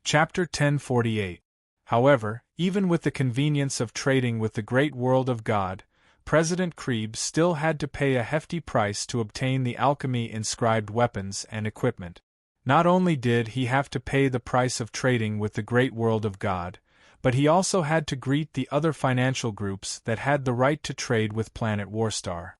Chapter 1048. However, even with the convenience of trading with the great world of God, President Krebs still had to pay a hefty price to obtain the alchemy-inscribed weapons and equipment. Not only did he have to pay the price of trading with the great world of God, but he also had to greet the other financial groups that had the right to trade with Planet Warstar.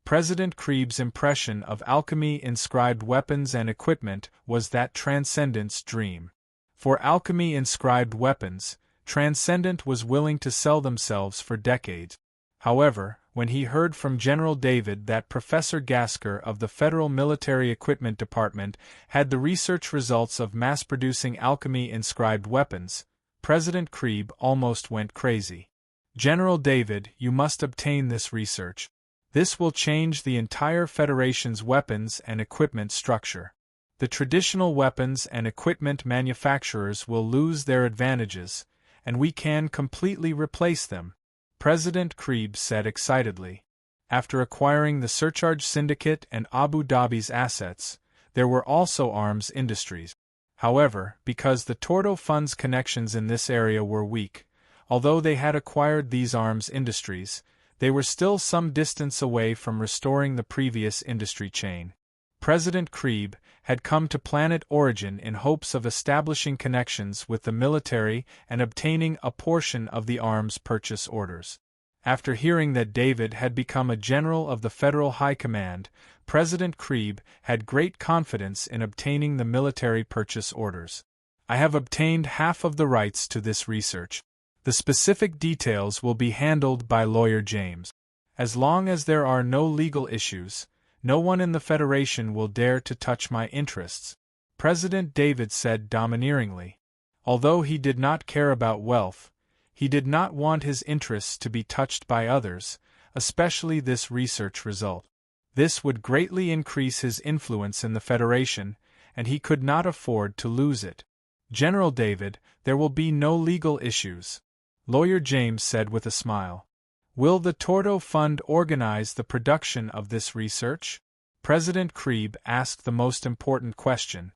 President Krebs' impression of alchemy-inscribed weapons and equipment was that Transcendent's dream. For alchemy-inscribed weapons, Transcendent was willing to sell themselves for decades. However, when he heard from General David that Professor Gasker of the Federal Military Equipment Department had the research results of mass-producing alchemy-inscribed weapons, President Krebs almost went crazy. "General David, you must obtain this research. This will change the entire Federation's weapons and equipment structure. The traditional weapons and equipment manufacturers will lose their advantages, and we can completely replace them," President Krebs said excitedly. After acquiring the Surcharge Syndicate and Abu Dhabi's assets, there were also arms industries. However, because the Tordo Fund's connections in this area were weak, although they had acquired these arms industries, they were still some distance away from restoring the previous industry chain. President Krebs had come to Planet Origin in hopes of establishing connections with the military and obtaining a portion of the arms purchase orders. After hearing that David had become a general of the Federal High Command, President Krebs had great confidence in obtaining the military purchase orders. "I have obtained half of the rights to this research. The specific details will be handled by Lawyer James. As long as there are no legal issues, no one in the Federation will dare to touch my interests," President David said domineeringly. Although he did not care about wealth, he did not want his interests to be touched by others, especially this research result. This would greatly increase his influence in the Federation, and he could not afford to lose it. "General David, there will be no legal issues," Lawyer James said with a smile. "Will the Tordo Fund organize the production of this research?" President Krebs asked the most important question.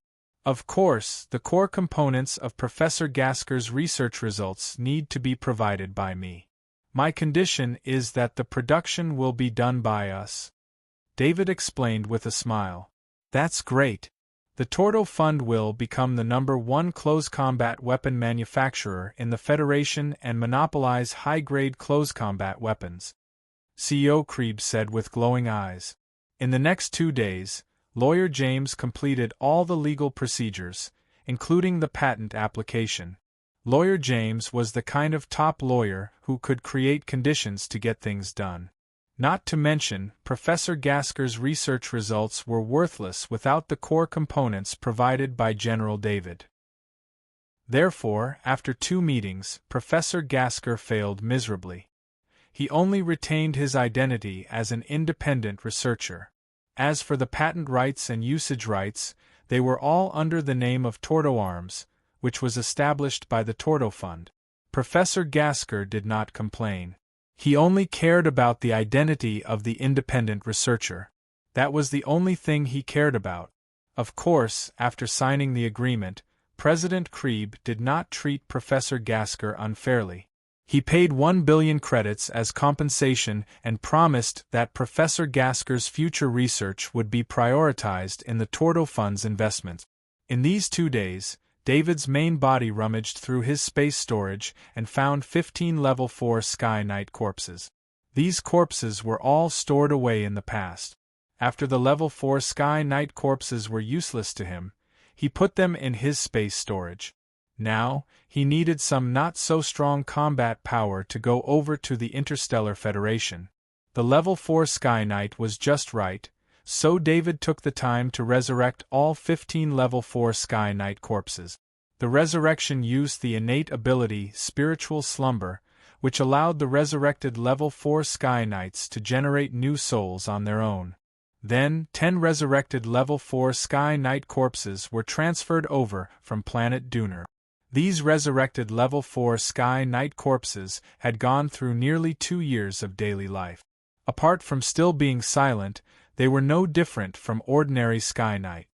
"Of course, the core components of Professor Gasker's research results need to be provided by me. My condition is that the production will be done by us," David explained with a smile. "That's great. The Tordo Fund will become the #1 close-combat weapon manufacturer in the Federation and monopolize high-grade close-combat weapons," CEO Krebs said with glowing eyes. In the next 2 days, Lawyer James completed all the legal procedures, including the patent application. Lawyer James was the kind of top lawyer who could create conditions to get things done. Not to mention, Professor Gasker's research results were worthless without the core components provided by General David. Therefore, after 2 meetings, Professor Gasker failed miserably. He only retained his identity as an independent researcher. As for the patent rights and usage rights, they were all under the name of Tordo Arms, which was established by the Tordo Fund. Professor Gasker did not complain. He only cared about the identity of the independent researcher. That was the only thing he cared about. Of course, after signing the agreement, President Krebs did not treat Professor Gasker unfairly. He paid 1 billion credits as compensation and promised that Professor Gasker's future research would be prioritized in the Tordo Fund's investments. In these 2 days, David's main body rummaged through his space storage and found 15 Level 4 Sky Knight corpses. These corpses were all stored away in the past. After the Level 4 Sky Knight corpses were useless to him, he put them in his space storage. Now, he needed some not-so-strong combat power to go over to the Interstellar Federation. The Level 4 Sky Knight was just right, so David took the time to resurrect all 15 Level 4 Sky Knight corpses. The resurrection used the innate ability Spiritual Slumber, which allowed the resurrected Level 4 Sky Knights to generate new souls on their own. Then, 10 resurrected Level 4 Sky Knight corpses were transferred over from planet Duner. These resurrected Level 4 Sky Knight corpses had gone through nearly 2 years of daily life. Apart from still being silent, they were no different from ordinary Sky Knight.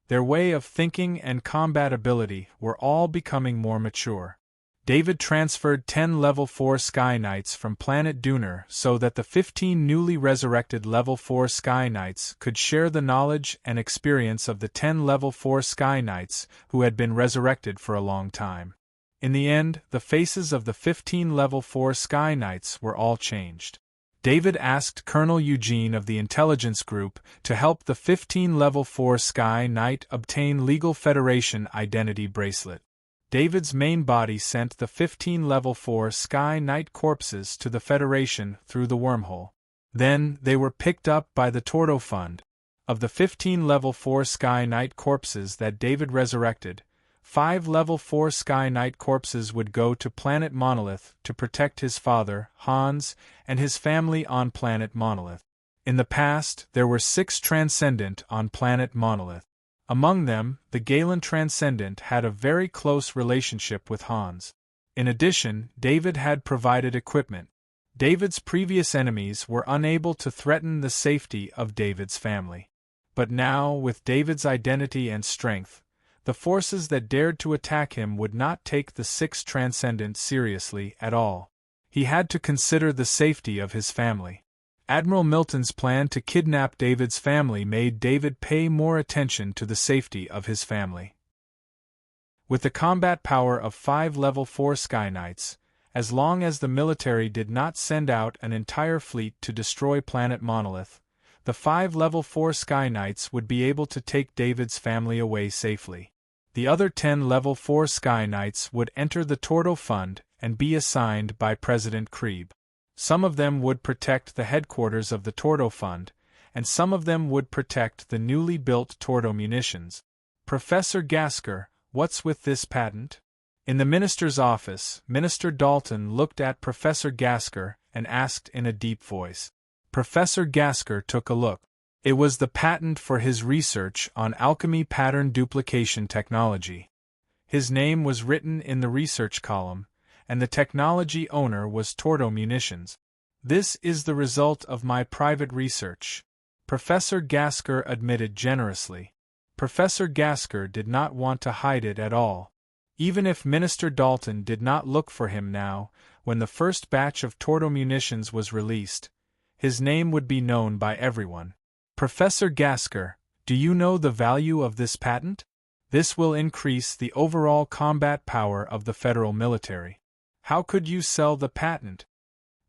Their way of thinking and combat ability were all becoming more mature. David transferred 10 Level 4 Sky Knights from planet Duner so that the 15 newly resurrected Level 4 Sky Knights could share the knowledge and experience of the 10 Level 4 Sky Knights who had been resurrected for a long time. In the end, the faces of the 15 Level 4 Sky Knights were all changed. David asked Colonel Eugene of the Intelligence Group to help the 15 Level 4 Sky Knight obtain Legal Federation Identity Bracelet. David's main body sent the 15 Level 4 Sky Knight corpses to the Federation through the wormhole. Then, they were picked up by the Tordo Fund. Of the 15 Level 4 Sky Knight corpses that David resurrected, 5 Level 4 Sky Knight corpses would go to Planet Monolith to protect his father, Hans, and his family on Planet Monolith. In the past, there were 6 Transcendent on Planet Monolith. Among them, the Galen Transcendent had a very close relationship with Hans. In addition, David had provided equipment. David's previous enemies were unable to threaten the safety of David's family. But now, with David's identity and strength, the forces that dared to attack him would not take the 6 Transcendent seriously at all. He had to consider the safety of his family. Admiral Milton's plan to kidnap David's family made David pay more attention to the safety of his family. With the combat power of 5 Level 4 Sky Knights, as long as the military did not send out an entire fleet to destroy Planet Monolith, the 5 Level 4 Sky Knights would be able to take David's family away safely. The other 10 Level 4 Sky Knights would enter the Tordo Fund and be assigned by President Krieb. Some of them would protect the headquarters of the Tordo Fund, and some of them would protect the newly built Tordo munitions. Professor Gasker, what's with this patent? In the minister's office, Minister Dalton looked at Professor Gasker and asked in a deep voice. Professor Gasker took a look. It was the patent for his research on alchemy pattern duplication technology. His name was written in the research column, and the technology owner was Tordo Munitions. This is the result of my private research, Professor Gasker admitted generously. Professor Gasker did not want to hide it at all. Even if Minister Dalton did not look for him now, when the first batch of Tordo Munitions was released, his name would be known by everyone. Professor Gasker, do you know the value of this patent? This will increase the overall combat power of the federal military. How could you sell the patent?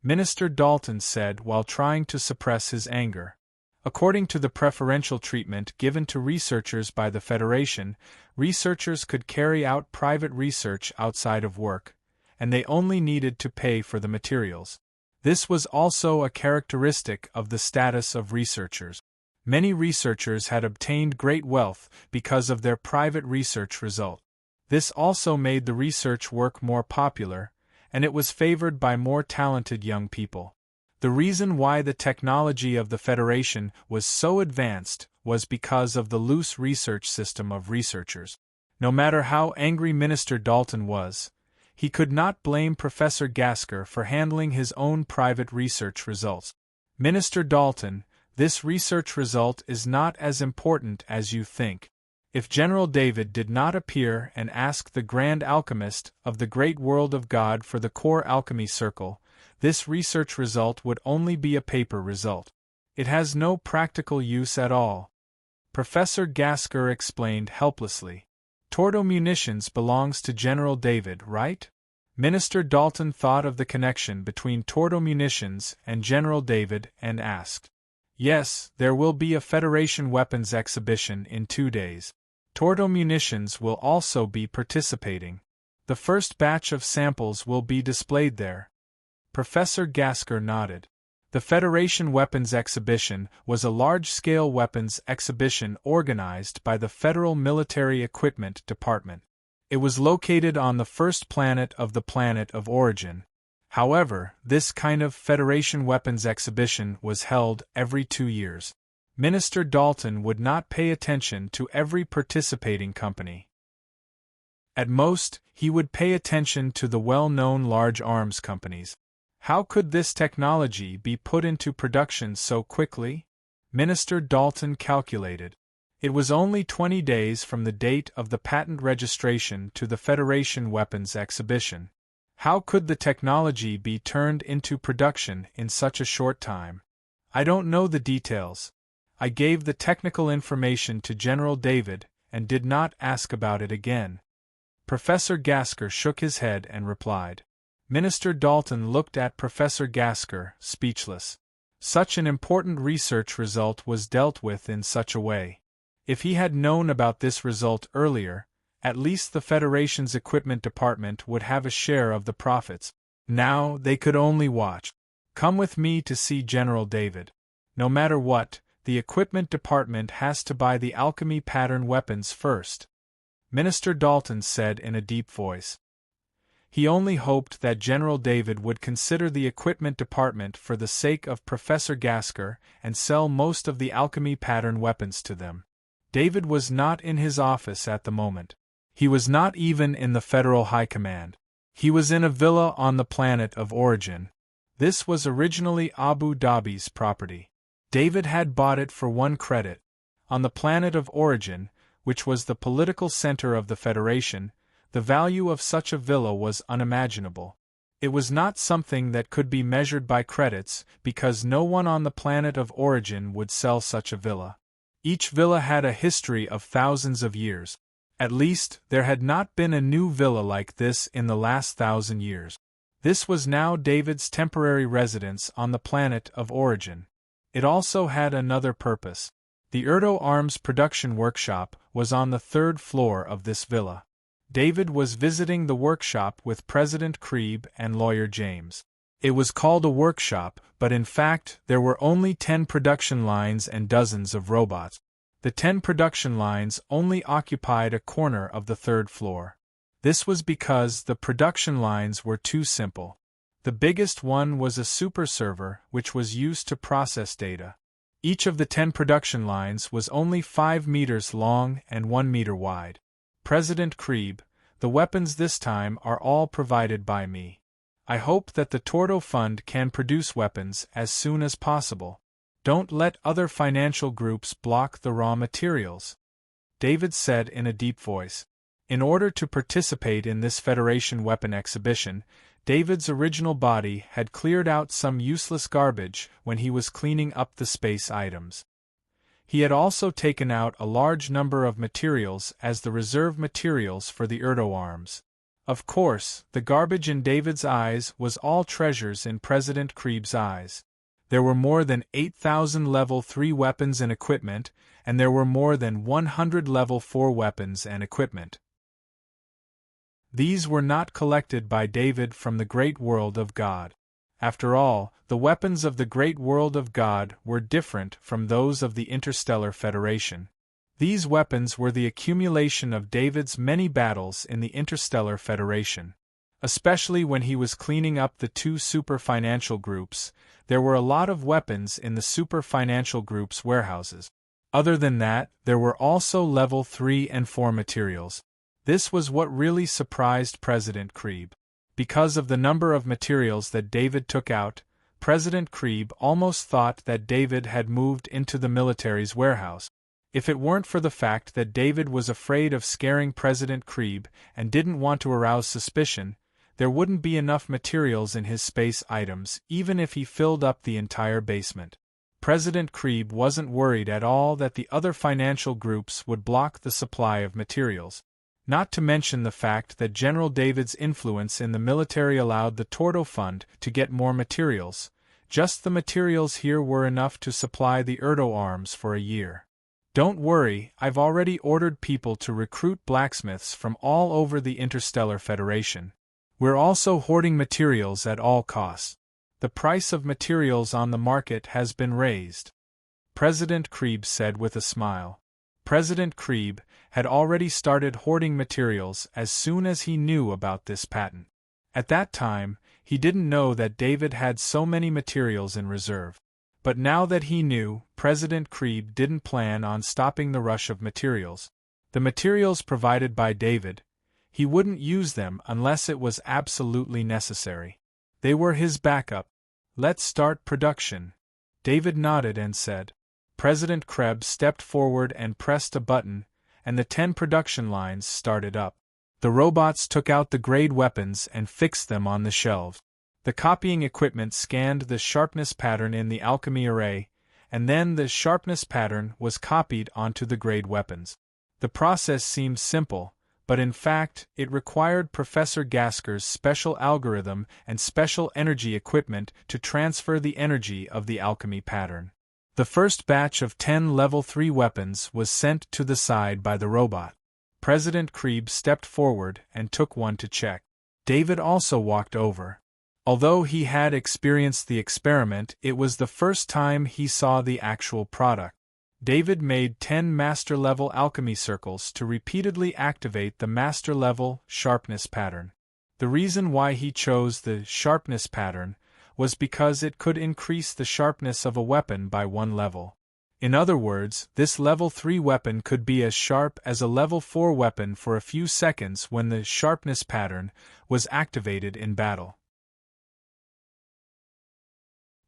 Minister Dalton said while trying to suppress his anger. According to the preferential treatment given to researchers by the Federation, researchers could carry out private research outside of work, and they only needed to pay for the materials. This was also a characteristic of the status of researchers. Many researchers had obtained great wealth because of their private research result. This also made the research work more popular, and it was favored by more talented young people. The reason why the technology of the Federation was so advanced was because of the loose research system of researchers. No matter how angry Minister Dalton was, he could not blame Professor Gasker for handling his own private research results. Minister Dalton, this research result is not as important as you think. If General David did not appear and ask the Grand Alchemist of the Great World of God for the Core Alchemy Circle, this research result would only be a paper result. It has no practical use at all. Professor Gasker explained helplessly. Tordo Munitions belongs to General David, right? Minister Dalton thought of the connection between Tordo Munitions and General David and asked. Yes, there will be a Federation weapons exhibition in 2 days. Tordo Munitions will also be participating. The first batch of samples will be displayed there. Professor Gasker nodded. The Federation weapons exhibition was a large-scale weapons exhibition organized by the Federal Military Equipment Department. It was located on the first planet of the planet of origin. However, this kind of Federation weapons exhibition was held every 2 years. Minister Dalton would not pay attention to every participating company. At most, he would pay attention to the well-known large arms companies. How could this technology be put into production so quickly? Minister Dalton calculated. It was only 20 days from the date of the patent registration to the Federation weapons exhibition. How could the technology be turned into production in such a short time? I don't know the details. I gave the technical information to General David and did not ask about it again. Professor Gasker shook his head and replied. Minister Dalton looked at Professor Gasker, speechless. Such an important research result was dealt with in such a way. If he had known about this result earlier, at least the Federation's equipment department would have a share of the profits. Now they could only watch. Come with me to see General David. No matter what, the equipment department has to buy the alchemy pattern weapons first, Minister Dalton said in a deep voice. He only hoped that General David would consider the equipment department for the sake of Professor Gasker and sell most of the alchemy pattern weapons to them. David was not in his office at the moment. He was not even in the Federal High Command. He was in a villa on the planet of origin. This was originally Abu Dhabi's property. David had bought it for 1 credit. On the planet of origin, which was the political center of the Federation, the value of such a villa was unimaginable. It was not something that could be measured by credits because no one on the planet of origin would sell such a villa. Each villa had a history of thousands of years. At least, there had not been a new villa like this in the last 1,000 years. This was now David's temporary residence on the planet of origin. It also had another purpose. The Erdo Arms production workshop was on the 3rd floor of this villa. David was visiting the workshop with President Krieb and Lawyer James. It was called a workshop, but in fact there were only 10 production lines and dozens of robots. The 10 production lines only occupied a corner of the 3rd floor. This was because the production lines were too simple. The biggest one was a super server which was used to process data. Each of the 10 production lines was only 5 meters long and 1 meter wide. President Krieb, the weapons this time are all provided by me. I hope that the Tordo Fund can produce weapons as soon as possible. Don't let other financial groups block the raw materials, David said in a deep voice. In order to participate in this Federation weapon exhibition, David's original body had cleared out some useless garbage when he was cleaning up the space items. He had also taken out a large number of materials as the reserve materials for the Erdo arms. Of course, the garbage in David's eyes was all treasures in President Krieb's eyes. There were more than 8,000 Level 3 weapons and equipment, and there were more than 100 Level 4 weapons and equipment. These were not collected by David from the great world of God. After all, the weapons of the great world of God were different from those of the Interstellar Federation. These weapons were the accumulation of David's many battles in the Interstellar Federation. Especially when he was cleaning up the 2 super financial groups, there were a lot of weapons in the super financial group's warehouses. Other than that, there were also level 3 and 4 materials. This was what really surprised President Krieb. Because of the number of materials that David took out, President Krieb almost thought that David had moved into the military's warehouse. If it weren't for the fact that David was afraid of scaring President Krieb and didn't want to arouse suspicion, there wouldn't be enough materials in his space items even if he filled up the entire basement. President Krieb wasn't worried at all that the other financial groups would block the supply of materials. Not to mention the fact that General David's influence in the military allowed the Tordo Fund to get more materials. Just the materials here were enough to supply the Erdo arms for a year. Don't worry, I've already ordered people to recruit blacksmiths from all over the Interstellar Federation. We're also hoarding materials at all costs. The price of materials on the market has been raised, President Krieb said with a smile. President Krieb had already started hoarding materials as soon as he knew about this patent. At that time, he didn't know that David had so many materials in reserve. But now that he knew, President Krieb didn't plan on stopping the rush of materials. The materials provided by David, he wouldn't use them unless it was absolutely necessary. They were his backup. Let's start production. David nodded and said. President Krebs stepped forward and pressed a button, and the 10 production lines started up. The robots took out the grade weapons and fixed them on the shelves. The copying equipment scanned the sharpness pattern in the alchemy array, and then the sharpness pattern was copied onto the grade weapons. The process seemed simple, but in fact, it required Professor Gasker's special algorithm and special energy equipment to transfer the energy of the alchemy pattern. The first batch of 10 Level 3 weapons was sent to the side by the robot. President Krebs stepped forward and took one to check. David also walked over. Although he had experienced the experiment, it was the first time he saw the actual product. David made 10 master-level alchemy circles to repeatedly activate the master-level sharpness pattern. The reason why he chose the sharpness pattern was because it could increase the sharpness of a weapon by 1 level. In other words, this level 3 weapon could be as sharp as a level 4 weapon for a few seconds when the sharpness pattern was activated in battle.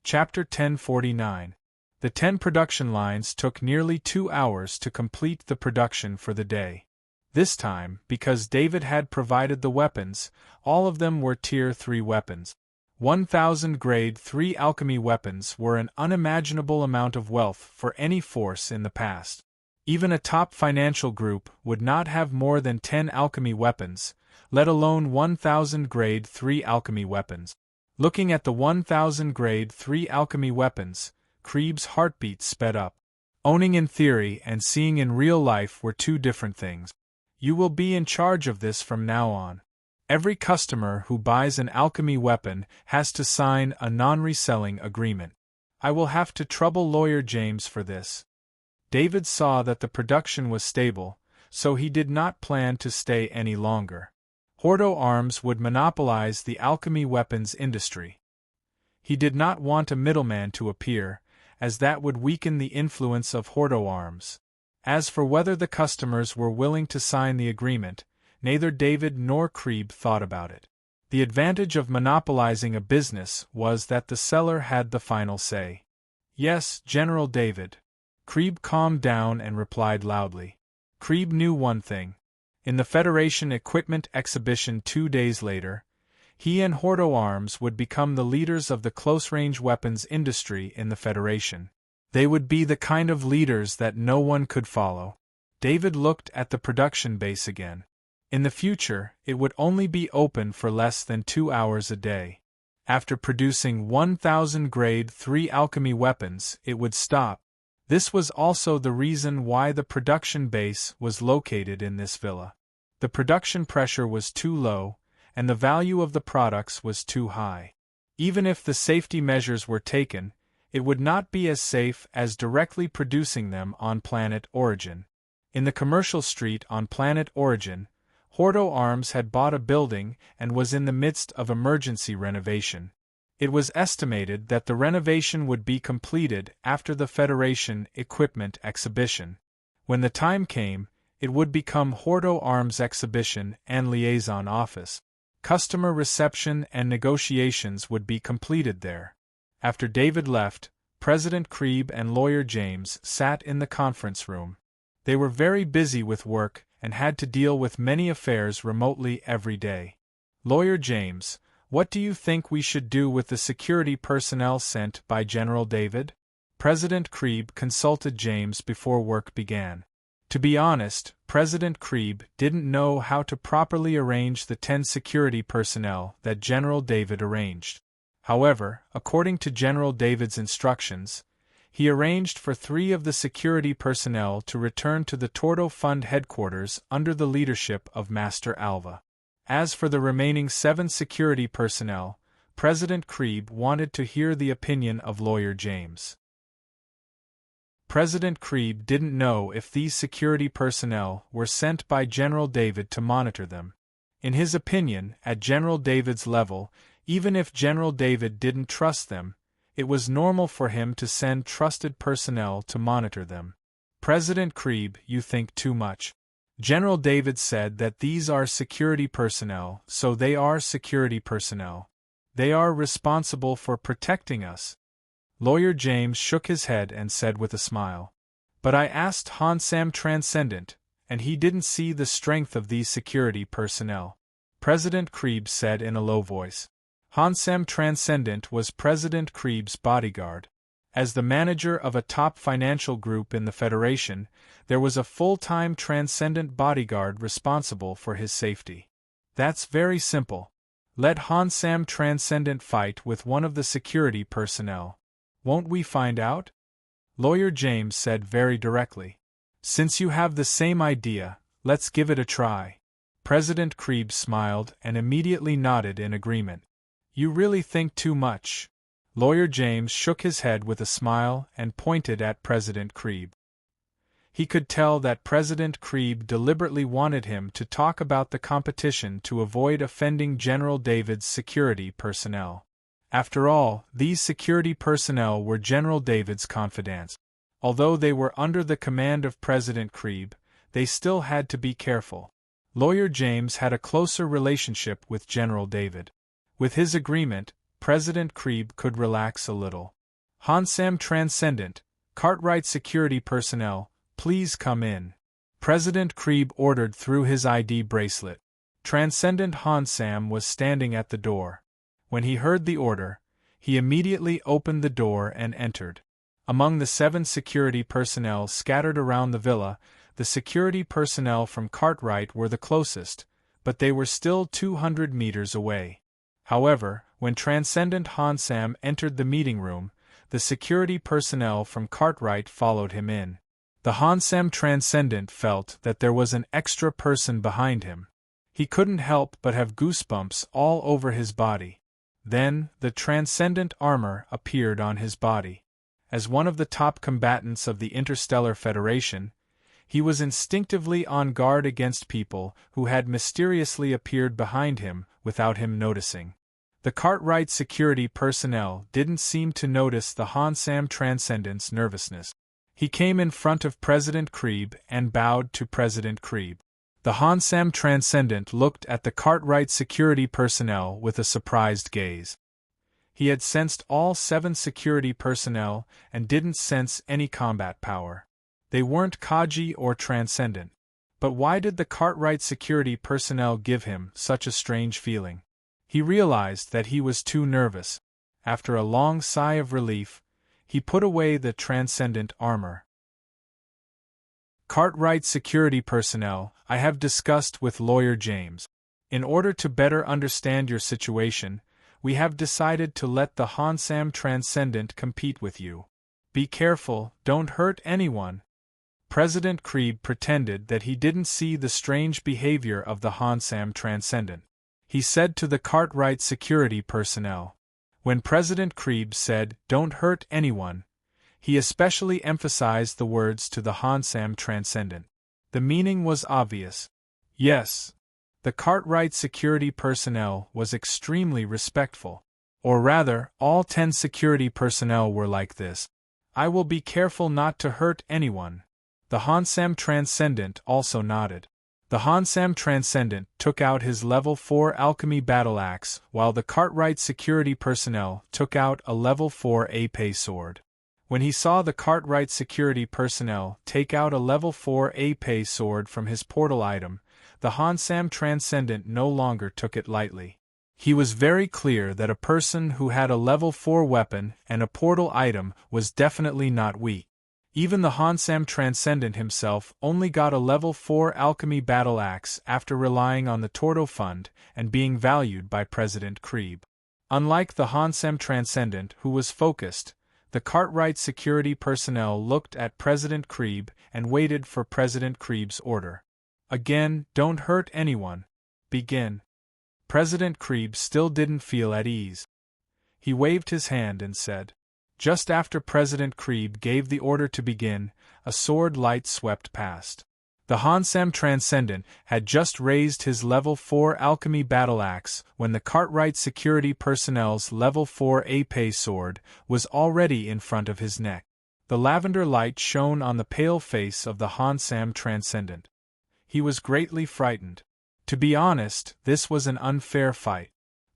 Chapter 1049. The 10 production lines took nearly 2 hours to complete the production for the day. This time, because David had provided the weapons, all of them were Tier 3 weapons. 1,000 Grade 3 alchemy weapons were an unimaginable amount of wealth for any force in the past. Even a top financial group would not have more than 10 alchemy weapons, let alone 1,000 Grade 3 alchemy weapons. Looking at the 1,000 Grade 3 alchemy weapons, Krebs' heartbeat sped up. Owning in theory and seeing in real life were two different things. You will be in charge of this from now on. Every customer who buys an alchemy weapon has to sign a non-reselling agreement. I will have to trouble Lawyer James for this. David saw that the production was stable, so he did not plan to stay any longer. Hordo Arms would monopolize the alchemy weapons industry. He did not want a middleman to appear, as that would weaken the influence of Hordo Arms. As for whether the customers were willing to sign the agreement, neither David nor Krebs thought about it. The advantage of monopolizing a business was that the seller had the final say. Yes, General David. Krebs calmed down and replied loudly. Krebs knew one thing. In the Federation Equipment Exhibition 2 days later, he and Hordo Arms would become the leaders of the close-range weapons industry in the Federation. They would be the kind of leaders that no one could follow. David looked at the production base again. In the future, it would only be open for less than 2 hours a day. After producing 1,000 Grade 3 alchemy weapons, it would stop. This was also the reason why the production base was located in this villa. The production pressure was too low, and the value of the products was too high. Even if the safety measures were taken, it would not be as safe as directly producing them on Planet Origin. In the commercial street on Planet Origin, Hordo Arms had bought a building and was in the midst of emergency renovation. It was estimated that the renovation would be completed after the Federation Equipment Exhibition. When the time came, it would become Hordo Arms Exhibition and Liaison Office. Customer reception and negotiations would be completed there. After David left, President Krebs and Lawyer James sat in the conference room. They were very busy with work and had to deal with many affairs remotely every day. Lawyer James, what do you think we should do with the security personnel sent by General David? President Krebs consulted James before work began. To be honest, President Krebs didn't know how to properly arrange the 10 security personnel that General David arranged. However, according to General David's instructions, he arranged for 3 of the security personnel to return to the Tordo Fund headquarters under the leadership of Master Alva. As for the remaining 7 security personnel, President Krebs wanted to hear the opinion of Lawyer James. President Krebs didn't know if these security personnel were sent by General David to monitor them. In his opinion, at General David's level, even if General David didn't trust them, it was normal for him to send trusted personnel to monitor them. President Krebs, you think too much. General David said that these are security personnel, so they are security personnel. They are responsible for protecting us. Lawyer James shook his head and said with a smile. But I asked Hansam Transcendent, and he didn't see the strength of these security personnel. President Krebs said in a low voice. Hansam Transcendent was President Krebs' bodyguard. As the manager of a top financial group in the Federation, there was a full-time Transcendent bodyguard responsible for his safety. That's very simple. Let Hansam Transcendent fight with one of the security personnel. Won't we find out? Lawyer James said very directly. Since you have the same idea, let's give it a try. President Krebs smiled and immediately nodded in agreement. You really think too much. Lawyer James shook his head with a smile and pointed at President Krebs. He could tell that President Krebs deliberately wanted him to talk about the competition to avoid offending General David's security personnel. After all, these security personnel were General David's confidants. Although they were under the command of President Krebs, they still had to be careful. Lawyer James had a closer relationship with General David. With his agreement, President Krebs could relax a little. Hansam Transcendent, Cartwright security personnel, please come in. President Krebs ordered through his ID bracelet. Transcendent Hansam was standing at the door. When he heard the order, he immediately opened the door and entered. Among the 7 security personnel scattered around the villa, the security personnel from Cartwright were the closest, but they were still 200 meters away. However, when Transcendent Hansam entered the meeting room, the security personnel from Cartwright followed him in. The Hansam Transcendent felt that there was an extra person behind him. He couldn't help but have goosebumps all over his body. Then, the Transcendent armor appeared on his body. As one of the top combatants of the Interstellar Federation, he was instinctively on guard against people who had mysteriously appeared behind him without him noticing. The Cartwright security personnel didn't seem to notice the Hansam Transcendent's nervousness. He came in front of President Krebs and bowed to President Krebs. The Hansam Transcendent looked at the Cartwright security personnel with a surprised gaze. He had sensed all 7 security personnel and didn't sense any combat power. They weren't Kaji or Transcendent. But why did the Cartwright security personnel give him such a strange feeling? He realized that he was too nervous. After a long sigh of relief, he put away the Transcendent armor. Cartwright security personnel, I have discussed with Lawyer James. In order to better understand your situation, we have decided to let the Hansam Transcendent compete with you. Be careful, don't hurt anyone. President Krebs pretended that he didn't see the strange behavior of the Hansam Transcendent. He said to the Cartwright security personnel. When President Krebs said, "Don't hurt anyone," he especially emphasized the words to the Hansam Transcendent. The meaning was obvious. Yes. The Cartwright security personnel was extremely respectful. Or rather, all 10 security personnel were like this. I will be careful not to hurt anyone. The Hansam Transcendent also nodded. The Hansam Transcendent took out his level 4 alchemy battle axe, while the Cartwright security personnel took out a level 4 épée sword. When he saw the Cartwright security personnel take out a level 4 épée sword from his portal item, the Hansam Transcendent no longer took it lightly. He was very clear that a person who had a level 4 weapon and a portal item was definitely not weak. Even the Hansam Transcendent himself only got a level 4 alchemy battle axe after relying on the Torto Fund and being valued by President Krebs. Unlike the Hansam Transcendent who was focused, the Cartwright security personnel looked at President Krebs and waited for President Krebs' order. Again, don't hurt anyone. Begin. President Krebs still didn't feel at ease. He waved his hand and said. Just after President Krebs gave the order to begin, a sword light swept past. The Hansam Transcendent had just raised his level 4 alchemy battle axe when the Cartwright security personnel's level 4 épée sword was already in front of his neck. The lavender light shone on the pale face of the Hansam Transcendent. He was greatly frightened. To be honest, this was an unfair fight.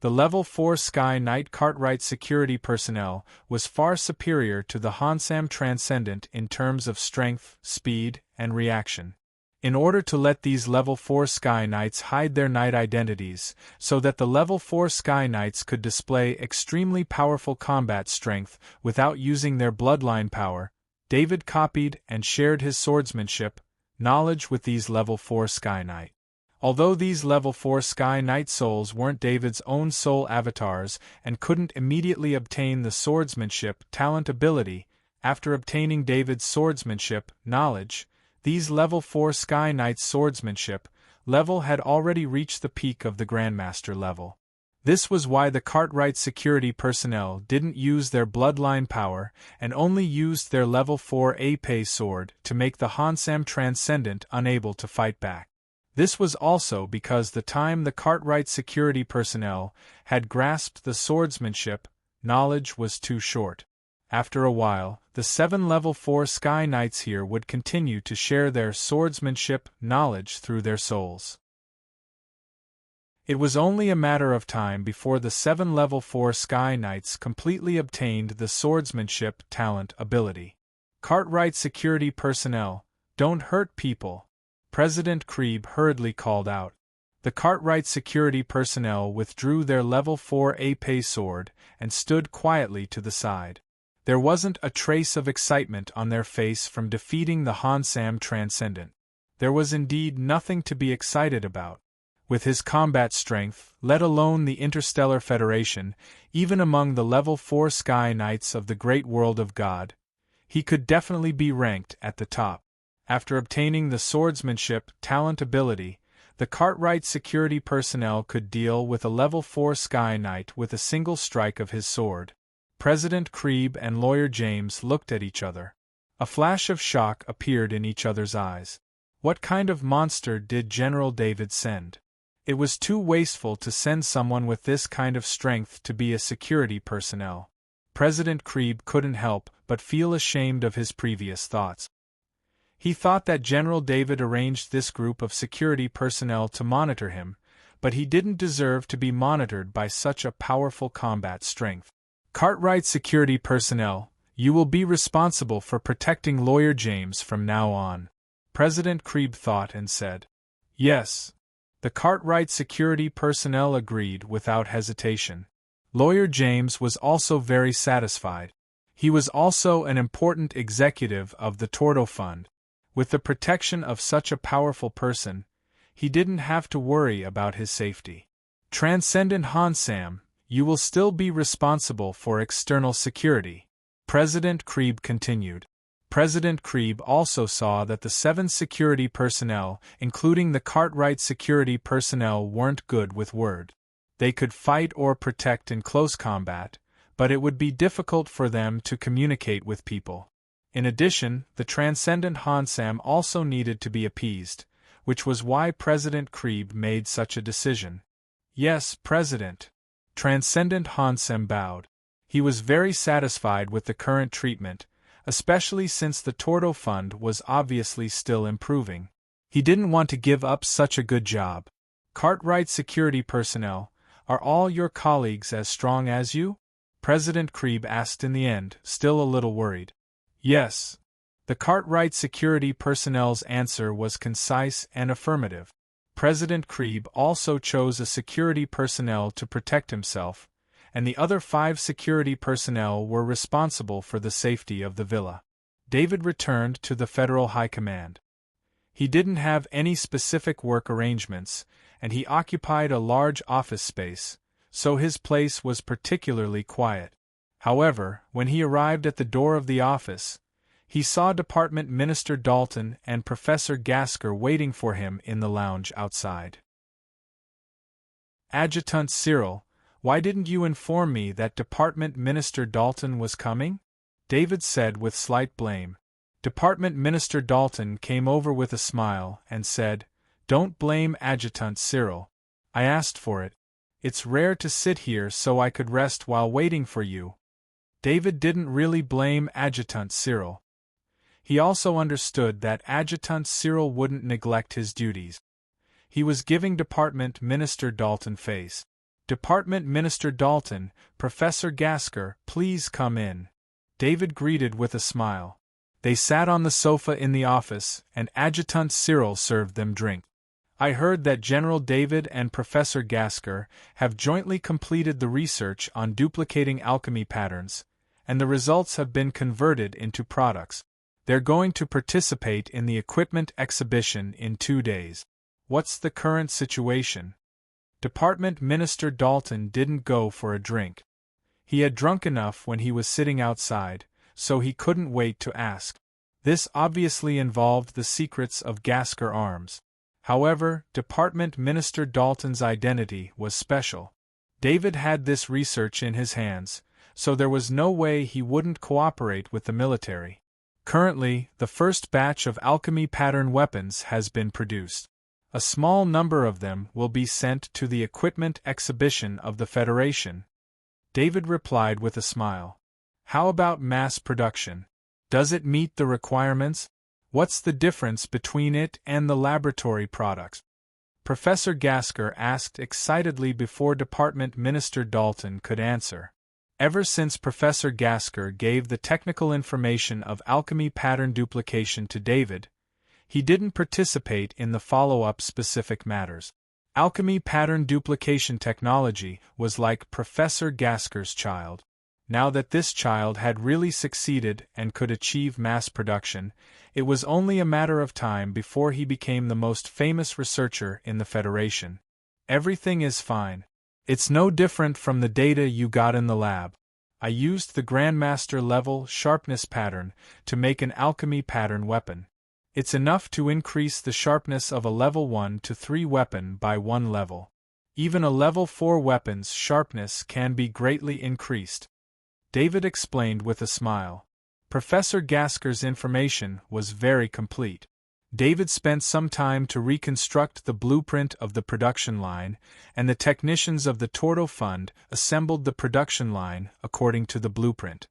The Level 4 Sky Knight Cartwright security personnel was far superior to the Hansam Transcendent in terms of strength, speed, and reaction. In order to let these Level 4 Sky Knights hide their knight identities, so that the Level 4 Sky Knights could display extremely powerful combat strength without using their bloodline power, David copied and shared his swordsmanship knowledge with these Level 4 Sky Knight. Although these Level 4 Sky Knight souls weren't David's own soul avatars and couldn't immediately obtain the swordsmanship talent ability, after obtaining David's swordsmanship knowledge, these Level 4 Sky Knight's swordsmanship level had already reached the peak of the Grandmaster level. This was why the Cartwright security personnel didn't use their bloodline power and only used their Level 4 Épée sword to make the Hansam Transcendent unable to fight back. This was also because the time the Cartwright security personnel had grasped the swordsmanship knowledge was too short. After a while, the 7 Level 4 Sky Knights here would continue to share their swordsmanship knowledge through their souls. It was only a matter of time before the 7 Level 4 Sky Knights completely obtained the swordsmanship talent ability. Cartwright security personnel, don't hurt people, President Krieb hurriedly called out. The Cartwright security personnel withdrew their Level 4 Épée sword and stood quietly to the side. There wasn't a trace of excitement on their face from defeating the Hansam Transcendent. There was indeed nothing to be excited about. With his combat strength, let alone the Interstellar Federation, even among the Level 4 Sky Knights of the Great World of God, he could definitely be ranked at the top. After obtaining the swordsmanship talent ability, the Cartwright security personnel could deal with a Level 4 Sky Knight with a single strike of his sword. President Krieb and Lawyer James looked at each other. A flash of shock appeared in each other's eyes. What kind of monster did General David send? It was too wasteful to send someone with this kind of strength to be a security personnel. President Krieb couldn't help but feel ashamed of his previous thoughts. He thought that General David arranged this group of security personnel to monitor him, but he didn't deserve to be monitored by such a powerful combat strength. Cartwright security personnel, you will be responsible for protecting Lawyer James from now on, President Krieb thought and said. Yes. The Cartwright security personnel agreed without hesitation. Lawyer James was also very satisfied. He was also an important executive of the Tordo Fund. With the protection of such a powerful person, he didn't have to worry about his safety. Transcendent Hansam, you will still be responsible for external security, President Krieb continued. President Krieb also saw that the 7 security personnel, including the Cartwright security personnel, weren't good with word. They could fight or protect in close combat, but it would be difficult for them to communicate with people. In addition, the Transcendent Hansam also needed to be appeased, which was why President Krieb made such a decision. Yes, President. Transcendent Hansam bowed. He was very satisfied with the current treatment, especially since the Tordo Fund was obviously still improving. He didn't want to give up such a good job. Cartwright security personnel, are all your colleagues as strong as you? President Krieb asked in the end, still a little worried. Yes. The Cartwright security personnel's answer was concise and affirmative. President Krieb also chose a security personnel to protect himself, and the other 5 security personnel were responsible for the safety of the villa. David returned to the Federal High Command. He didn't have any specific work arrangements, and he occupied a large office space, so his place was particularly quiet. However, when he arrived at the door of the office, he saw Department Minister Dalton and Professor Gasker waiting for him in the lounge outside. Adjutant Cyril, why didn't you inform me that Department Minister Dalton was coming? David said with slight blame. Department Minister Dalton came over with a smile and said, Don't blame Adjutant Cyril. I asked for it. It's rare to sit here so I could rest while waiting for you. David didn't really blame Adjutant Cyril. He also understood that Adjutant Cyril wouldn't neglect his duties. He was giving Department Minister Dalton face. Department Minister Dalton, Professor Gasker, please come in. David greeted with a smile. They sat on the sofa in the office, and Adjutant Cyril served them drink. I heard that General David and Professor Gasker have jointly completed the research on duplicating alchemy patterns, and the results have been converted into products. They're going to participate in the equipment exhibition in 2 days. What's the current situation? Department Minister Dalton didn't go for a drink. He had drunk enough when he was sitting outside, so he couldn't wait to ask. This obviously involved the secrets of Gasker Arms. However, Department Minister Dalton's identity was special. David had this research in his hands, so there was no way he wouldn't cooperate with the military. Currently, the first batch of alchemy pattern weapons has been produced. A small number of them will be sent to the equipment exhibition of the Federation. David replied with a smile. How about mass production? Does it meet the requirements? What's the difference between it and the laboratory products? Professor Gasker asked excitedly before Department Minister Dalton could answer. Ever since Professor Gasker gave the technical information of alchemy pattern duplication to David, he didn't participate in the follow-up specific matters. Alchemy pattern duplication technology was like Professor Gasker's child. Now that this child had really succeeded and could achieve mass production, it was only a matter of time before he became the most famous researcher in the Federation. Everything is fine. It's no different from the data you got in the lab. I used the Grandmaster level sharpness pattern to make an alchemy pattern weapon. It's enough to increase the sharpness of a level 1 to 3 weapon by 1 level. Even a level 4 weapon's sharpness can be greatly increased. David explained with a smile. Professor Gasker's information was very complete. David spent some time to reconstruct the blueprint of the production line, and the technicians of the Torto Fund assembled the production line according to the blueprint.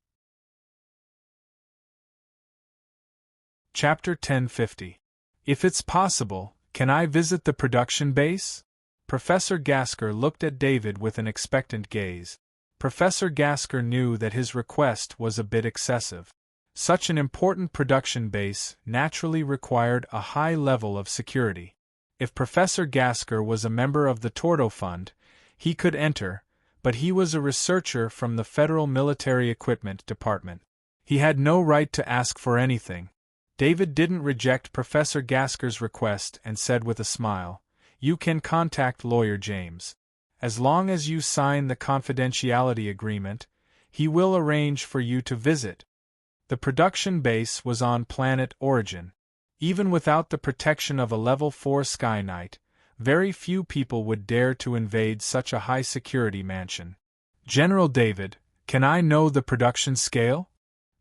Chapter 1050. If it's possible, can I visit the production base? Professor Gasker looked at David with an expectant gaze. Professor Gasker knew that his request was a bit excessive. Such an important production base naturally required a high level of security. If Professor Gasker was a member of the Torto Fund, he could enter, but he was a researcher from the Federal Military Equipment Department. He had no right to ask for anything. David didn't reject Professor Gasker's request and said with a smile, "You can contact Lawyer James. As long as you sign the confidentiality agreement, he will arrange for you to visit." The production base was on planet Origin. Even without the protection of a level 4 Sky Knight, very few people would dare to invade such a high-security mansion. General David, can I know the production scale?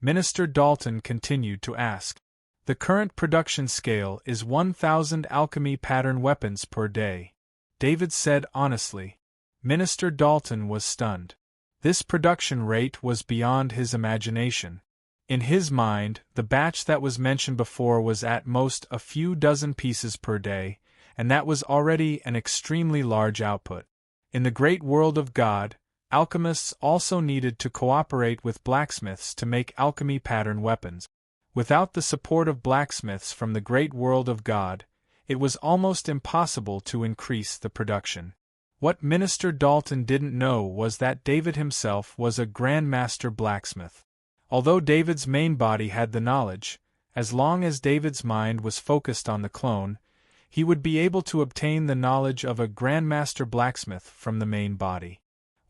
Minister Dalton continued to ask. The current production scale is 1,000 alchemy pattern weapons per day, David said honestly. Minister Dalton was stunned. This production rate was beyond his imagination. In his mind, the batch that was mentioned before was at most a few dozen pieces per day, and that was already an extremely large output. In the great world of God, alchemists also needed to cooperate with blacksmiths to make alchemy pattern weapons. Without the support of blacksmiths from the great world of God, it was almost impossible to increase the production. What Minister Dalton didn't know was that David himself was a Grandmaster blacksmith. Although David's main body had the knowledge, as long as David's mind was focused on the clone, he would be able to obtain the knowledge of a Grandmaster blacksmith from the main body.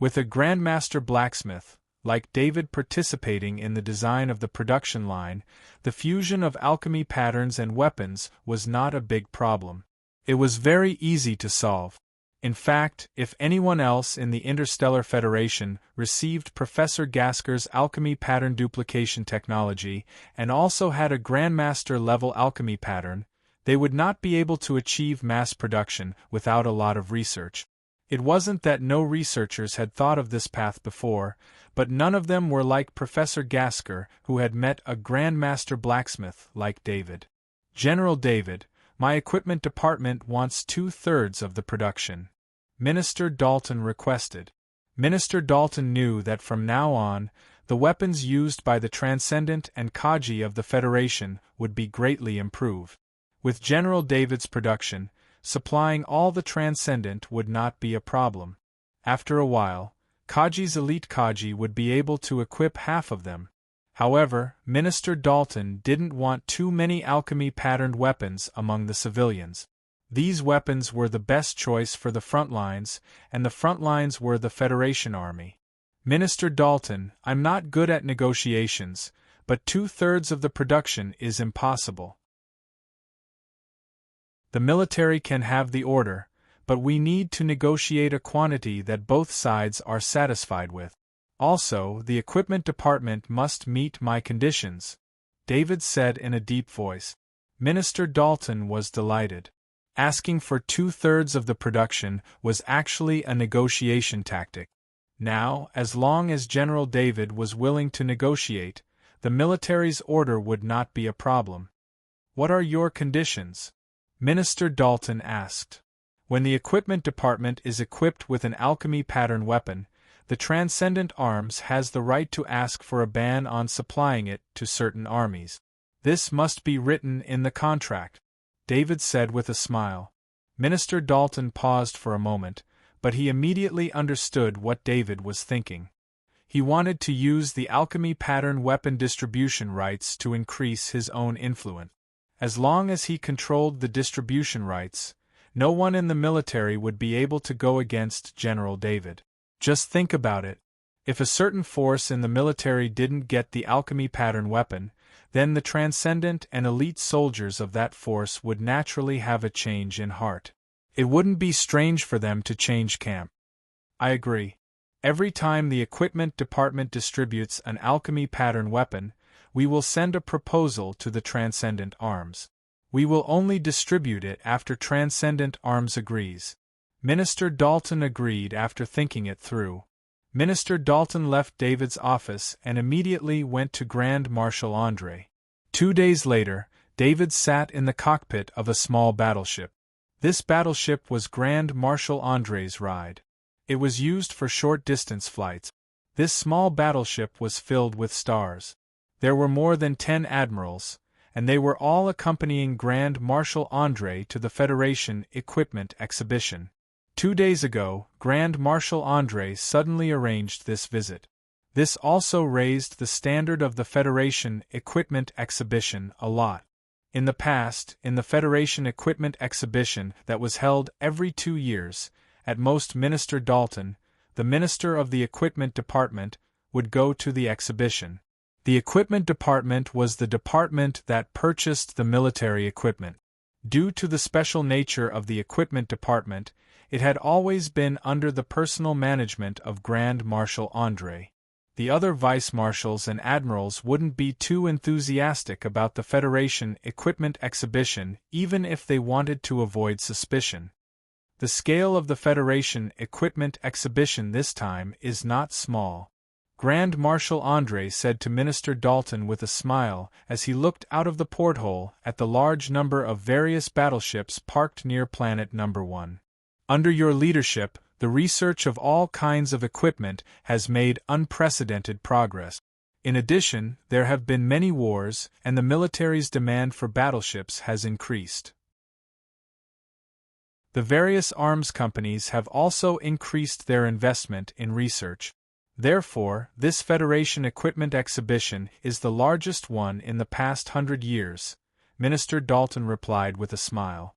With a Grandmaster blacksmith, like David participating in the design of the production line, the fusion of alchemy patterns and weapons was not a big problem. It was very easy to solve. In fact, if anyone else in the Interstellar Federation received Professor Gasker's alchemy pattern duplication technology and also had a Grandmaster-level alchemy pattern, they would not be able to achieve mass production without a lot of research. It wasn't that no researchers had thought of this path before, but none of them were like Professor Gasker, who had met a Grandmaster blacksmith like David. General David, my equipment department wants 2/3 of the production. Minister Dalton requested. Minister Dalton knew that from now on, the weapons used by the Transcendent and Kaji of the Federation would be greatly improved. With General David's production, supplying all the Transcendent would not be a problem. After a while, Kaji's elite Kaji would be able to equip half of them. However, Minister Dalton didn't want too many alchemy-patterned weapons among the civilians. These weapons were the best choice for the front lines, and the front lines were the Federation Army. Minister Dalton, I'm not good at negotiations, but 2/3 of the production is impossible. The military can have the order, but we need to negotiate a quantity that both sides are satisfied with. Also, the equipment department must meet my conditions, David said in a deep voice. Minister Dalton was delighted. Asking for 2/3 of the production was actually a negotiation tactic. Now, as long as General David was willing to negotiate, the military's order would not be a problem. What are your conditions? Minister Dalton asked. When the equipment department is equipped with an alchemy pattern weapon, the Transcendent Arms has the right to ask for a ban on supplying it to certain armies. This must be written in the contract, David said with a smile. Minister Dalton paused for a moment, but he immediately understood what David was thinking. He wanted to use the alchemy pattern weapon distribution rights to increase his own influence. As long as he controlled the distribution rights, no one in the military would be able to go against General David. Just think about it. If a certain force in the military didn't get the alchemy pattern weapon, then the Transcendent and elite soldiers of that force would naturally have a change in heart. It wouldn't be strange for them to change camp. I agree. Every time the equipment department distributes an alchemy pattern weapon, we will send a proposal to the Transcendent Arms. We will only distribute it after Transcendent Arms agrees. Minister Dalton agreed after thinking it through. Minister Dalton left David's office and immediately went to Grand Marshal Andre. 2 days later, David sat in the cockpit of a small battleship. This battleship was Grand Marshal Andre's ride. It was used for short-distance flights. This small battleship was filled with stars. There were more than 10 admirals, and they were all accompanying Grand Marshal Andre to the Federation Equipment Exhibition. 2 days ago, Grand Marshal Andre suddenly arranged this visit. This also raised the standard of the Federation Equipment Exhibition a lot. In the past, in the Federation Equipment Exhibition that was held every 2 years, at most Minister Dalton, the Minister of the Equipment Department, would go to the exhibition. The Equipment Department was the department that purchased the military equipment. Due to the special nature of the Equipment Department, it had always been under the personal management of Grand Marshal Andre. The other vice-marshals and admirals wouldn't be too enthusiastic about the Federation Equipment Exhibition even if they wanted to avoid suspicion. The scale of the Federation Equipment Exhibition this time is not small. Grand Marshal Andre said to Minister Dalton with a smile as he looked out of the porthole at the large number of various battleships parked near Planet Number 1. Under your leadership, the research of all kinds of equipment has made unprecedented progress. In addition, there have been many wars, and the military's demand for battleships has increased. The various arms companies have also increased their investment in research. Therefore, this Federation Equipment Exhibition is the largest one in the past 100 years, Minister Dalton replied with a smile.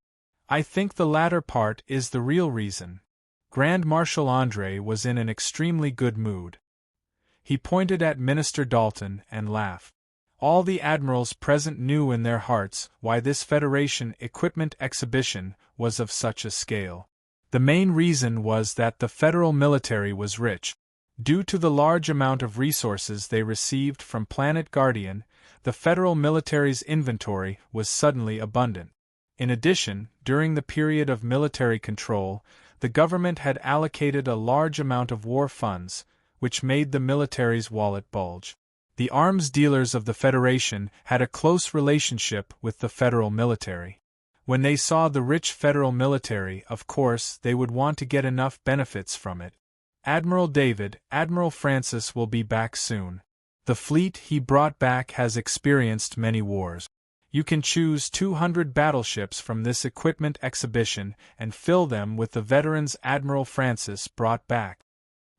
I think the latter part is the real reason. Grand Marshal Andre was in an extremely good mood. He pointed at Minister Dalton and laughed. All the admirals present knew in their hearts why this Federation Equipment Exhibition was of such a scale. The main reason was that the federal military was rich. Due to the large amount of resources they received from Planet Guardian, the federal military's inventory was suddenly abundant. In addition, during the period of military control, the government had allocated a large amount of war funds, which made the military's wallet bulge. The arms dealers of the Federation had a close relationship with the federal military. When they saw the rich federal military, of course, they would want to get enough benefits from it. Admiral David, Admiral Francis will be back soon. The fleet he brought back has experienced many wars. You can choose 200 battleships from this equipment exhibition and fill them with the veterans Admiral Francis brought back.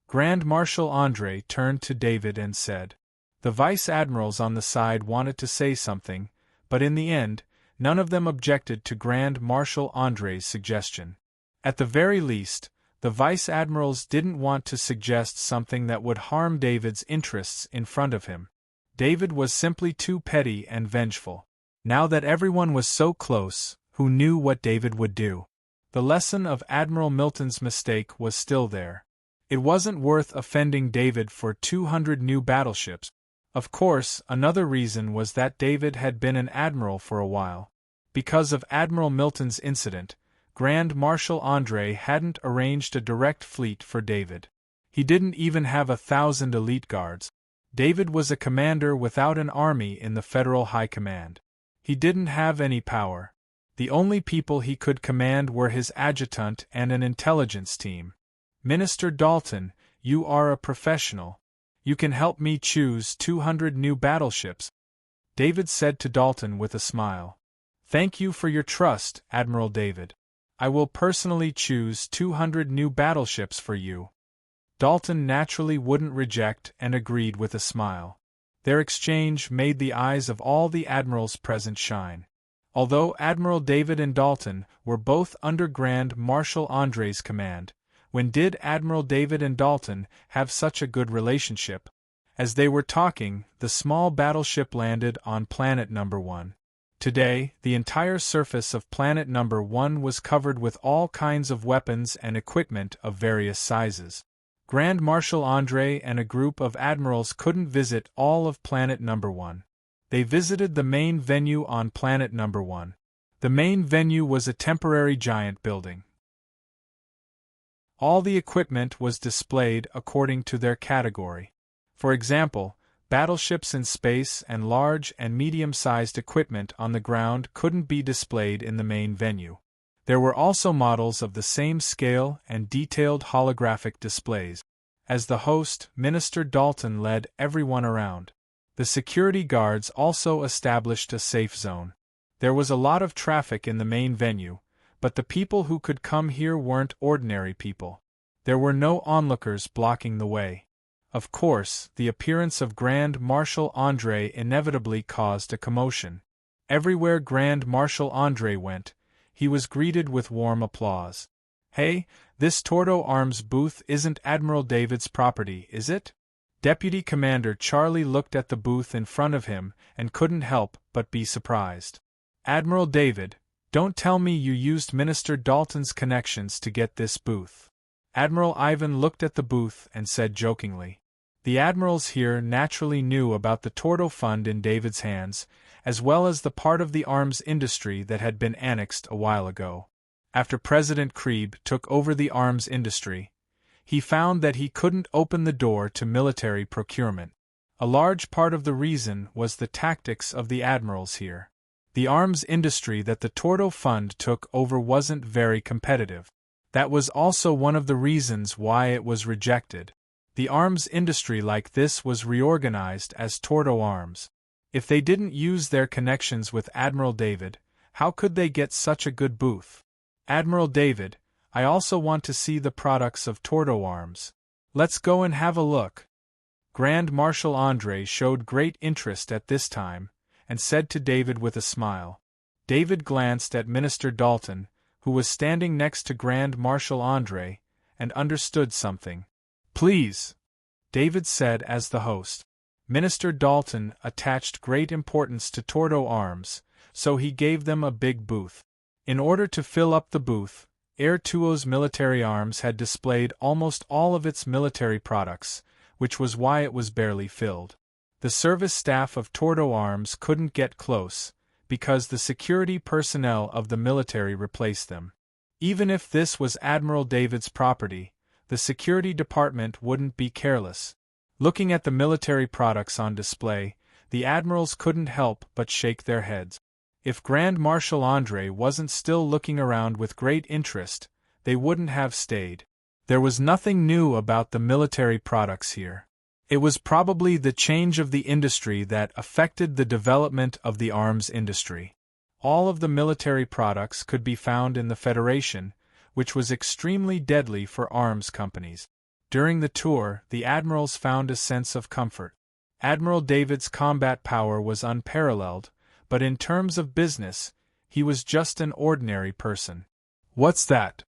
Grand Marshal André turned to David and said. The vice admirals on the side wanted to say something, but in the end, none of them objected to Grand Marshal André's suggestion. At the very least, the vice admirals didn't want to suggest something that would harm David's interests in front of him. David was simply too petty and vengeful. Now that everyone was so close, who knew what David would do? The lesson of Admiral Milton's mistake was still there. It wasn't worth offending David for 200 new battleships. Of course, another reason was that David had been an admiral for a while. Because of Admiral Milton's incident, Grand Marshal André hadn't arranged a direct fleet for David. He didn't even have 1,000 elite guards. David was a commander without an army in the Federal High Command. He didn't have any power. The only people he could command were his adjutant and an intelligence team. Minister Dalton, you are a professional. You can help me choose 200 new battleships, David said to Dalton with a smile. Thank you for your trust, Admiral David. I will personally choose 200 new battleships for you. Dalton naturally wouldn't reject and agreed with a smile. Their exchange made the eyes of all the admirals present shine. Although Admiral David and Dalton were both under Grand Marshal André's command, when did Admiral David and Dalton have such a good relationship? As they were talking, the small battleship landed on Planet Number 1. Today, the entire surface of Planet Number 1 was covered with all kinds of weapons and equipment of various sizes. Grand Marshal André and a group of admirals couldn't visit all of Planet Number 1. They visited the main venue on Planet Number 1. The main venue was a temporary giant building. All the equipment was displayed according to their category. For example, battleships in space and large and medium-sized equipment on the ground couldn't be displayed in the main venue. There were also models of the same scale and detailed holographic displays. As the host, Minister Dalton led everyone around. The security guards also established a safe zone. There was a lot of traffic in the main venue, but the people who could come here weren't ordinary people. There were no onlookers blocking the way. Of course, the appearance of Grand Marshal André inevitably caused a commotion. Everywhere Grand Marshal André went, he was greeted with warm applause. Hey, this Tordo Arms booth isn't Admiral David's property, is it? Deputy Commander Charlie looked at the booth in front of him and couldn't help but be surprised. Admiral David, don't tell me you used Minister Dalton's connections to get this booth. Admiral Ivan looked at the booth and said jokingly. The admirals here naturally knew about the Tordo Fund in David's hands, as well as the part of the arms industry that had been annexed a while ago. After President Krieb took over the arms industry, he found that he couldn't open the door to military procurement. A large part of the reason was the tactics of the admirals here. The arms industry that the Tordo Fund took over wasn't very competitive. That was also one of the reasons why it was rejected. The arms industry like this was reorganized as Tordo Arms. If they didn't use their connections with Admiral David, how could they get such a good booth? Admiral David, I also want to see the products of Tordo Arms. Let's go and have a look. Grand Marshal André showed great interest at this time, and said to David with a smile. David glanced at Minister Dalton, who was standing next to Grand Marshal André, and understood something. Please, David said as the host. Minister Dalton attached great importance to Tordo Arms, so he gave them a big booth. In order to fill up the booth, Air Tuo's military arms had displayed almost all of its military products, which was why it was barely filled. The service staff of Tordo Arms couldn't get close, because the security personnel of the military replaced them. Even if this was Admiral David's property, the security department wouldn't be careless. Looking at the military products on display, the admirals couldn't help but shake their heads. If Grand Marshal André wasn't still looking around with great interest, they wouldn't have stayed. There was nothing new about the military products here. It was probably the change of the industry that affected the development of the arms industry. All of the military products could be found in the Federation, which was extremely deadly for arms companies. During the tour, the admirals found a sense of comfort. Admiral David's combat power was unparalleled, but in terms of business, he was just an ordinary person. "What's that?"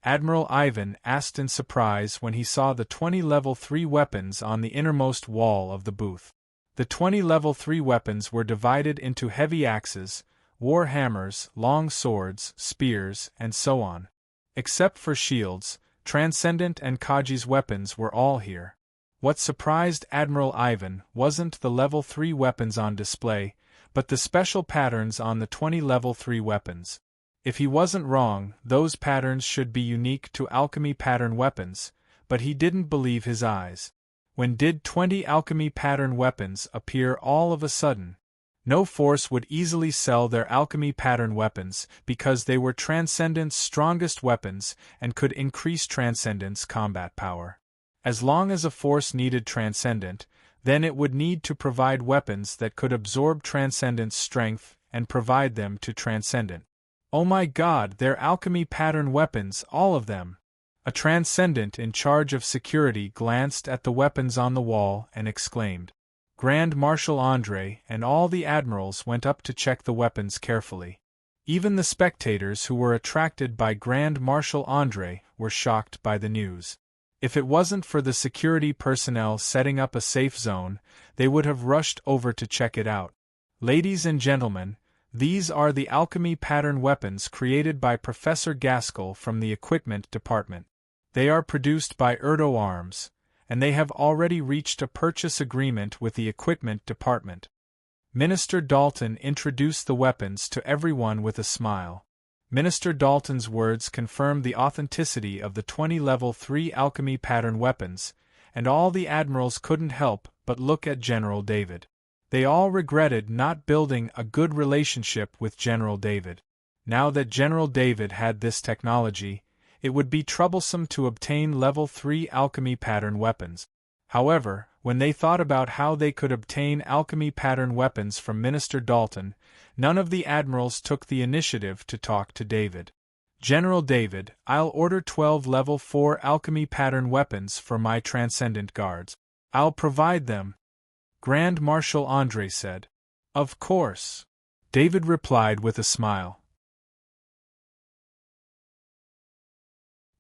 Admiral Ivan asked in surprise when he saw the 20 level 3 weapons on the innermost wall of the booth. The 20 level 3 weapons were divided into heavy axes, war hammers, long swords, spears, and so on. Except for shields, Transcendent and Kaji's weapons were all here. What surprised Admiral Ivan wasn't the level 3 weapons on display, but the special patterns on the 20 level 3 weapons. If he wasn't wrong, those patterns should be unique to alchemy pattern weapons, but he didn't believe his eyes. When did 20 alchemy pattern weapons appear all of a sudden? No force would easily sell their alchemy pattern weapons because they were Transcendent's strongest weapons and could increase Transcendent's combat power. As long as a force needed Transcendent, then it would need to provide weapons that could absorb Transcendent's strength and provide them to Transcendent. Oh my God, they're alchemy pattern weapons, all of them! A Transcendent in charge of security glanced at the weapons on the wall and exclaimed. Grand Marshal André and all the admirals went up to check the weapons carefully. Even the spectators who were attracted by Grand Marshal André were shocked by the news. If it wasn't for the security personnel setting up a safe zone, they would have rushed over to check it out. Ladies and gentlemen, these are the alchemy pattern weapons created by Professor Gaskell from the Equipment Department. They are produced by Erdo Arms, and they have already reached a purchase agreement with the Equipment Department. Minister Dalton introduced the weapons to everyone with a smile. Minister Dalton's words confirmed the authenticity of the 20 level 3 alchemy pattern weapons, and all the admirals couldn't help but look at General David. They all regretted not building a good relationship with General David. Now that General David had this technology, it would be troublesome to obtain level 3 alchemy pattern weapons. However, when they thought about how they could obtain alchemy pattern weapons from Minister Dalton, none of the admirals took the initiative to talk to David. General David, I'll order 12 level 4 alchemy pattern weapons for my Transcendent Guards. I'll provide them, Grand Marshal André said. Of course, David replied with a smile.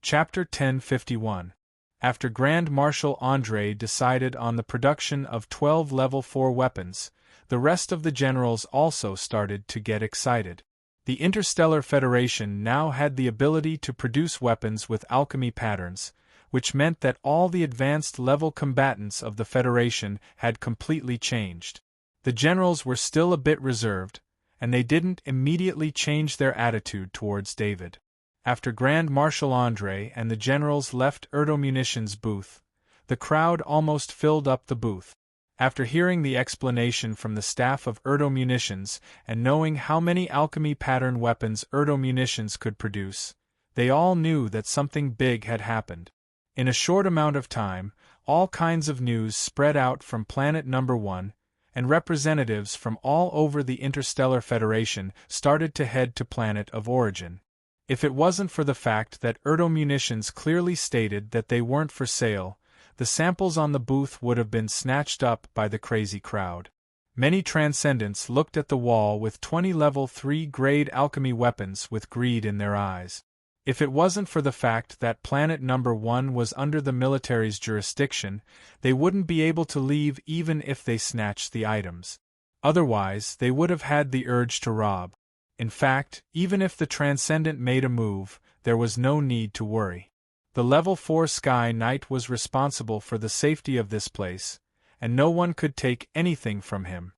Chapter 1051. After Grand Marshal André decided on the production of 12 level 4 weapons, the rest of the generals also started to get excited. The Interstellar Federation now had the ability to produce weapons with alchemy patterns, which meant that all the advanced level combatants of the Federation had completely changed. The generals were still a bit reserved, and they didn't immediately change their attitude towards David. After Grand Marshal André and the generals left Erdo Munitions' booth, the crowd almost filled up the booth. After hearing the explanation from the staff of Erdo Munitions and knowing how many alchemy pattern weapons Erdo Munitions could produce, they all knew that something big had happened. In a short amount of time, all kinds of news spread out from Planet Number 1, and representatives from all over the Interstellar Federation started to head to Planet of Origin. If it wasn't for the fact that Erdo Munitions clearly stated that they weren't for sale, the samples on the booth would have been snatched up by the crazy crowd. Many Transcendents looked at the wall with 20 level 3 grade alchemy weapons with greed in their eyes. If it wasn't for the fact that Planet Number 1 was under the military's jurisdiction, they wouldn't be able to leave even if they snatched the items. Otherwise, they would have had the urge to rob. In fact, even if the Transcendent made a move, there was no need to worry. The Level 4 Sky Knight was responsible for the safety of this place, and no one could take anything from him.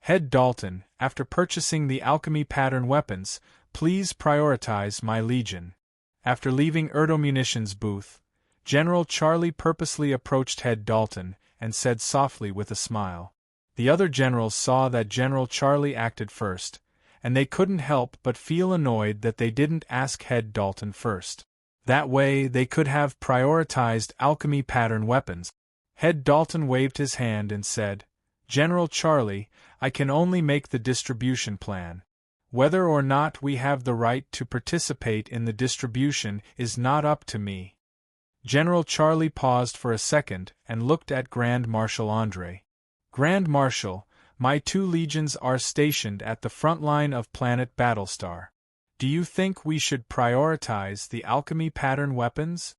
Head Dalton, after purchasing the alchemy pattern weapons, please prioritize my legion. After leaving Erdo Munitions' booth, General Charlie purposely approached Head Dalton and said softly with a smile, The other generals saw that General Charlie acted first, and they couldn't help but feel annoyed that they didn't ask Head Dalton first. That way they could have prioritized alchemy pattern weapons. Head Dalton waved his hand and said, "General Charlie, I can only make the distribution plan. Whether or not we have the right to participate in the distribution is not up to me." General Charlie paused for a second and looked at Grand Marshal Andre. "Grand Marshal, my 2 legions are stationed at the front line of planet Battlestar. Do you think we should prioritize the alchemy pattern weapons?"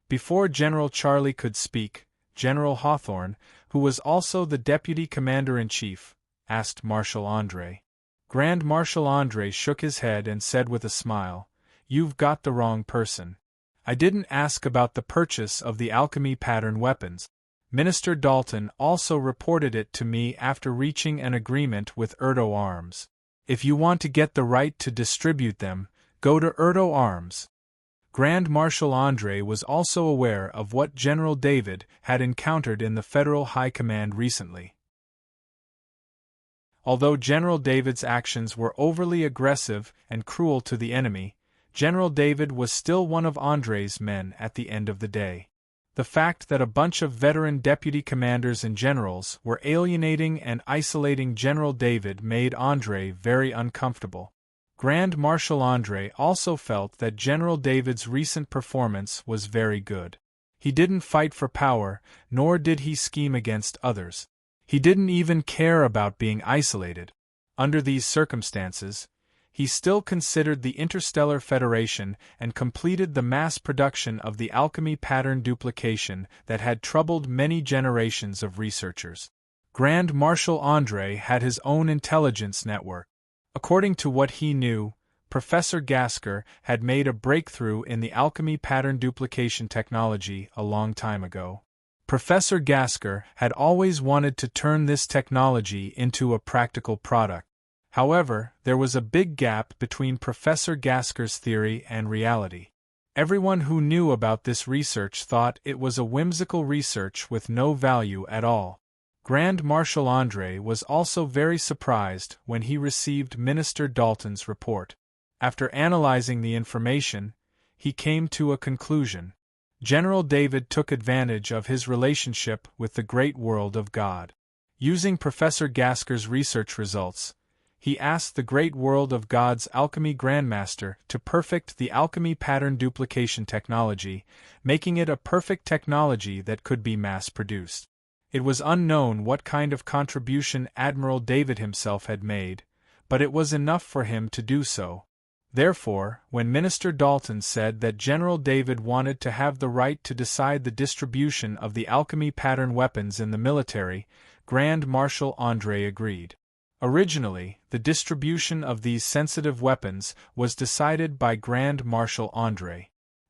Before General Charlie could speak, General Hawthorne, who was also the Deputy Commander-in-Chief, asked Marshal Andre. Grand Marshal Andre shook his head and said with a smile, "You've got the wrong person. I didn't ask about the purchase of the alchemy pattern weapons. Minister Dalton also reported it to me after reaching an agreement with Erdo Arms. If you want to get the right to distribute them, go to Erdo Arms." Grand Marshal Andre was also aware of what General David had encountered in the Federal High Command recently. Although General David's actions were overly aggressive and cruel to the enemy, General David was still one of Andre's men at the end of the day. The fact that a bunch of veteran deputy commanders and generals were alienating and isolating General David made Andre very uncomfortable. Grand Marshal Andre also felt that General David's recent performance was very good. He didn't fight for power, nor did he scheme against others. He didn't even care about being isolated. Under these circumstances, he still considered the Interstellar Federation and completed the mass production of the alchemy pattern duplication that had troubled many generations of researchers. Grand Marshal Andre had his own intelligence network. According to what he knew, Professor Gasker had made a breakthrough in the alchemy pattern duplication technology a long time ago. Professor Gasker had always wanted to turn this technology into a practical product. However, there was a big gap between Professor Gasker's theory and reality. Everyone who knew about this research thought it was a whimsical research with no value at all. Grand Marshal Andre was also very surprised when he received Minister Dalton's report. After analyzing the information, he came to a conclusion. General David took advantage of his relationship with the great world of God. Using Professor Gasker's research results, he asked the great world of God's alchemy grandmaster to perfect the alchemy pattern duplication technology, making it a perfect technology that could be mass-produced. It was unknown what kind of contribution Admiral David himself had made, but it was enough for him to do so. Therefore, when Minister Dalton said that General David wanted to have the right to decide the distribution of the alchemy pattern weapons in the military, Grand Marshal Andre agreed. Originally, the distribution of these sensitive weapons was decided by Grand Marshal Andre.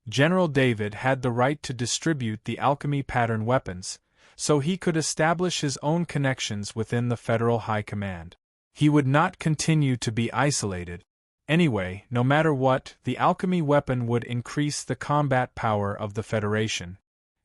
General David had the right to distribute the alchemy pattern weapons, so he could establish his own connections within the Federal High Command. He would not continue to be isolated. Anyway, no matter what, the alchemy weapon would increase the combat power of the Federation.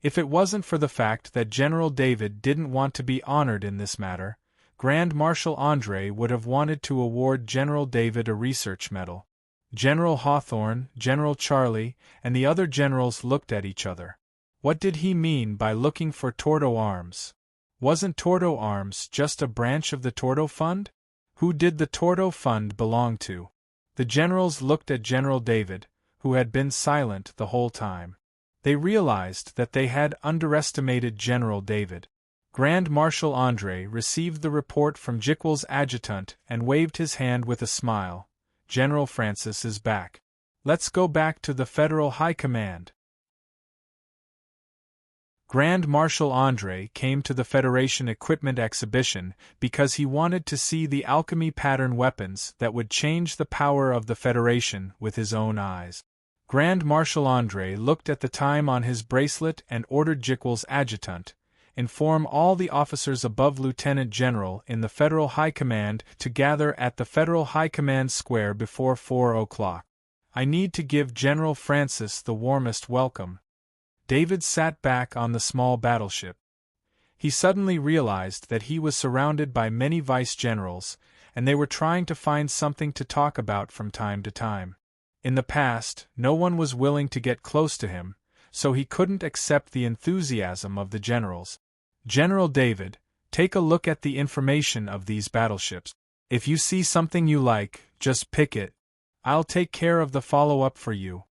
If it wasn't for the fact that General David didn't want to be honored in this matter, Grand Marshal Andre would have wanted to award General David a research medal. General Hawthorne, General Charlie, and the other generals looked at each other. What did he mean by looking for Tordo Arms? Wasn't Tordo Arms just a branch of the Tordo Fund? Who did the Tordo Fund belong to? The generals looked at General David, who had been silent the whole time. They realized that they had underestimated General David. Grand Marshal Andre received the report from Jickwell's adjutant and waved his hand with a smile. "General Francis is back. Let's go back to the Federal High Command." Grand Marshal Andre came to the Federation Equipment Exhibition because he wanted to see the alchemy pattern weapons that would change the power of the Federation with his own eyes. Grand Marshal Andre looked at the time on his bracelet and ordered Jickwell's adjutant, "Inform all the officers above Lieutenant General in the Federal High Command to gather at the Federal High Command Square before 4 o'clock. I need to give General Francis the warmest welcome." David sat back on the small battleship. He suddenly realized that he was surrounded by many vice-generals, and they were trying to find something to talk about from time to time. In the past, no one was willing to get close to him, so he couldn't accept the enthusiasm of the generals. General David, take a look at the information of these battleships. If you see something you like, just pick it. I'll take care of the follow-up for you.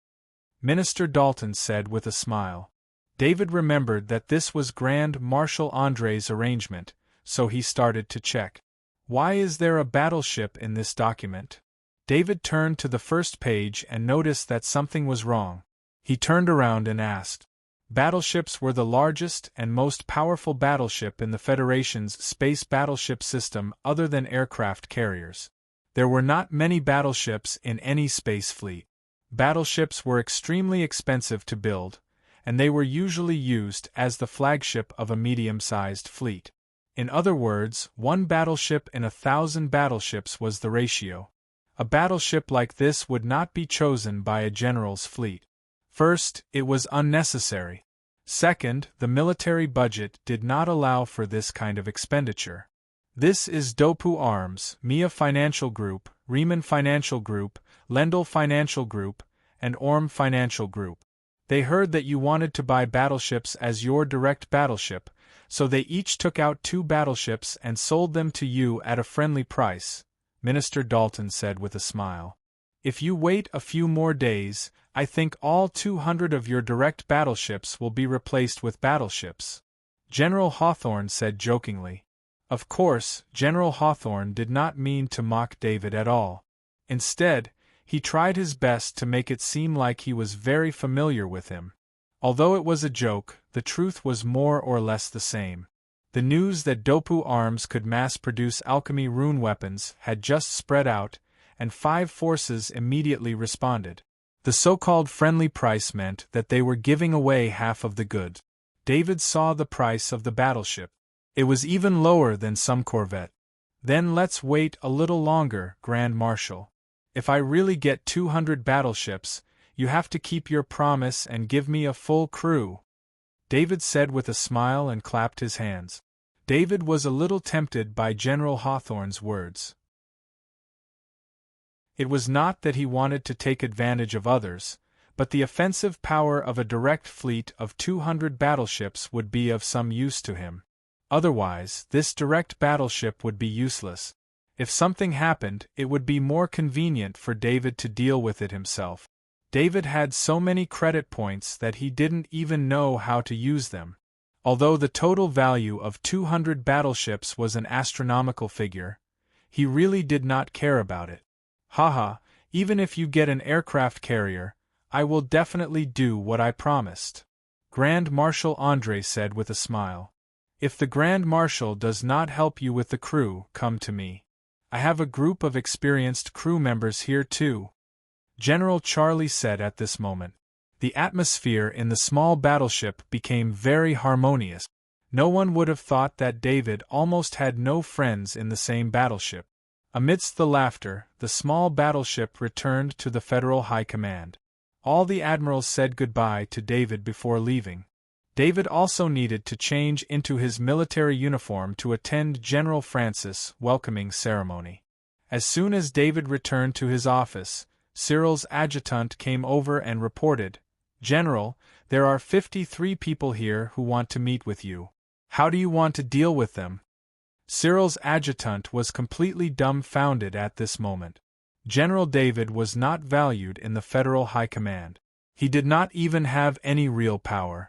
Minister Dalton said with a smile. David remembered that this was Grand Marshal André's arrangement, so he started to check. Why is there a battleship in this document? David turned to the first page and noticed that something was wrong. He turned around and asked. Battleships were the largest and most powerful battleship in the Federation's space battleship system other than aircraft carriers. There were not many battleships in any space fleet. Battleships were extremely expensive to build, and they were usually used as the flagship of a medium-sized fleet. In other words, one battleship in 1,000 battleships was the ratio. A battleship like this would not be chosen by a general's fleet. First, it was unnecessary. Second, the military budget did not allow for this kind of expenditure. This is Dopu Arms, Mia Financial Group, Riemann Financial Group, Lendl Financial Group, and Orm Financial Group. They heard that you wanted to buy battleships as your direct battleship, so they each took out 2 battleships and sold them to you at a friendly price, Minister Dalton said with a smile. If you wait a few more days, I think all 200 of your direct battleships will be replaced with battleships. General Hawthorne said jokingly. Of course, General Hawthorne did not mean to mock David at all. Instead, he tried his best to make it seem like he was very familiar with him. Although it was a joke, the truth was more or less the same. The news that Dopu Arms could mass-produce alchemy rune weapons had just spread out, and 5 forces immediately responded. The so-called friendly price meant that they were giving away half of the goods. David saw the price of the battleship. It was even lower than some corvette. Then let's wait a little longer, Grand Marshal. If I really get 200 battleships, you have to keep your promise and give me a full crew. David said with a smile and clapped his hands. David was a little tempted by General Hawthorne's words. It was not that he wanted to take advantage of others, but the offensive power of a direct fleet of 200 battleships would be of some use to him. Otherwise, this direct battleship would be useless. If something happened, it would be more convenient for David to deal with it himself. David had so many credit points that he didn't even know how to use them. Although the total value of 200 battleships was an astronomical figure, he really did not care about it. Haha, even if you get an aircraft carrier, I will definitely do what I promised. Grand Marshal André said with a smile. If the Grand Marshal does not help you with the crew, come to me. I have a group of experienced crew members here too. General Charlie said at this moment. The atmosphere in the small battleship became very harmonious. No one would have thought that David almost had no friends in the same battleship. Amidst the laughter, the small battleship returned to the Federal High Command. All the admirals said goodbye to David before leaving. David also needed to change into his military uniform to attend General Francis' welcoming ceremony. As soon as David returned to his office, Cyril's adjutant came over and reported, "General, there are 53 people here who want to meet with you. How do you want to deal with them?" Cyril's adjutant was completely dumbfounded at this moment. General David was not valued in the Federal High Command. He did not even have any real power.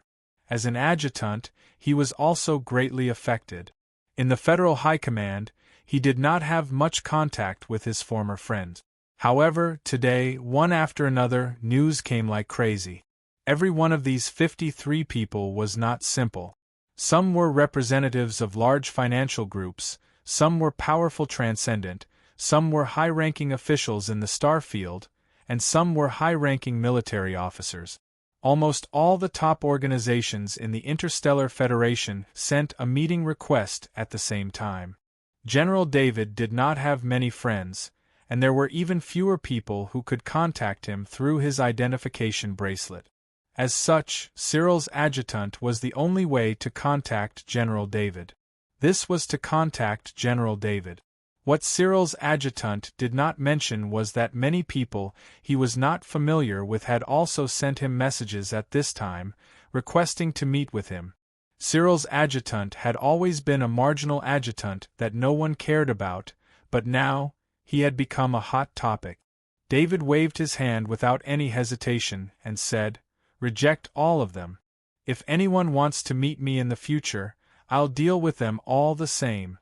As an adjutant, he was also greatly affected. In the Federal High Command, he did not have much contact with his former friends. However, today, one after another, news came like crazy. Every one of these 53 people was not simple. Some were representatives of large financial groups, some were powerful transcendent, some were high-ranking officials in the star field, and some were high-ranking military officers. Almost all the top organizations in the Interstellar Federation sent a meeting request at the same time. General David did not have many friends, and there were even fewer people who could contact him through his identification bracelet. As such, Cyril's adjutant was the only way to contact General David. This was to contact General David. What Cyril's adjutant did not mention was that many people he was not familiar with had also sent him messages at this time, requesting to meet with him. Cyril's adjutant had always been a marginal adjutant that no one cared about, but now, he had become a hot topic. David waved his hand without any hesitation and said, "Reject all of them. If anyone wants to meet me in the future, I'll deal with them all the same."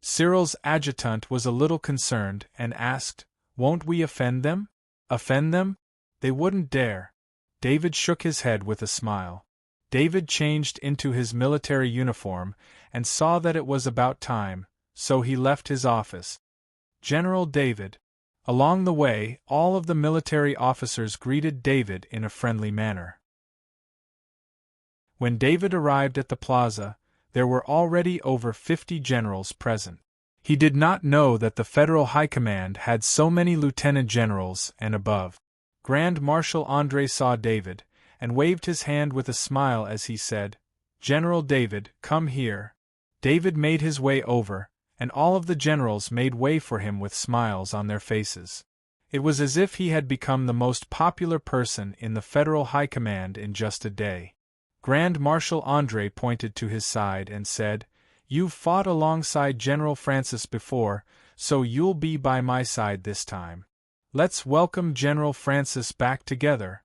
Cyril's adjutant was a little concerned and asked, "Won't we offend them?" "Offend them? They wouldn't dare." David shook his head with a smile. David changed into his military uniform and saw that it was about time, so he left his office. General David. Along the way, all of the military officers greeted David in a friendly manner. When David arrived at the plaza, there were already over 50 generals present. He did not know that the Federal High Command had so many lieutenant generals and above. Grand Marshal André saw David, and waved his hand with a smile as he said, "General David, come here." David made his way over, and all of the generals made way for him with smiles on their faces. It was as if he had become the most popular person in the Federal High Command in just a day. Grand Marshal André pointed to his side and said, "You've fought alongside General Francis before, so you'll be by my side this time. Let's welcome General Francis back together."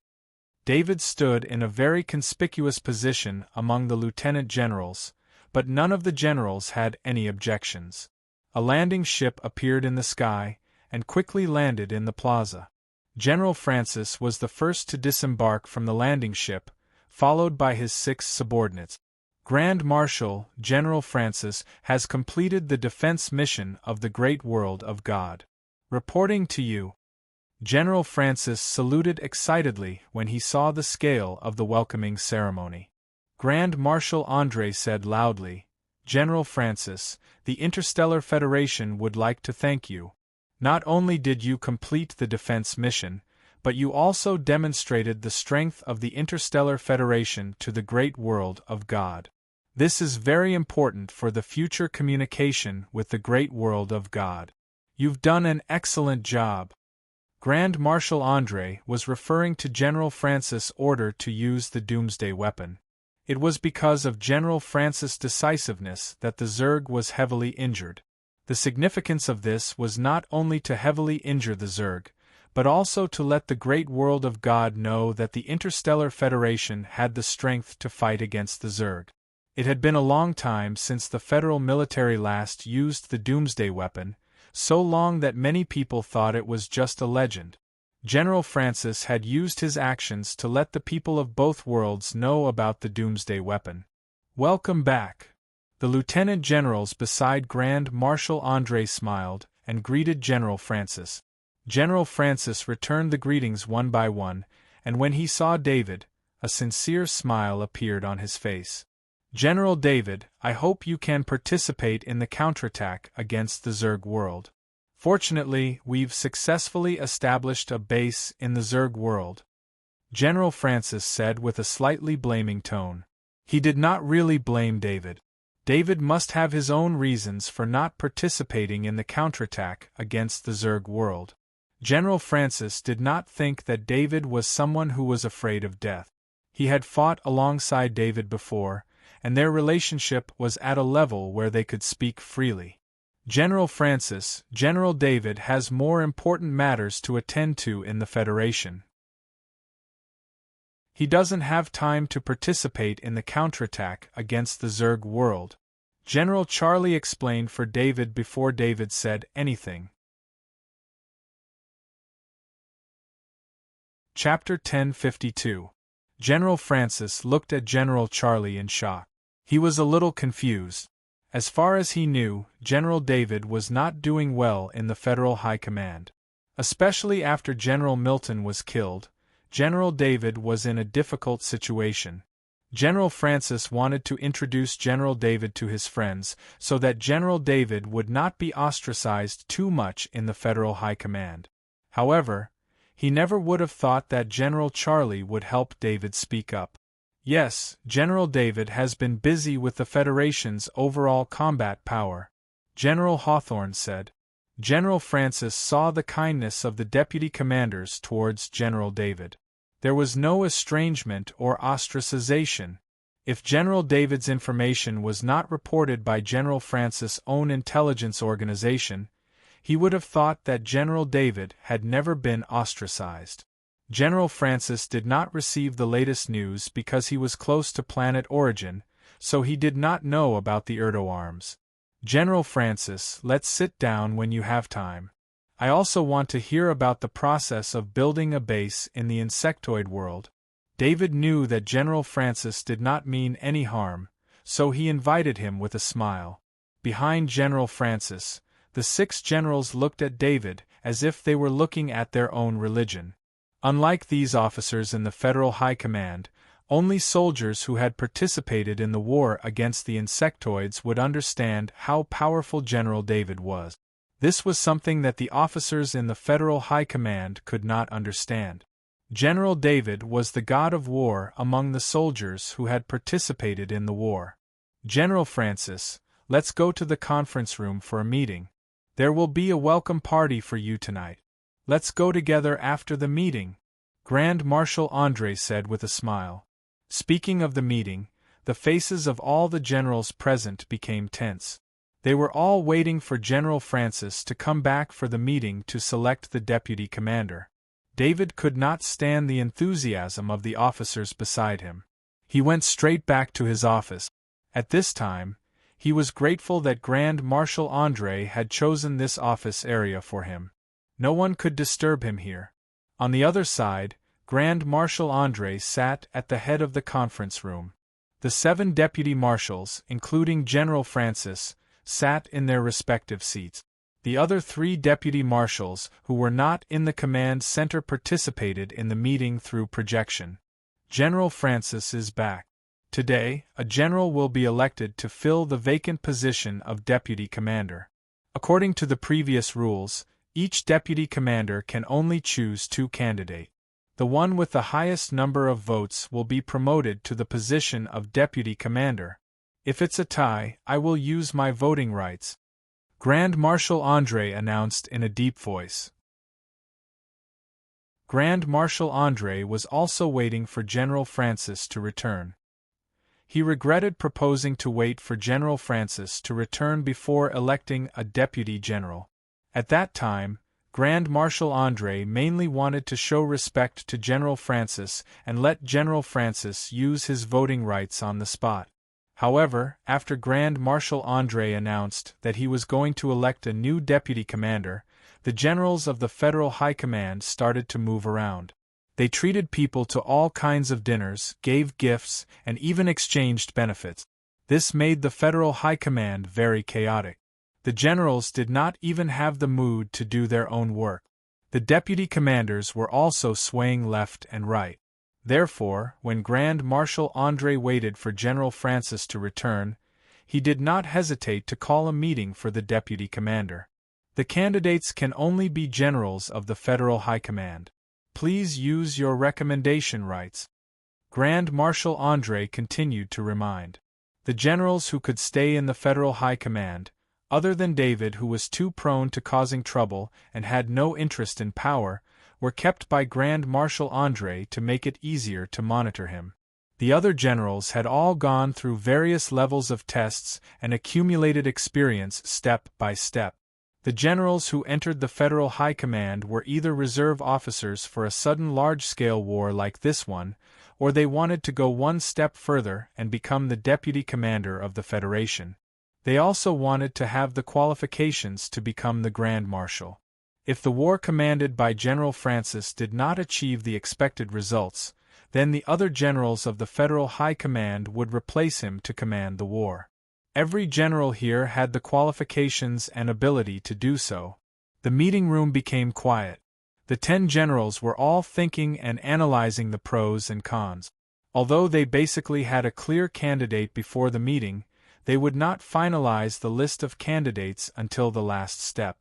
David stood in a very conspicuous position among the lieutenant generals, but none of the generals had any objections. A landing ship appeared in the sky, and quickly landed in the plaza. General Francis was the first to disembark from the landing ship, followed by his 6 subordinates. Grand Marshal General Francis has completed the defense mission of the great world of God. Reporting to you. General Francis saluted excitedly when he saw the scale of the welcoming ceremony. Grand Marshal André said loudly, "General Francis, the Interstellar Federation would like to thank you. Not only did you complete the defense mission, but you also demonstrated the strength of the Interstellar Federation to the great world of God. This is very important for the future communication with the great world of God. You've done an excellent job." Grand Marshal André was referring to General Francis' order to use the Doomsday weapon. It was because of General Francis' decisiveness that the Zerg was heavily injured. The significance of this was not only to heavily injure the Zerg, but also to let the great world of God know that the Interstellar Federation had the strength to fight against the Zerg. It had been a long time since the Federal military last used the Doomsday weapon, so long that many people thought it was just a legend. General Francis had used his actions to let the people of both worlds know about the Doomsday weapon. "Welcome back." The lieutenant generals beside Grand Marshal André smiled and greeted General Francis. General Francis returned the greetings one by one, and when he saw David, a sincere smile appeared on his face. "General David, I hope you can participate in the counterattack against the Zerg world. Fortunately, we've successfully established a base in the Zerg world," General Francis said with a slightly blaming tone. He did not really blame David. David must have his own reasons for not participating in the counterattack against the Zerg world. General Francis did not think that David was someone who was afraid of death. He had fought alongside David before, and their relationship was at a level where they could speak freely. "General Francis, General David has more important matters to attend to in the Federation. He doesn't have time to participate in the counterattack against the Zerg world," General Charlie explained for David before David said anything. Chapter 1052. General Francis looked at General Charlie in shock. He was a little confused. As far as he knew, General David was not doing well in the Federal High Command. Especially after General Milton was killed, General David was in a difficult situation. General Francis wanted to introduce General David to his friends so that General David would not be ostracized too much in the Federal High Command. However, He never would have thought that General Charlie would help David speak up. Yes, General David has been busy with the Federation's overall combat power, General Hawthorne said. General Francis saw the kindness of the deputy commanders towards General David. There was no estrangement or ostracization. If General David's information was not reported by General Francis' own intelligence organization, he would have thought that General David had never been ostracized. General Francis did not receive the latest news because he was close to planet origin, so he did not know about the Erdo arms. General Francis, let's sit down when you have time. I also want to hear about the process of building a base in the insectoid world. David knew that General Francis did not mean any harm, so he invited him with a smile. Behind General Francis, the 6 generals looked at David as if they were looking at their own religion. Unlike these officers in the Federal High Command, only soldiers who had participated in the war against the insectoids would understand how powerful General David was. This was something that the officers in the Federal High Command could not understand. General David was the god of war among the soldiers who had participated in the war. General Francis, let's go to the conference room for a meeting. There will be a welcome party for you tonight. Let's go together after the meeting, Grand Marshal André said with a smile. Speaking of the meeting, the faces of all the generals present became tense. They were all waiting for General Francis to come back for the meeting to select the deputy commander. David could not stand the enthusiasm of the officers beside him. He went straight back to his office. At this time, he was grateful that Grand Marshal André had chosen this office area for him. No one could disturb him here. On the other side, Grand Marshal André sat at the head of the conference room. The 7 deputy marshals, including General Francis, sat in their respective seats. The other 3 deputy marshals who were not in the command center participated in the meeting through projection. General Francis is back. Today, a general will be elected to fill the vacant position of deputy commander. According to the previous rules, each deputy commander can only choose 2 candidates. The one with the highest number of votes will be promoted to the position of deputy commander. If it's a tie, I will use my voting rights, Grand Marshal André announced in a deep voice. Grand Marshal André was also waiting for General Francis to return. He regretted proposing to wait for General Francis to return before electing a deputy general. At that time, Grand Marshal André mainly wanted to show respect to General Francis and let General Francis use his voting rights on the spot. However, after Grand Marshal André announced that he was going to elect a new deputy commander, the generals of the Federal High Command started to move around. They treated people to all kinds of dinners, gave gifts, and even exchanged benefits. This made the Federal High Command very chaotic. The generals did not even have the mood to do their own work. The deputy commanders were also swaying left and right. Therefore, when Grand Marshal André waited for General Francis to return, he did not hesitate to call a meeting for the deputy commander. The candidates can only be generals of the Federal High Command. Please use your recommendation rights, Grand Marshal André continued to remind. The generals who could stay in the Federal High Command, other than David, who was too prone to causing trouble and had no interest in power, were kept by Grand Marshal André to make it easier to monitor him. The other generals had all gone through various levels of tests and accumulated experience step by step. The generals who entered the Federal High Command were either reserve officers for a sudden large-scale war like this one, or they wanted to go one step further and become the deputy commander of the Federation. They also wanted to have the qualifications to become the Grand Marshal. If the war commanded by General Francis did not achieve the expected results, then the other generals of the Federal High Command would replace him to command the war. Every general here had the qualifications and ability to do so. The meeting room became quiet. The 10 generals were all thinking and analyzing the pros and cons. Although they basically had a clear candidate before the meeting, they would not finalize the list of candidates until the last step.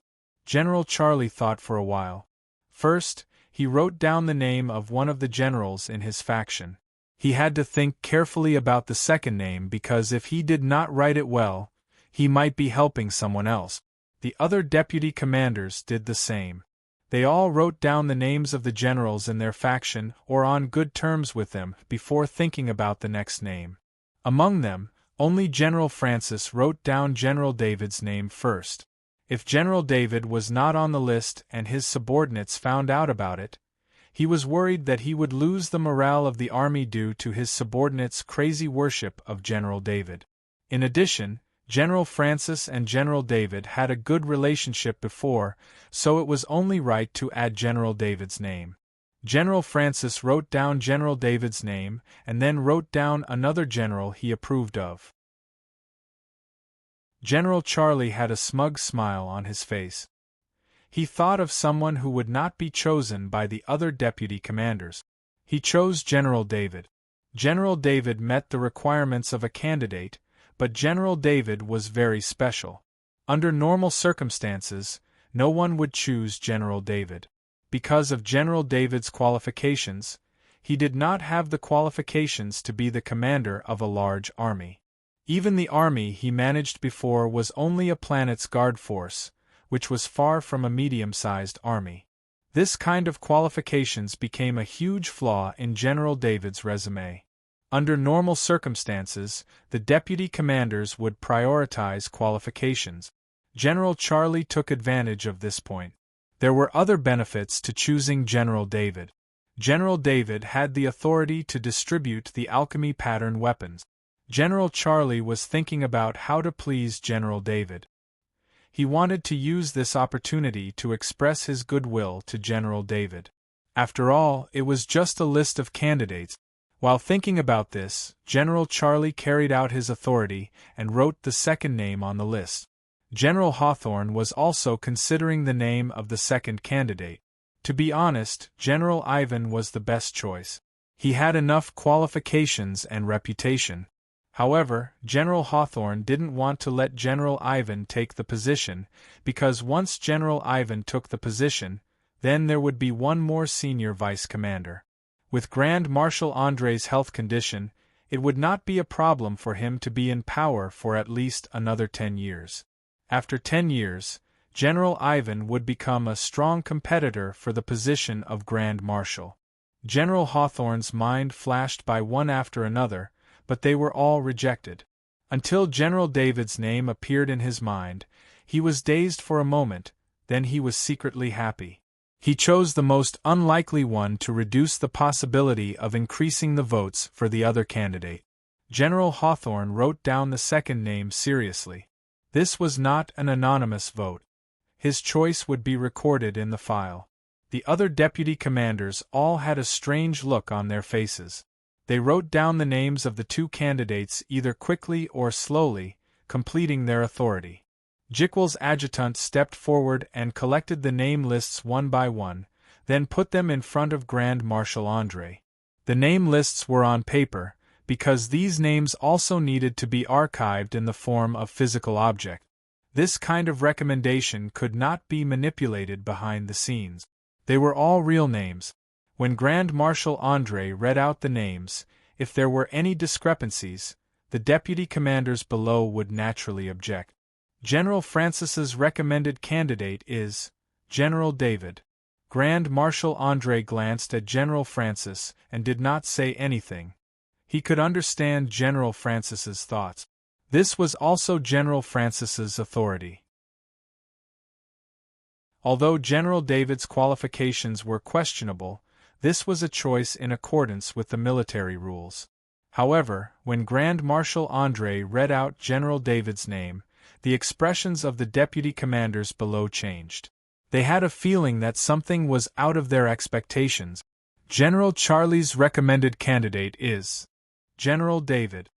General Charlie thought for a while. First, he wrote down the name of one of the generals in his faction. He had to think carefully about the second name because if he did not write it well, he might be helping someone else. The other deputy commanders did the same. They all wrote down the names of the generals in their faction or on good terms with them before thinking about the next name. Among them, only General Francis wrote down General David's name first. If General David was not on the list and his subordinates found out about it, he was worried that he would lose the morale of the army due to his subordinates' crazy worship of General David. In addition, General Francis and General David had a good relationship before, so it was only right to add General David's name. General Francis wrote down General David's name and then wrote down another general he approved of. General Charlie had a smug smile on his face. He thought of someone who would not be chosen by the other deputy commanders. He chose General David. General David met the requirements of a candidate, but General David was very special. Under normal circumstances, no one would choose General David. Because of General David's qualifications, he did not have the qualifications to be the commander of a large army. Even the army he managed before was only a planet's guard force, which was far from a medium-sized army. This kind of qualifications became a huge flaw in General David's resume. Under normal circumstances, the deputy commanders would prioritize qualifications. General Charlie took advantage of this point. There were other benefits to choosing General David. General David had the authority to distribute the alchemy pattern weapons. General Charlie was thinking about how to please General David. He wanted to use this opportunity to express his goodwill to General David. After all, it was just a list of candidates. While thinking about this, General Charlie carried out his authority and wrote the second name on the list. General Hawthorne was also considering the name of the second candidate. To be honest, General Ivan was the best choice. He had enough qualifications and reputation. However, General Hawthorne didn't want to let General Ivan take the position, because once General Ivan took the position, then there would be one more senior vice commander. With Grand Marshal André's health condition, it would not be a problem for him to be in power for at least another 10 years. After 10 years, General Ivan would become a strong competitor for the position of Grand Marshal. General Hawthorne's mind flashed by one after another, but they were all rejected. Until General David's name appeared in his mind, he was dazed for a moment, then he was secretly happy. He chose the most unlikely one to reduce the possibility of increasing the votes for the other candidate. General Hawthorne wrote down the second name seriously. This was not an anonymous vote. His choice would be recorded in the file. The other deputy commanders all had a strange look on their faces. They wrote down the names of the two candidates either quickly or slowly, completing their authority. Jekyll's adjutant stepped forward and collected the name lists one by one, then put them in front of Grand Marshal André. The name lists were on paper, because these names also needed to be archived in the form of physical object. This kind of recommendation could not be manipulated behind the scenes. They were all real names. When Grand Marshal André read out the names, if there were any discrepancies, the deputy commanders below would naturally object. General Francis's recommended candidate is General David. Grand Marshal André glanced at General Francis and did not say anything. He could understand General Francis's thoughts. This was also General Francis's authority. Although General David's qualifications were questionable, this was a choice in accordance with the military rules. However, when Grand Marshal André read out General David's name, the expressions of the deputy commanders below changed. They had a feeling that something was out of their expectations. General Charlie's recommended candidate is General David.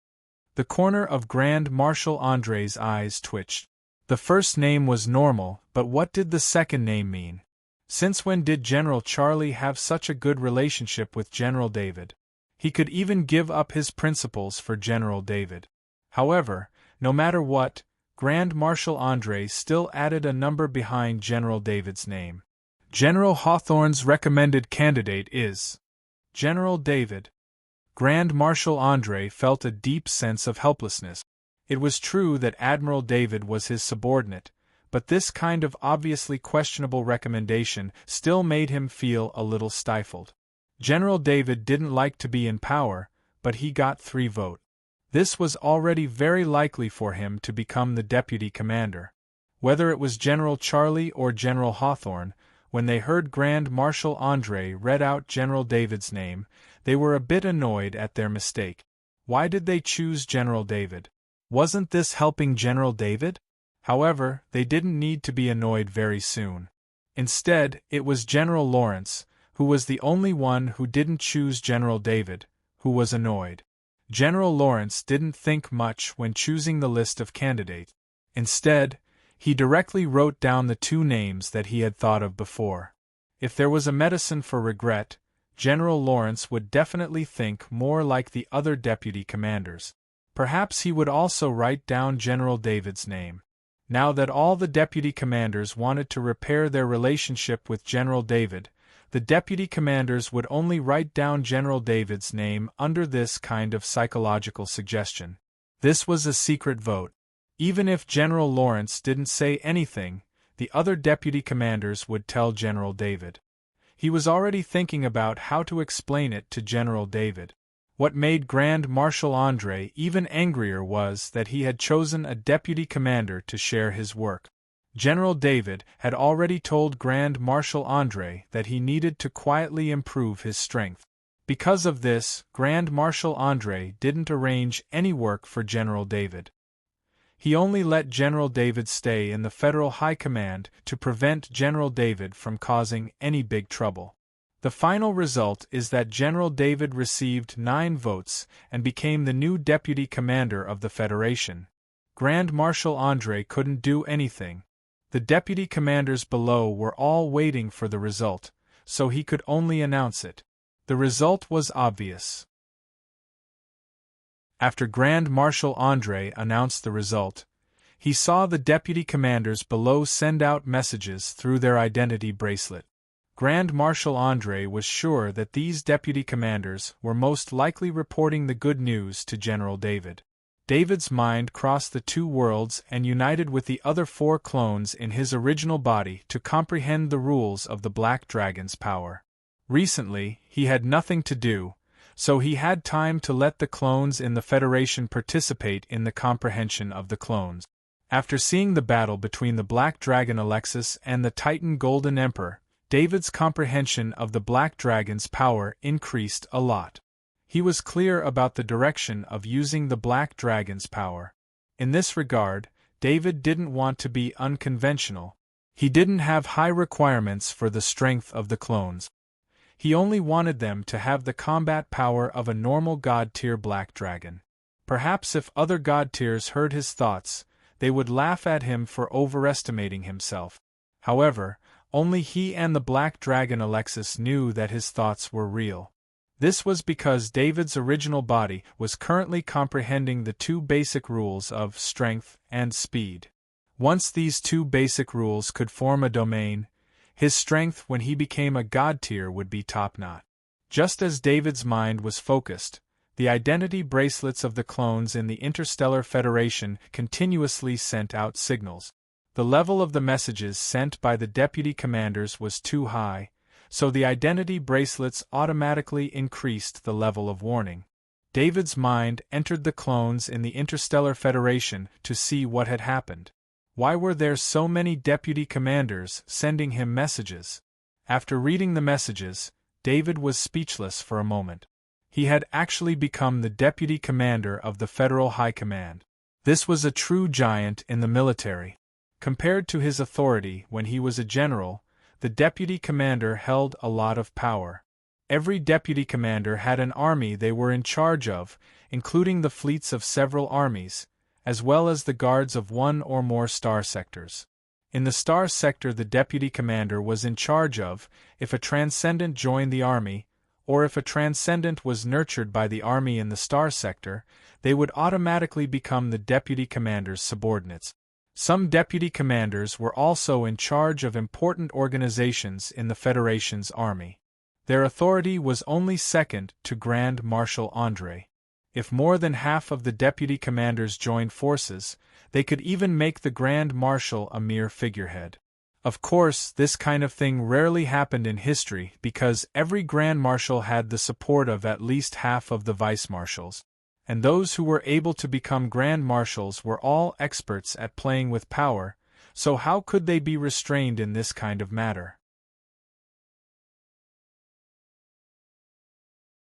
The corner of Grand Marshal André's eyes twitched. The first name was normal, but what did the second name mean? Since when did General Charlie have such a good relationship with General David? He could even give up his principles for General David. However, no matter what, Grand Marshal André still added a number behind General David's name. General Hawthorne's recommended candidate is General David. Grand Marshal André felt a deep sense of helplessness. It was true that Admiral David was his subordinate, but this kind of obviously questionable recommendation still made him feel a little stifled. General David didn't like to be in power, but he got 3 votes. This was already very likely for him to become the deputy commander. Whether it was General Charlie or General Hawthorne, when they heard Grand Marshal André read out General David's name, they were a bit annoyed at their mistake. Why did they choose General David? Wasn't this helping General David? However, they didn't need to be annoyed very soon. Instead, it was General Lawrence, who was the only one who didn't choose General David, who was annoyed. General Lawrence didn't think much when choosing the list of candidates. Instead, he directly wrote down the 2 names that he had thought of before. If there was a medicine for regret, General Lawrence would definitely think more like the other deputy commanders. Perhaps he would also write down General David's name. Now that all the deputy commanders wanted to repair their relationship with General David, the deputy commanders would only write down General David's name under this kind of psychological suggestion. This was a secret vote. Even if General Lawrence didn't say anything, the other deputy commanders would tell General David. He was already thinking about how to explain it to General David. What made Grand Marshal André even angrier was that he had chosen a deputy commander to share his work. General David had already told Grand Marshal André that he needed to quietly improve his strength. Because of this, Grand Marshal André didn't arrange any work for General David. He only let General David stay in the Federal High Command to prevent General David from causing any big trouble. The final result is that General David received 9 votes and became the new deputy commander of the Federation. Grand Marshal André couldn't do anything. The deputy commanders below were all waiting for the result, so he could only announce it. The result was obvious. After Grand Marshal André announced the result, he saw the deputy commanders below send out messages through their identity bracelet. Grand Marshal André was sure that these deputy commanders were most likely reporting the good news to General David. David's mind crossed the 2 worlds and united with the other 4 clones in his original body to comprehend the rules of the Black Dragon's power. Recently, he had nothing to do, so he had time to let the clones in the Federation participate in the comprehension of the clones. After seeing the battle between the Black Dragon Alexis and the Titan Golden Emperor, David's comprehension of the Black Dragon's power increased a lot. He was clear about the direction of using the Black Dragon's power. In this regard, David didn't want to be unconventional. He didn't have high requirements for the strength of the clones. He only wanted them to have the combat power of a normal God-tier Black Dragon. Perhaps if other God-tiers heard his thoughts, they would laugh at him for overestimating himself. However, only he and the Black Dragon Alexis knew that his thoughts were real. This was because David's original body was currently comprehending the 2 basic rules of strength and speed. Once these 2 basic rules could form a domain, his strength when he became a God tier would be top-notch. Just as David's mind was focused, the identity bracelets of the clones in the Interstellar Federation continuously sent out signals. The level of the messages sent by the deputy commanders was too high, so the identity bracelets automatically increased the level of warning. David's mind entered the clones in the Interstellar Federation to see what had happened. Why were there so many deputy commanders sending him messages? After reading the messages, David was speechless for a moment. He had actually become the deputy commander of the Federal High Command. This was a true giant in the military. Compared to his authority when he was a general, the deputy commander held a lot of power. Every deputy commander had an army they were in charge of, including the fleets of several armies, as well as the guards of 1 or more star sectors. In the star sector the deputy commander was in charge of, if a transcendent joined the army, or if a transcendent was nurtured by the army in the star sector, they would automatically become the deputy commander's subordinates. Some deputy commanders were also in charge of important organizations in the Federation's army. Their authority was only second to Grand Marshal André. If more than half of the deputy commanders joined forces, they could even make the Grand Marshal a mere figurehead. Of course, this kind of thing rarely happened in history because every Grand Marshal had the support of at least half of the vice-marshals, and those who were able to become Grand Marshals were all experts at playing with power, so how could they be restrained in this kind of matter?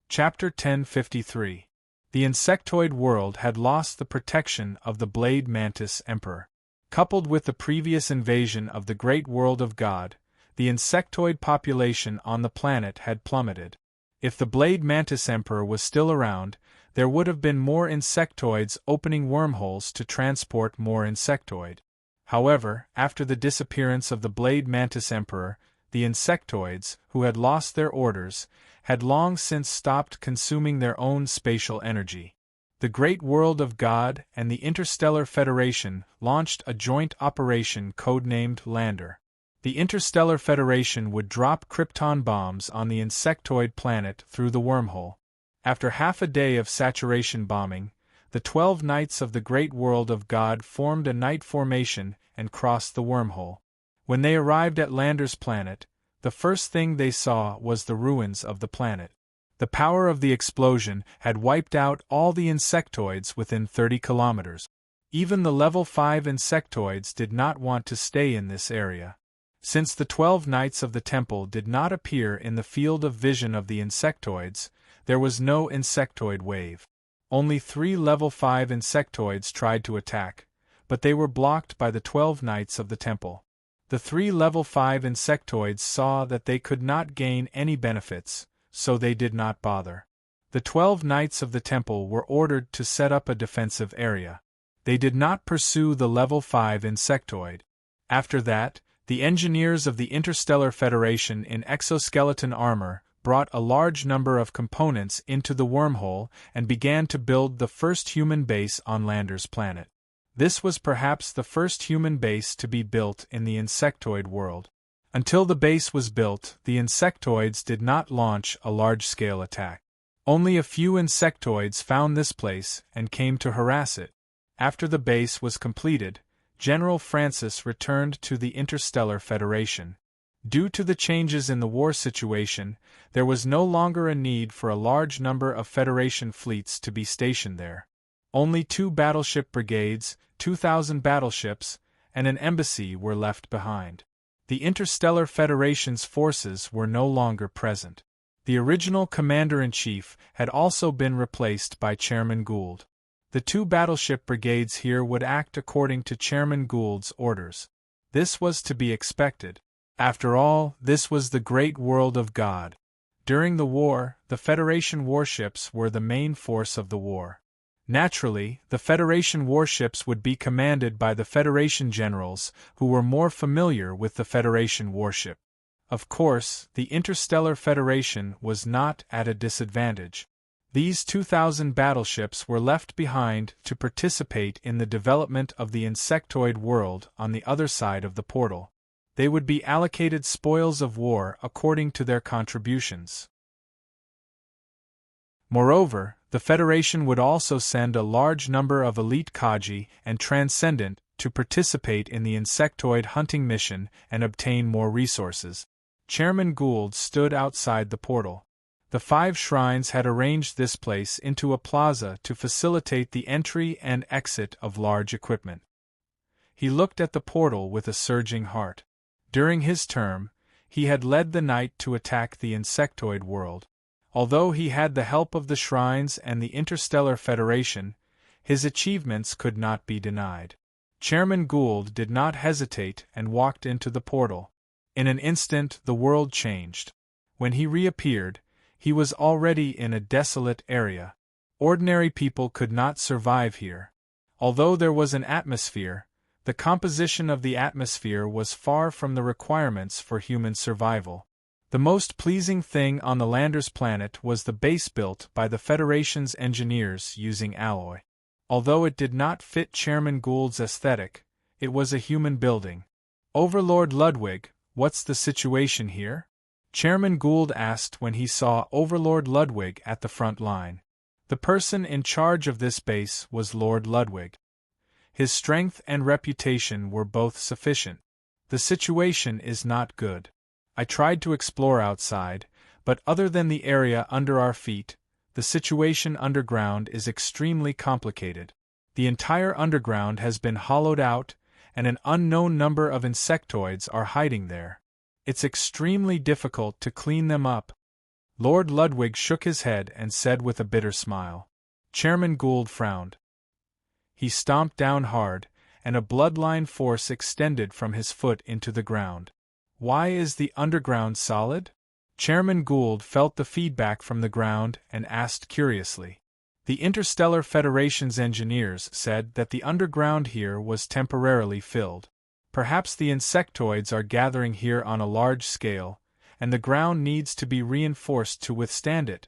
Chapter 1053. The insectoid world had lost the protection of the Blade Mantis Emperor. Coupled with the previous invasion of the great world of God, the insectoid population on the planet had plummeted. If the Blade Mantis Emperor was still around, there would have been more insectoids opening wormholes to transport more insectoid. However, after the disappearance of the Blade Mantis Emperor, the insectoids, who had lost their orders, had long since stopped consuming their own spatial energy. The great world of God and the Interstellar Federation launched a joint operation codenamed Lander. The Interstellar Federation would drop krypton bombs on the insectoid planet through the wormhole. After half a day of saturation bombing, the 12 Knights of the great world of God formed a night formation and crossed the wormhole. When they arrived at Lander's planet, the first thing they saw was the ruins of the planet. The power of the explosion had wiped out all the insectoids within 30 kilometers. Even the level 5 insectoids did not want to stay in this area. Since the 12 Knights of the Temple did not appear in the field of vision of the insectoids, there was no insectoid wave. Only 3 level 5 insectoids tried to attack, but they were blocked by the 12 Knights of the Temple. The 3 level 5 insectoids saw that they could not gain any benefits, so they did not bother. The 12 Knights of the Temple were ordered to set up a defensive area. They did not pursue the level 5 insectoid. After that, the engineers of the Interstellar Federation in exoskeleton armor brought a large number of components into the wormhole and began to build the first human base on Lander's planet. This was perhaps the first human base to be built in the insectoid world. Until the base was built, the insectoids did not launch a large-scale attack. Only a few insectoids found this place and came to harass it. After the base was completed, General Francis returned to the Interstellar Federation. Due to the changes in the war situation, there was no longer a need for a large number of Federation fleets to be stationed there. Only 2 battleship brigades, 2,000 battleships, and an embassy were left behind. The Interstellar Federation's forces were no longer present. The original commander-in-chief had also been replaced by Chairman Gould. The 2 battleship brigades here would act according to Chairman Gould's orders. This was to be expected. After all, this was the great world of God. During the war, the Federation warships were the main force of the war. Naturally, the Federation warships would be commanded by the Federation generals who were more familiar with the Federation warship. Of course, the Interstellar Federation was not at a disadvantage. These 2,000 battleships were left behind to participate in the development of the insectoid world on the other side of the portal. They would be allocated spoils of war according to their contributions. Moreover, the Federation would also send a large number of elite Kaji and Transcendent to participate in the insectoid hunting mission and obtain more resources. Chairman Gould stood outside the portal. The 5 shrines had arranged this place into a plaza to facilitate the entry and exit of large equipment. He looked at the portal with a surging heart. During his term, he had led the Knight to attack the insectoid world. Although he had the help of the shrines and the Interstellar Federation, his achievements could not be denied. Chairman Gould did not hesitate and walked into the portal. In an instant the world changed. When he reappeared, he was already in a desolate area. Ordinary people could not survive here. Although there was an atmosphere, the composition of the atmosphere was far from the requirements for human survival. The most pleasing thing on the Lander's planet was the base built by the Federation's engineers using alloy. Although it did not fit Chairman Gould's aesthetic, It was a human building. Overlord Ludwig, what's the situation here? Chairman Gould asked when he saw Overlord Ludwig at the front line. The person in charge of this base was Lord Ludwig. His strength and reputation were both sufficient. The situation is not good. I tried to explore outside, but other than the area under our feet, the situation underground is extremely complicated. The entire underground has been hollowed out, and an unknown number of insectoids are hiding there. It's extremely difficult to clean them up. Lord Ludwig shook his head and said with a bitter smile. Chairman Gould frowned. He stomped down hard, and a bloodline force extended from his foot into the ground. Why is the underground solid? Chairman Gould felt the feedback from the ground and asked curiously. The Interstellar Federation's engineers said that the underground here was temporarily filled. Perhaps the insectoids are gathering here on a large scale, and the ground needs to be reinforced to withstand it.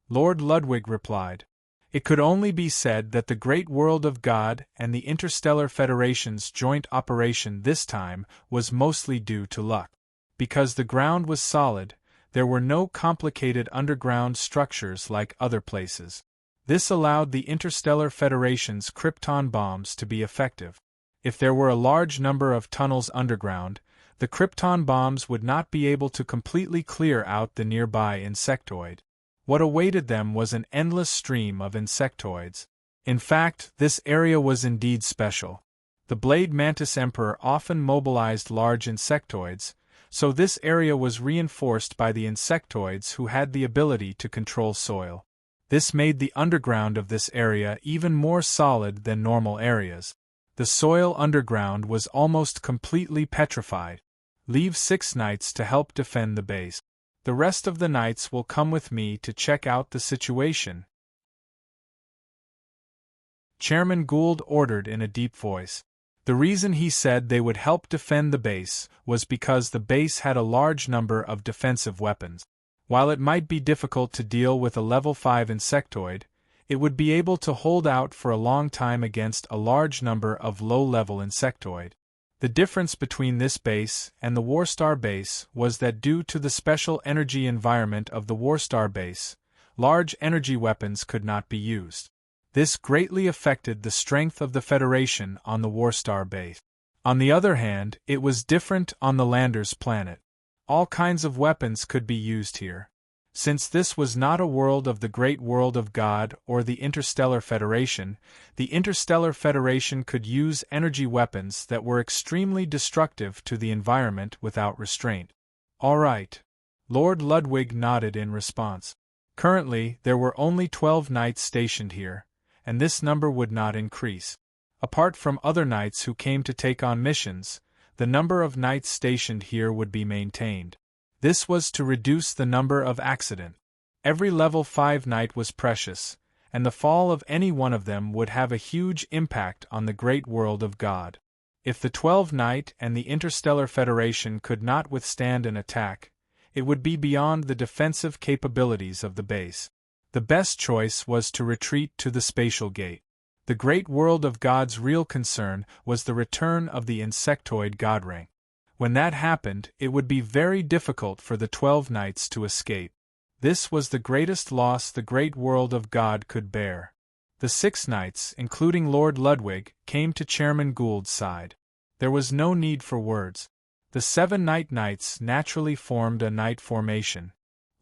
Lord Ludwig replied. It could only be said that the great world of God and the Interstellar Federation's joint operation this time was mostly due to luck. Because the ground was solid, there were no complicated underground structures like other places. This allowed the Interstellar Federation's krypton bombs to be effective. If there were a large number of tunnels underground, the krypton bombs would not be able to completely clear out the nearby insectoid. What awaited them was an endless stream of insectoids. In fact, this area was indeed special. The Blade Mantis Emperor often mobilized large insectoids, so this area was reinforced by the insectoids who had the ability to control soil. This made the underground of this area even more solid than normal areas. The soil underground was almost completely petrified. Leave 6 knights to help defend the base. The rest of the knights will come with me to check out the situation. Chairman Gould ordered in a deep voice. The reason he said they would help defend the base was because the base had a large number of defensive weapons. While it might be difficult to deal with a level 5 insectoid, it would be able to hold out for a long time against a large number of low-level insectoid. The difference between this base and the Warstar base was that due to the special energy environment of the Warstar base, large energy weapons could not be used. This greatly affected the strength of the Federation on the Warstar base. On the other hand, it was different on the Landers planet. All kinds of weapons could be used here. Since this was not a world of the Great World of God or the Interstellar Federation, the Interstellar Federation could use energy weapons that were extremely destructive to the environment without restraint. All right. Lord Ludwig nodded in response. Currently, there were only 12 knights stationed here, and this number would not increase. Apart from other knights who came to take on missions, the number of knights stationed here would be maintained. This was to reduce the number of accidents. Every level 5 knight was precious, and the fall of any one of them would have a huge impact on the great world of God. If the 12 knight and the Interstellar Federation could not withstand an attack, it would be beyond the defensive capabilities of the base. The best choice was to retreat to the spatial gate. The great world of God's real concern was the return of the insectoid godrank. When that happened, it would be very difficult for the 12 knights to escape. This was the greatest loss the great world of God could bear. The 6 knights, including Lord Ludwig, came to Chairman Gould's side. There was no need for words. The 7 knights naturally formed a knight formation.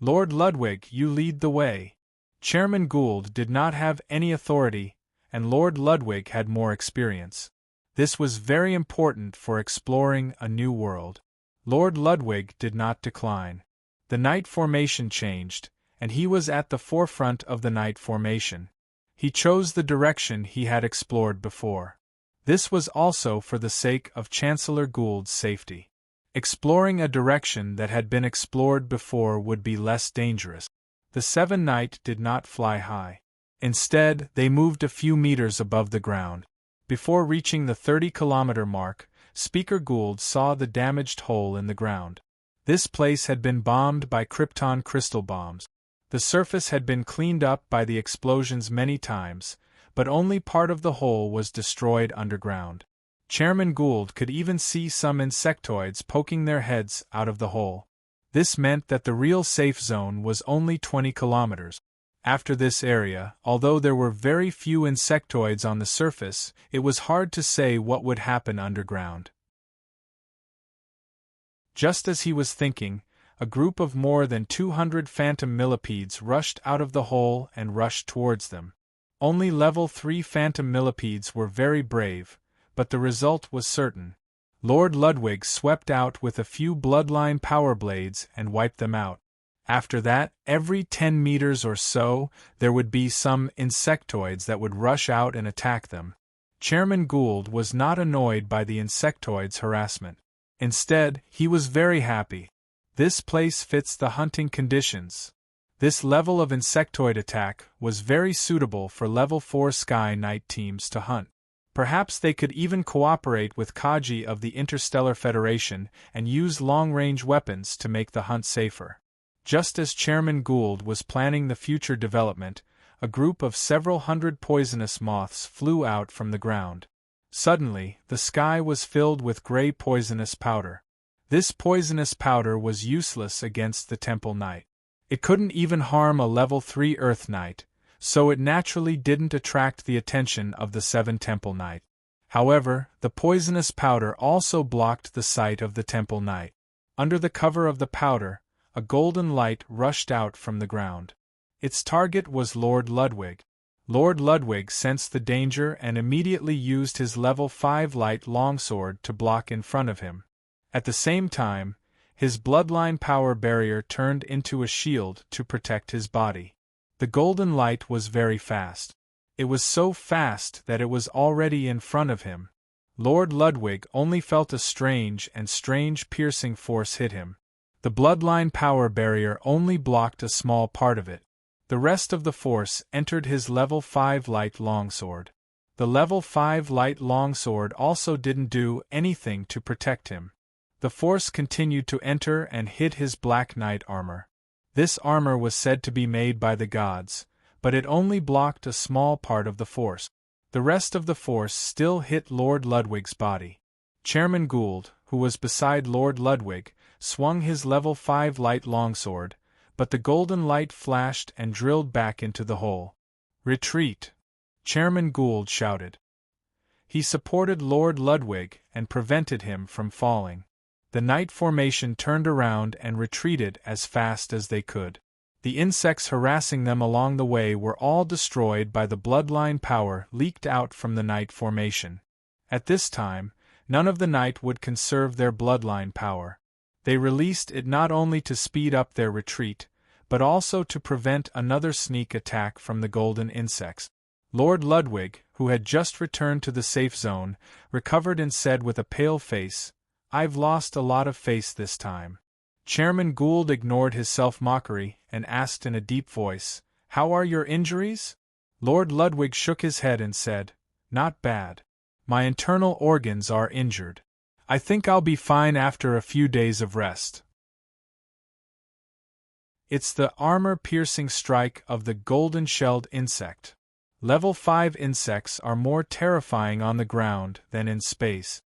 Lord Ludwig, you lead the way. Chairman Gould did not have any authority, and Lord Ludwig had more experience. This was very important for exploring a new world. Lord Ludwig did not decline. The knight formation changed, and he was at the forefront of the knight formation. He chose the direction he had explored before. This was also for the sake of Chancellor Gould's safety. Exploring a direction that had been explored before would be less dangerous. The 7 knight did not fly high. Instead, they moved a few meters above the ground. Before reaching the 30-kilometer mark, Speaker Gould saw the damaged hole in the ground. This place had been bombed by krypton crystal bombs. The surface had been cleaned up by the explosions many times, but only part of the hole was destroyed underground. Chairman Gould could even see some insectoids poking their heads out of the hole. This meant that the real safe zone was only 20 kilometers. After this area, although there were very few insectoids on the surface, it was hard to say what would happen underground. Just as he was thinking, a group of more than 200 phantom millipedes rushed out of the hole and rushed towards them. Only level 3 phantom millipedes were very brave, but the result was certain. Lord Ludwig swept out with a few bloodline power blades and wiped them out. After that, every 10 meters or so, there would be some insectoids that would rush out and attack them. Chairman Gould was not annoyed by the insectoids' harassment. Instead, he was very happy. This place fits the hunting conditions. This level of insectoid attack was very suitable for level 4 Sky Knight teams to hunt. Perhaps they could even cooperate with Kaji of the Interstellar Federation and use long-range weapons to make the hunt safer. Just as Chairman Gould was planning the future development, a group of several hundred poisonous moths flew out from the ground. Suddenly, the sky was filled with gray poisonous powder. This poisonous powder was useless against the Temple Knight. It couldn't even harm a level 3 Earth Knight, so it naturally didn't attract the attention of the 7 Temple Knight. However, the poisonous powder also blocked the sight of the Temple Knight. Under the cover of the powder, a golden light rushed out from the ground. Its target was Lord Ludwig. Lord Ludwig sensed the danger and immediately used his level 5 light longsword to block in front of him. At the same time, his bloodline power barrier turned into a shield to protect his body. The golden light was very fast. It was so fast that it was already in front of him. Lord Ludwig only felt a strange piercing force hit him. The bloodline power barrier only blocked a small part of it. The rest of the force entered his level 5 light longsword. The level 5 light longsword also didn't do anything to protect him. The force continued to enter and hit his Black Knight armor. This armor was said to be made by the gods, but it only blocked a small part of the force. The rest of the force still hit Lord Ludwig's body. Chairman Gould, who was beside Lord Ludwig, swung his level 5 light longsword, but the golden light flashed and drilled back into the hole. "Retreat!" Chairman Gould shouted. He supported Lord Ludwig and prevented him from falling. The Knight formation turned around and retreated as fast as they could. The insects harassing them along the way were all destroyed by the bloodline power leaked out from the Knight formation. At this time, none of the Knight would conserve their bloodline power. They released it not only to speed up their retreat, but also to prevent another sneak attack from the golden insects. Lord Ludwig, who had just returned to the safe zone, recovered and said with a pale face, "I've lost a lot of face this time." Chairman Gould ignored his self-mockery and asked in a deep voice, "How are your injuries?" Lord Ludwig shook his head and said, "Not bad. My internal organs are injured. I think I'll be fine after a few days of rest." It's the armor-piercing strike of the golden-shelled insect. Level 5 insects are more terrifying on the ground than in space.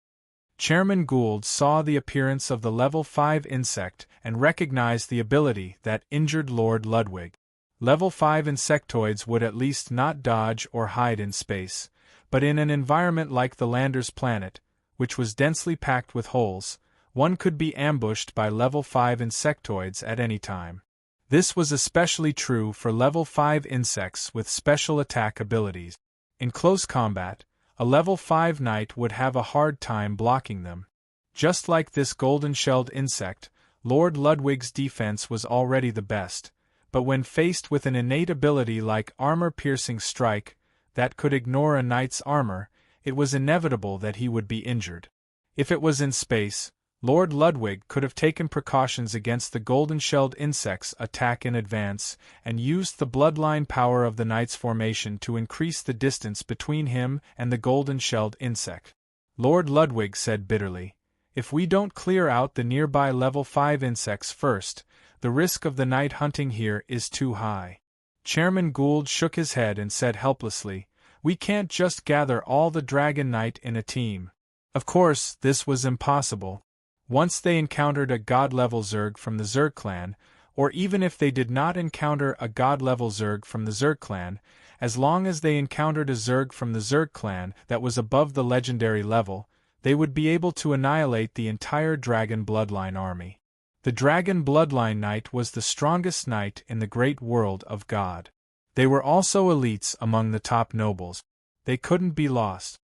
Chairman Gould saw the appearance of the level 5 insect and recognized the ability that injured Lord Ludwig. Level 5 insectoids would at least not dodge or hide in space, but in an environment like the lander's planet, which was densely packed with holes, one could be ambushed by level 5 insectoids at any time. This was especially true for level 5 insects with special attack abilities. In close combat, a level 5 knight would have a hard time blocking them. Just like this golden-shelled insect, Lord Ludwig's defense was already the best, but when faced with an innate ability like armor-piercing strike that could ignore a knight's armor, it was inevitable that he would be injured. If it was in space, Lord Ludwig could have taken precautions against the golden-shelled insect's attack in advance and used the bloodline power of the knight's formation to increase the distance between him and the golden-shelled insect. Lord Ludwig said bitterly, "If we don't clear out the nearby level 5 insects first, the risk of the knight hunting here is too high." Chairman Gould shook his head and said helplessly, "We can't just gather all the Dragon Knight in a team. Of course, this was impossible. Once they encountered a god-level Zerg from the Zerg clan, or even if they did not encounter a god-level Zerg from the Zerg clan, as long as they encountered a Zerg from the Zerg clan that was above the legendary level, they would be able to annihilate the entire Dragon Bloodline army. The Dragon Bloodline Knight was the strongest knight in the great world of God. They were also elites among the top nobles. They couldn't be lost.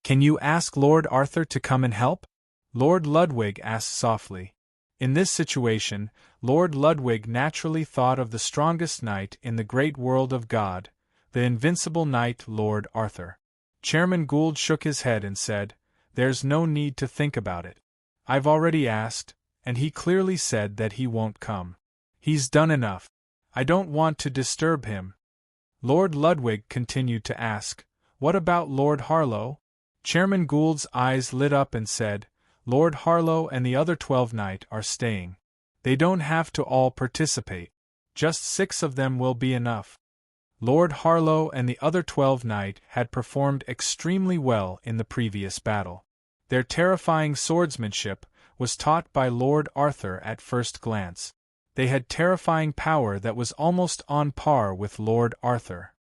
"Can you ask Lord Arthur to come and help?" Lord Ludwig asked softly. In this situation, Lord Ludwig naturally thought of the strongest knight in the great world of God, the invincible knight Lord Arthur. Chairman Gould shook his head and said, "There's no need to think about it. I've already asked, and he clearly said that he won't come. He's done enough. I don't want to disturb him." Lord Ludwig continued to ask, "What about Lord Harlow?" Chairman Gould's eyes lit up and said, "Lord Harlow and the other 12 knight are staying. They don't have to all participate. Just 6 of them will be enough." Lord Harlow and the other 12 knight had performed extremely well in the previous battle. Their terrifying swordsmanship was taught by Lord Arthur at first glance. They had terrifying power that was almost on par with Lord Arthur.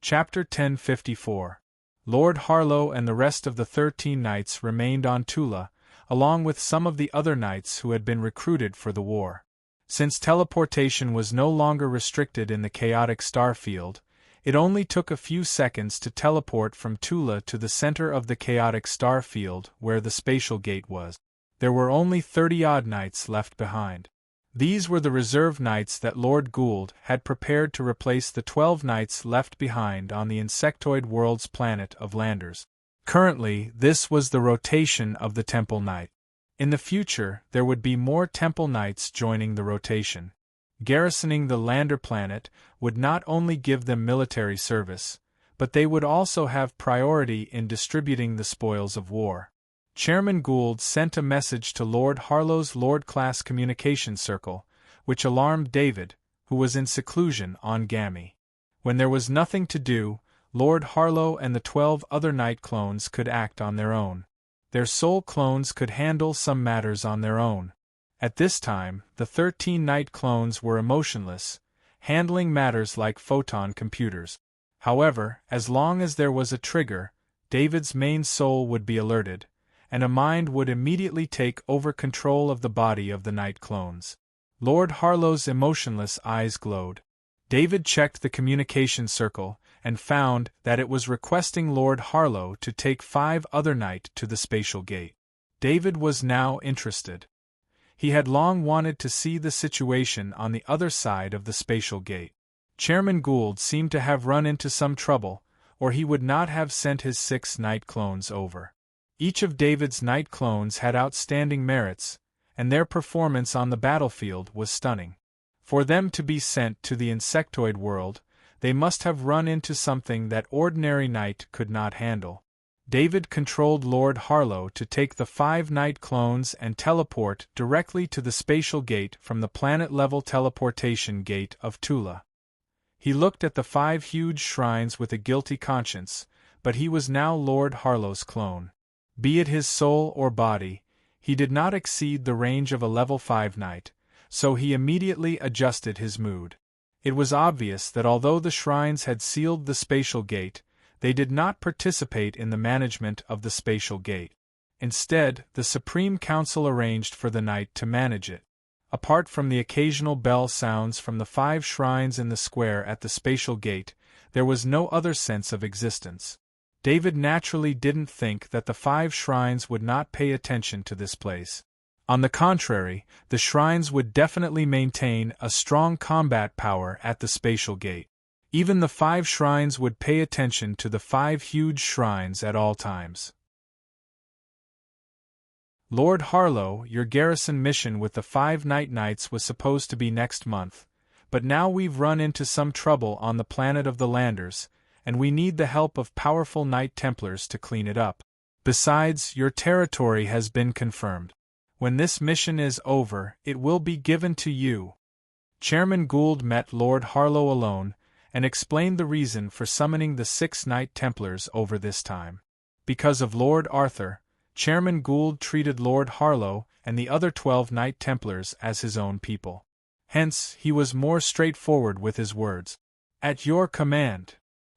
Chapter 1054. Lord Harlow and the rest of the 13 knights remained on Tula, along with some of the other knights who had been recruited for the war. Since teleportation was no longer restricted in the chaotic star field, it only took a few seconds to teleport from Tula to the center of the chaotic star field where the spatial gate was. There were only 30-odd knights left behind. These were the reserve knights that Lord Gould had prepared to replace the 12 knights left behind on the insectoid world's planet of Landers. Currently, this was the rotation of the Temple Knight. In the future, there would be more Temple Knights joining the rotation. Garrisoning the Lander planet would not only give them military service, but they would also have priority in distributing the spoils of war. Chairman Gould sent a message to Lord Harlow's Lord-class communication circle, which alarmed David, who was in seclusion on Gammy. When there was nothing to do, Lord Harlow and the 12 other knight clones could act on their own. Their soul clones could handle some matters on their own. At this time, the 13 knight clones were emotionless, handling matters like photon computers. However, as long as there was a trigger, David's main soul would be alerted, and a mind would immediately take over control of the body of the knight clones. Lord Harlow's emotionless eyes glowed. David checked the communication circle and found that it was requesting Lord Harlow to take 5 other knight to the spatial gate. David was now interested. He had long wanted to see the situation on the other side of the spatial gate. Chairman Gould seemed to have run into some trouble, or he would not have sent his 6 knight clones over. Each of David's knight clones had outstanding merits, and their performance on the battlefield was stunning. For them to be sent to the insectoid world, they must have run into something that ordinary knight could not handle. David controlled Lord Harlow to take the 5 knight clones and teleport directly to the spatial gate from the planet-level teleportation gate of Tula. He looked at the 5 huge shrines with a guilty conscience, but he was now Lord Harlow's clone. Be it his soul or body, he did not exceed the range of a level 5 knight, so he immediately adjusted his mood. It was obvious that although the shrines had sealed the spatial gate, they did not participate in the management of the spatial gate. Instead, the Supreme Council arranged for the knight to manage it. Apart from the occasional bell sounds from the 5 shrines in the square at the spatial gate, there was no other sense of existence. David naturally didn't think that the 5 shrines would not pay attention to this place. On the contrary, the shrines would definitely maintain a strong combat power at the spatial gate. Even the 5 shrines would pay attention to the 5 huge shrines at all times. Lord Harlow, your garrison mission with the 5 Night Knights was supposed to be next month, but now we've run into some trouble on the planet of the Landers, and we need the help of powerful Knight Templars to clean it up. Besides, your territory has been confirmed. When this mission is over, it will be given to you. Chairman Gould met Lord Harlow alone, and explained the reason for summoning the 6 Knight Templars over this time. Because of Lord Arthur, Chairman Gould treated Lord Harlow and the other 12 Knight Templars as his own people. Hence, he was more straightforward with his words. "At your command,"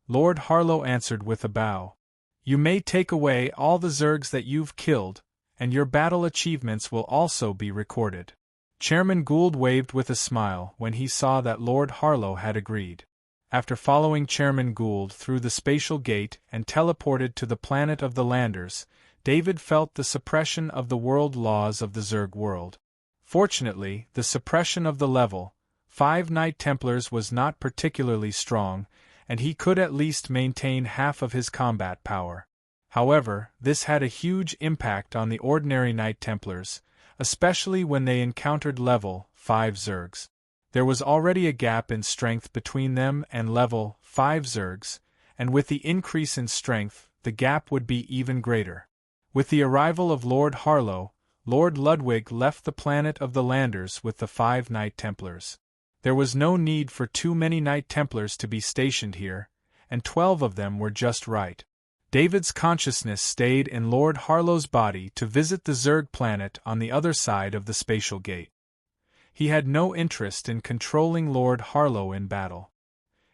Lord Harlow answered with a bow. "You may take away all the Zergs that you've killed, and your battle achievements will also be recorded." Chairman Gould waved with a smile when he saw that Lord Harlow had agreed. After following Chairman Gould through the spatial gate and teleported to the planet of the Landers, David felt the suppression of the world laws of the Zerg world. Fortunately, the suppression of the level 5 Knight Templars was not particularly strong, and he could at least maintain half of his combat power. However, this had a huge impact on the ordinary Knight Templars, especially when they encountered level 5 Zergs. There was already a gap in strength between them and level 5 Zergs, and with the increase in strength, the gap would be even greater. With the arrival of Lord Harlow, Lord Ludwig left the planet of the Landers with the 5 Knight Templars. There was no need for too many Knight Templars to be stationed here, and 12 of them were just right. David's consciousness stayed in Lord Harlow's body to visit the Zerg planet on the other side of the spatial gate. He had no interest in controlling Lord Harlow in battle.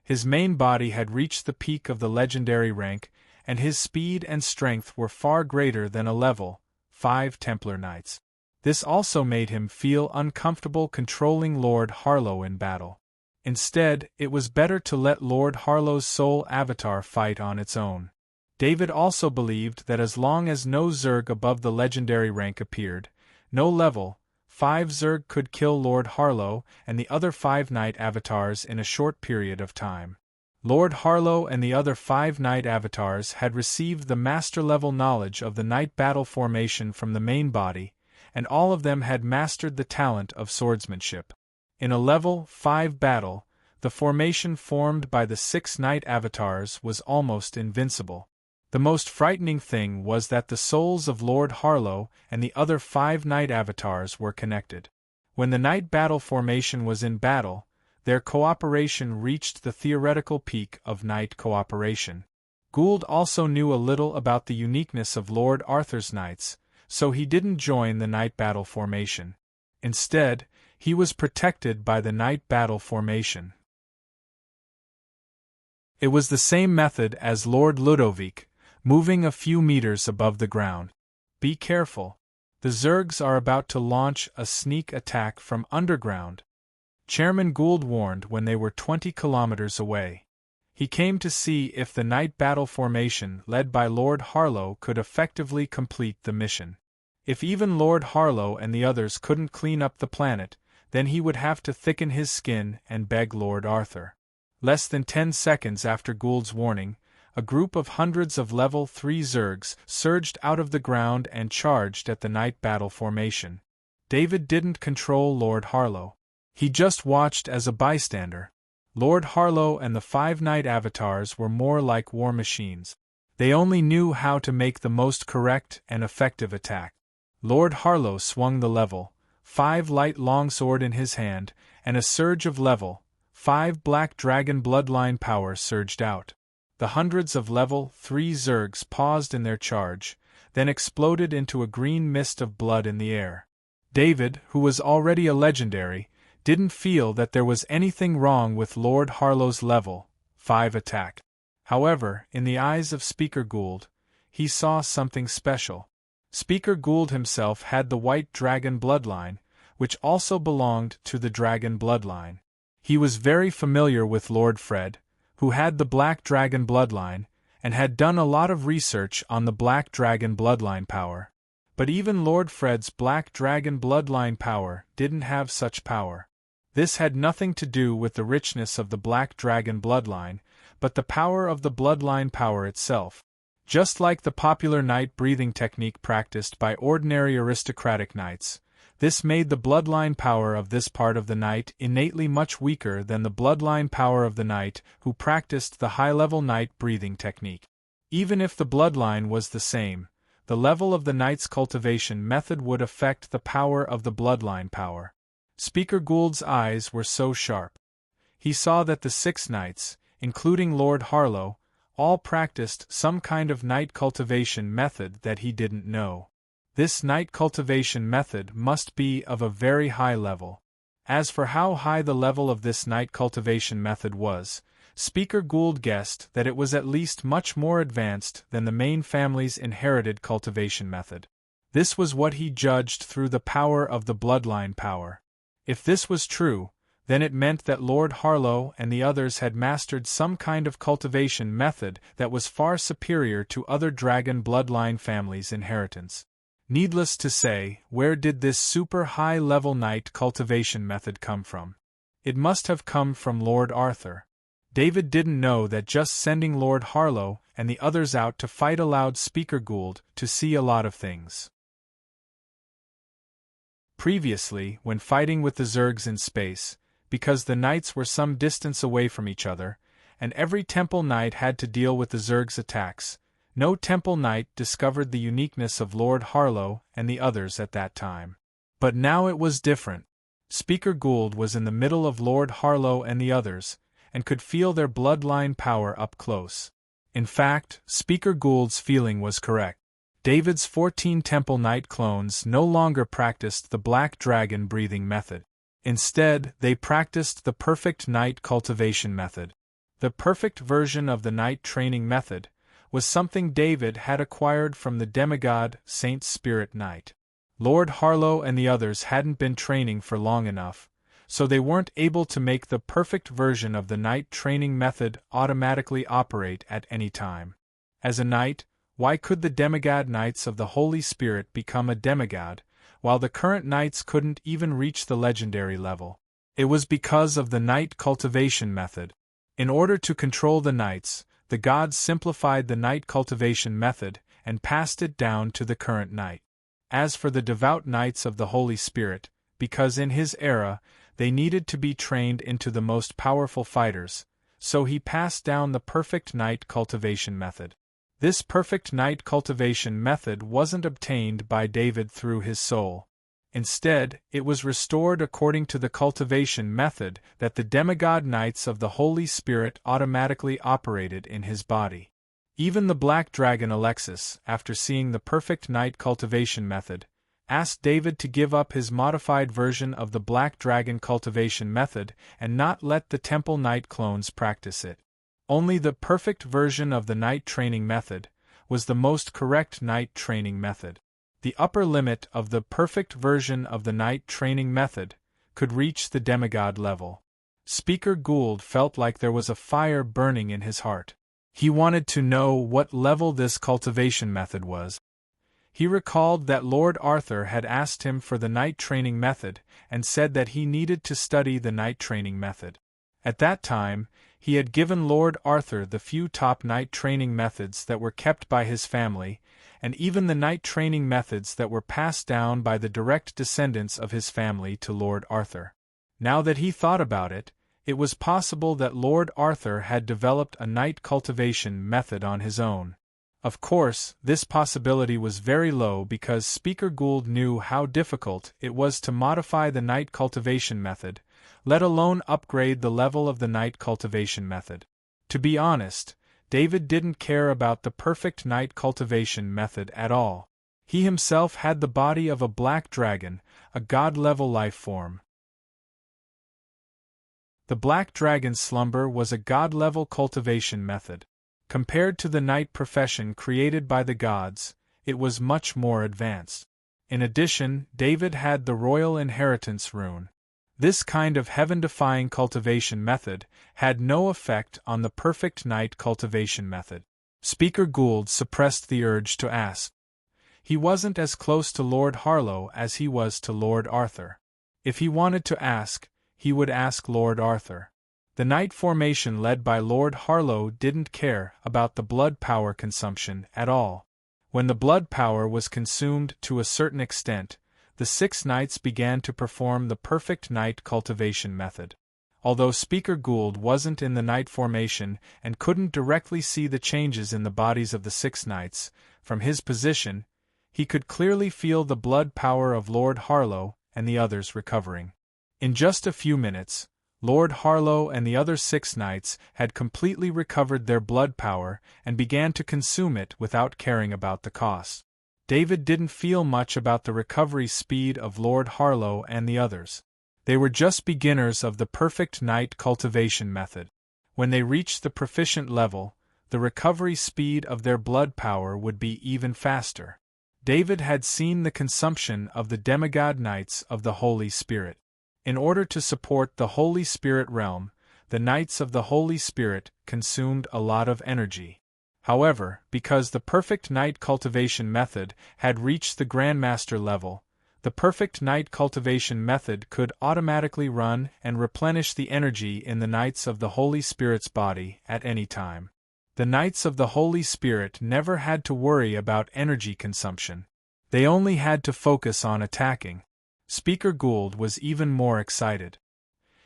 His main body had reached the peak of the legendary rank, and his speed and strength were far greater than a level 5 Templar Knights. This also made him feel uncomfortable controlling Lord Harlow in battle. Instead, it was better to let Lord Harlow's soul avatar fight on its own. David also believed that as long as no Zerg above the legendary rank appeared, no level 5 Zerg could kill Lord Harlow and the other 5 Knight avatars in a short period of time. Lord Harlow and the other 5 Knight avatars had received the master-level knowledge of the Knight battle formation from the main body, and all of them had mastered the talent of swordsmanship. In a level 5 battle, the formation formed by the 6 Knight avatars was almost invincible. The most frightening thing was that the souls of Lord Harlow and the other 5 Knight avatars were connected. When the Knight battle formation was in battle, their cooperation reached the theoretical peak of Knight cooperation. Gould also knew a little about the uniqueness of Lord Arthur's Knights, so he didn't join the Knight battle formation. Instead, he was protected by the Knight battle formation. It was the same method as Lord Ludovic, moving a few meters above the ground. "Be careful. The Zergs are about to launch a sneak attack from underground," Chairman Gould warned when they were 20 kilometers away. He came to see if the Knight battle formation led by Lord Harlow could effectively complete the mission. If even Lord Harlow and the others couldn't clean up the planet, then he would have to thicken his skin and beg Lord Arthur. Less than 10 seconds after Gould's warning, a group of hundreds of level 3 Zergs surged out of the ground and charged at the Knight battle formation. David didn't control Lord Harlow. He just watched as a bystander. Lord Harlow and the 5 Knight avatars were more like war machines. They only knew how to make the most correct and effective attack. Lord Harlow swung the level 5 light longsword in his hand, and a surge of level 5 Black Dragon bloodline power surged out. The hundreds of level 3 Zergs paused in their charge, then exploded into a green mist of blood in the air. David, who was already a legendary, didn't feel that there was anything wrong with Lord Harlow's level 5 attack. However, in the eyes of Speaker Gould, he saw something special. Speaker Gould himself had the White Dragon bloodline, which also belonged to the Dragon bloodline. He was very familiar with Lord Fred, who had the Black Dragon bloodline, and had done a lot of research on the Black Dragon bloodline power. But even Lord Fred's Black Dragon bloodline power didn't have such power. This had nothing to do with the richness of the Black Dragon bloodline, but the power of the bloodline power itself. Just like the popular knight breathing technique practiced by ordinary aristocratic knights, this made the bloodline power of this part of the knight innately much weaker than the bloodline power of the knight who practiced the high-level knight breathing technique. Even if the bloodline was the same, the level of the knight's cultivation method would affect the power of the bloodline power. Speaker Gould's eyes were so sharp. He saw that the 6 knights, including Lord Harlow, all practiced some kind of night cultivation method that he didn't know. This night cultivation method must be of a very high level. As for how high the level of this night cultivation method was, Speaker Gould guessed that it was at least much more advanced than the main family's inherited cultivation method. This was what he judged through the power of the bloodline power. If this was true, then it meant that Lord Harlow and the others had mastered some kind of cultivation method that was far superior to other dragon bloodline families' inheritance. Needless to say, where did this super high-level night cultivation method come from? It must have come from Lord Arthur. David didn't know that just sending Lord Harlow and the others out to fight allowed Speaker Gould to see a lot of things. Previously, when fighting with the Zergs in space, because the knights were some distance away from each other, and every temple knight had to deal with the Zergs' attacks, no temple knight discovered the uniqueness of Lord Harlow and the others at that time. But now it was different. Speaker Gould was in the middle of Lord Harlow and the others, and could feel their bloodline power up close. In fact, Speaker Gould's feeling was correct. David's 14 temple knight clones no longer practiced the black dragon breathing method. Instead, they practiced the perfect night cultivation method. The perfect version of the night training method was something David had acquired from the demigod Saint Spirit Knight. Lord Harlow and the others hadn't been training for long enough, so they weren't able to make the perfect version of the night training method automatically operate at any time. As a knight, why could the demigod knights of the Holy Spirit become a demigod, while the current knights couldn't even reach the legendary level? It was because of the night cultivation method. In order to control the knights, the gods simplified the night cultivation method and passed it down to the current knight. As for the devout knights of the Holy Spirit, because in his era, they needed to be trained into the most powerful fighters, so he passed down the perfect night cultivation method. This perfect night cultivation method wasn't obtained by David through his soul. Instead, it was restored according to the cultivation method that the demigod knights of the Holy Spirit automatically operated in his body. Even the black dragon Alexis, after seeing the perfect night cultivation method, asked David to give up his modified version of the black dragon cultivation method and not let the temple knight clones practice it. Only the perfect version of the night training method was the most correct night training method. The upper limit of the perfect version of the night training method could reach the demigod level. Speaker Gould felt like there was a fire burning in his heart. He wanted to know what level this cultivation method was. He recalled that Lord Arthur had asked him for the night training method and said that he needed to study the night training method. At that time, he had given Lord Arthur the few top night training methods that were kept by his family, and even the night training methods that were passed down by the direct descendants of his family to Lord Arthur. Now that he thought about it, it was possible that Lord Arthur had developed a night cultivation method on his own. Of course, this possibility was very low because Speaker Gould knew how difficult it was to modify the night cultivation method, let alone upgrade the level of the night cultivation method. To be honest, David didn't care about the perfect night cultivation method at all. He himself had the body of a black dragon, a god-level life form. The black dragon's slumber was a god-level cultivation method. Compared to the knight profession created by the gods, it was much more advanced. In addition, David had the royal inheritance rune. This kind of heaven-defying cultivation method had no effect on the perfect night cultivation method. Speaker Gould suppressed the urge to ask. He wasn't as close to Lord Harlow as he was to Lord Arthur. If he wanted to ask, he would ask Lord Arthur. The knight formation led by Lord Harlow didn't care about the blood power consumption at all. When the blood power was consumed to a certain extent, the 6 knights began to perform the perfect night cultivation method. Although Speaker Gould wasn't in the knight formation and couldn't directly see the changes in the bodies of the 6 knights, from his position, he could clearly feel the blood power of Lord Harlow and the others recovering. In just a few minutes, Lord Harlow and the other 6 knights had completely recovered their blood power and began to consume it without caring about the cost. David didn't feel much about the recovery speed of Lord Harlow and the others. They were just beginners of the perfect knight cultivation method. When they reached the proficient level, the recovery speed of their blood power would be even faster. David had seen the consumption of the demigod knights of the Holy Spirit. In order to support the Holy Spirit realm, the Knights of the Holy Spirit consumed a lot of energy. However, because the perfect knight cultivation method had reached the Grandmaster level, the perfect knight cultivation method could automatically run and replenish the energy in the Knights of the Holy Spirit's body at any time. The Knights of the Holy Spirit never had to worry about energy consumption. They only had to focus on attacking. Speaker Gould was even more excited.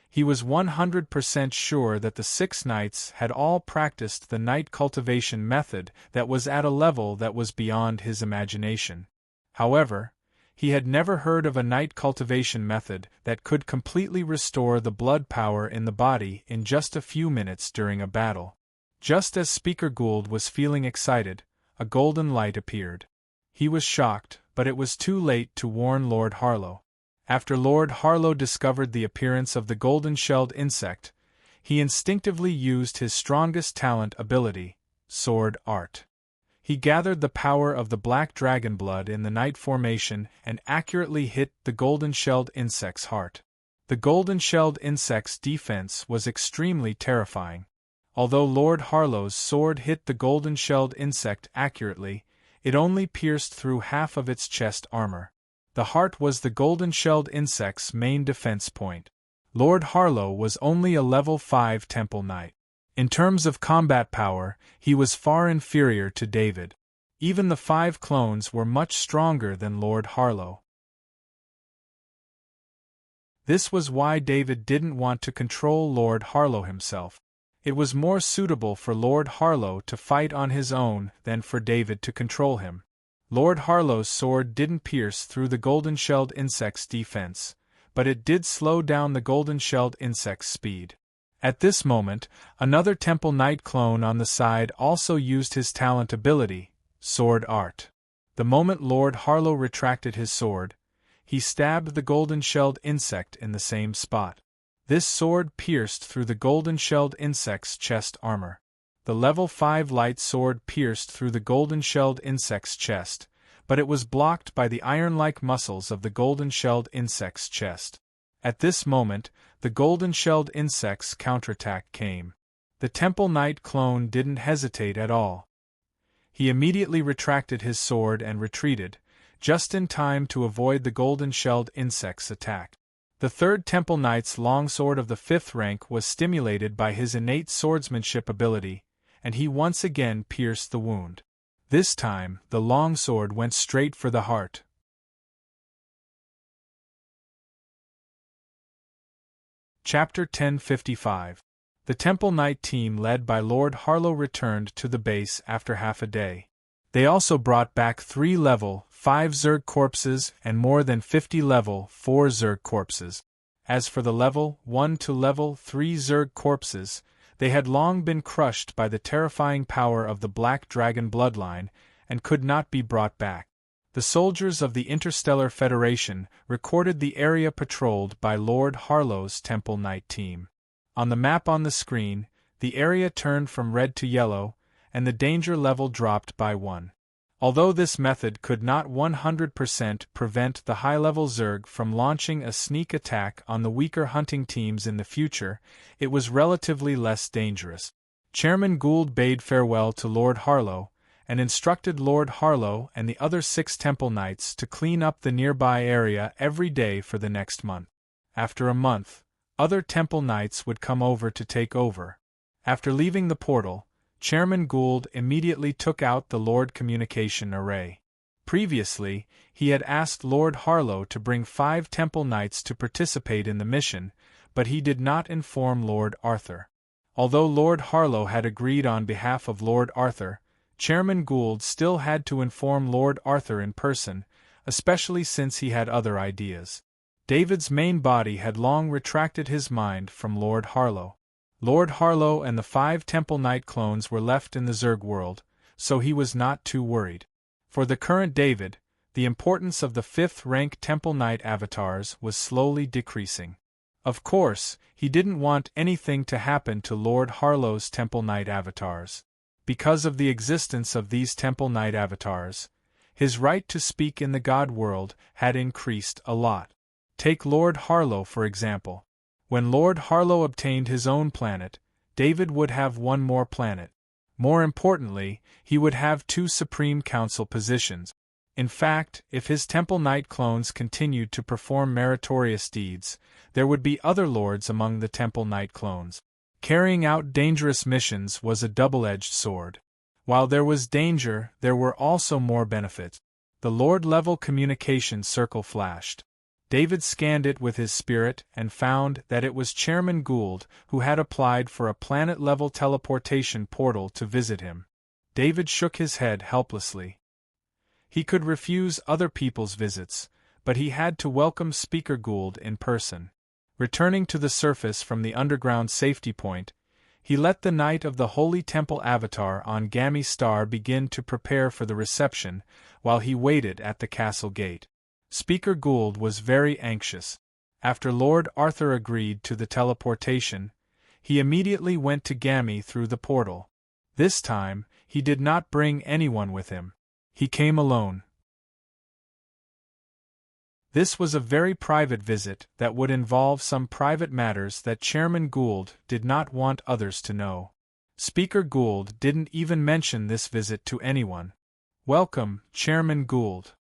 He was 100% sure that the 6 knights had all practiced the knight cultivation method that was at a level that was beyond his imagination. However, he had never heard of a knight cultivation method that could completely restore the blood power in the body in just a few minutes during a battle. Just as Speaker Gould was feeling excited, a golden light appeared. He was shocked, but it was too late to warn Lord Harlow. After Lord Harlow discovered the appearance of the golden-shelled insect, he instinctively used his strongest talent ability, sword art. He gathered the power of the black dragon blood in the knight formation and accurately hit the golden-shelled insect's heart. The golden-shelled insect's defense was extremely terrifying. Although Lord Harlow's sword hit the golden-shelled insect accurately, it only pierced through half of its chest armor. The heart was the golden-shelled insect's main defense point. Lord Harlow was only a level 5 Temple Knight. In terms of combat power, he was far inferior to David. Even the 5 clones were much stronger than Lord Harlow. This was why David didn't want to control Lord Harlow himself. It was more suitable for Lord Harlow to fight on his own than for David to control him. Lord Harlow's sword didn't pierce through the golden-shelled insect's defense, but it did slow down the golden-shelled insect's speed. At this moment, another Temple Knight clone on the side also used his talent ability, sword art. The moment Lord Harlow retracted his sword, he stabbed the golden-shelled insect in the same spot. This sword pierced through the golden-shelled insect's chest armor. The level 5 light sword pierced through the golden-shelled insect's chest, but it was blocked by the iron-like muscles of the golden-shelled insect's chest. At this moment, the golden-shelled insect's counterattack came. The Temple Knight clone didn't hesitate at all. He immediately retracted his sword and retreated, just in time to avoid the golden-shelled insect's attack. The 3rd Temple Knight's longsword of the 5th rank was stimulated by his innate swordsmanship ability, and he once again pierced the wound. This time, the longsword went straight for the heart. Chapter 1055. The Temple Knight team led by Lord Harlow returned to the base after half a day. They also brought back 3 level 5 Zerg corpses and more than 50 level 4 Zerg corpses. As for the level 1 to level 3 Zerg corpses, they had long been crushed by the terrifying power of the Black Dragon bloodline and could not be brought back. The soldiers of the Interstellar Federation recorded the area patrolled by Lord Harlow's Temple Knight team. On the map on the screen, the area turned from red to yellow, and the danger level dropped by 1. Although this method could not 100% prevent the high-level Zerg from launching a sneak attack on the weaker hunting teams in the future, it was relatively less dangerous. Chairman Gould bade farewell to Lord Harlow, and instructed Lord Harlow and the other 6 Temple Knights to clean up the nearby area every day for the next month. After a month, other Temple Knights would come over to take over. After leaving the portal, Chairman Gould immediately took out the Lord Communication Array. Previously, he had asked Lord Harlow to bring 5 Temple Knights to participate in the mission, but he did not inform Lord Arthur. Although Lord Harlow had agreed on behalf of Lord Arthur, Chairman Gould still had to inform Lord Arthur in person, especially since he had other ideas. David's main body had long retracted his mind from Lord Harlow. Lord Harlow and the 5 Temple Knight clones were left in the Zerg world, so he was not too worried. For the current David, the importance of the 5th rank Temple Knight avatars was slowly decreasing. Of course, he didn't want anything to happen to Lord Harlow's Temple Knight avatars. Because of the existence of these Temple Knight avatars, his right to speak in the God world had increased a lot. Take Lord Harlow for example. When Lord Harlow obtained his own planet, David would have one more planet. More importantly, he would have 2 Supreme Council positions. In fact, if his Temple Knight clones continued to perform meritorious deeds, there would be other lords among the Temple Knight clones. Carrying out dangerous missions was a double-edged sword. While there was danger, there were also more benefits. The Lord-level communication circle flashed. David scanned it with his spirit and found that it was Chairman Gould who had applied for a planet-level teleportation portal to visit him. David shook his head helplessly. He could refuse other people's visits, but he had to welcome Speaker Gould in person. Returning to the surface from the underground safety point, he let the Knight of the Holy Temple avatar on Gammy Star begin to prepare for the reception while he waited at the castle gate. Speaker Gould was very anxious. After Lord Arthur agreed to the teleportation, he immediately went to Gammy through the portal. This time, he did not bring anyone with him. He came alone. This was a very private visit that would involve some private matters that Chairman Gould did not want others to know. Speaker Gould didn't even mention this visit to anyone. "Welcome, Chairman Gould."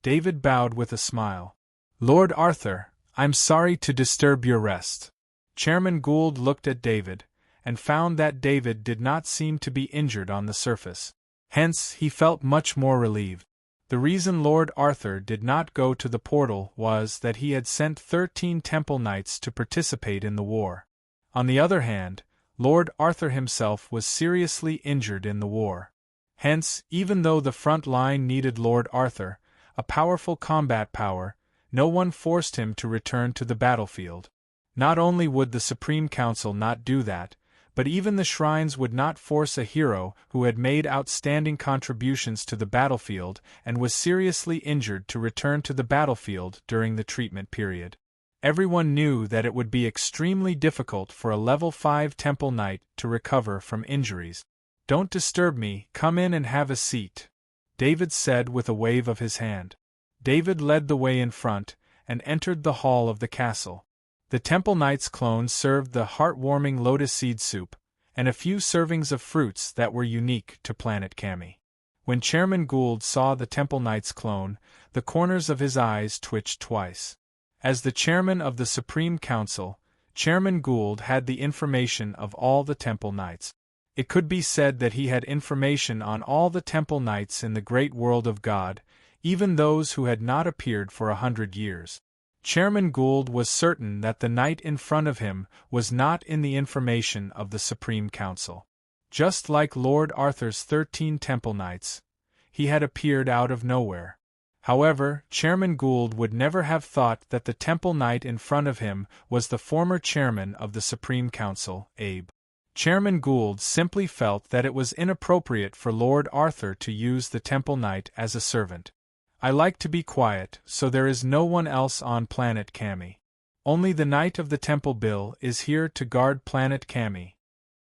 David bowed with a smile. "Lord Arthur, I'm sorry to disturb your rest." Chairman Gould looked at David, and found that David did not seem to be injured on the surface. Hence, he felt much more relieved. The reason Lord Arthur did not go to the portal was that he had sent 13 Temple Knights to participate in the war. On the other hand, Lord Arthur himself was seriously injured in the war. Hence, even though the front line needed Lord Arthur, a powerful combat power, no one forced him to return to the battlefield. Not only would the Supreme Council not do that, but even the shrines would not force a hero who had made outstanding contributions to the battlefield and was seriously injured to return to the battlefield during the treatment period. Everyone knew that it would be extremely difficult for a level 5 Temple Knight to recover from injuries. "Don't disturb me, come in and have a seat," David said with a wave of his hand. David led the way in front, and entered the hall of the castle. The Temple Knight's clones served the heartwarming lotus seed soup, and a few servings of fruits that were unique to Planet Kami. When Chairman Gould saw the Temple Knight's clone, the corners of his eyes twitched twice. As the chairman of the Supreme Council, Chairman Gould had the information of all the Temple Knights. It could be said that he had information on all the Temple Knights in the great world of God, even those who had not appeared for 100 years. Chairman Gould was certain that the knight in front of him was not in the information of the Supreme Council. Just like Lord Arthur's 13 Temple Knights, he had appeared out of nowhere. However, Chairman Gould would never have thought that the Temple Knight in front of him was the former chairman of the Supreme Council, Abe. Chairman Gould simply felt that it was inappropriate for Lord Arthur to use the Temple Knight as a servant. "I like to be quiet, so there is no one else on Planet Kami. Only the Knight of the Temple Bill is here to guard Planet Kami,"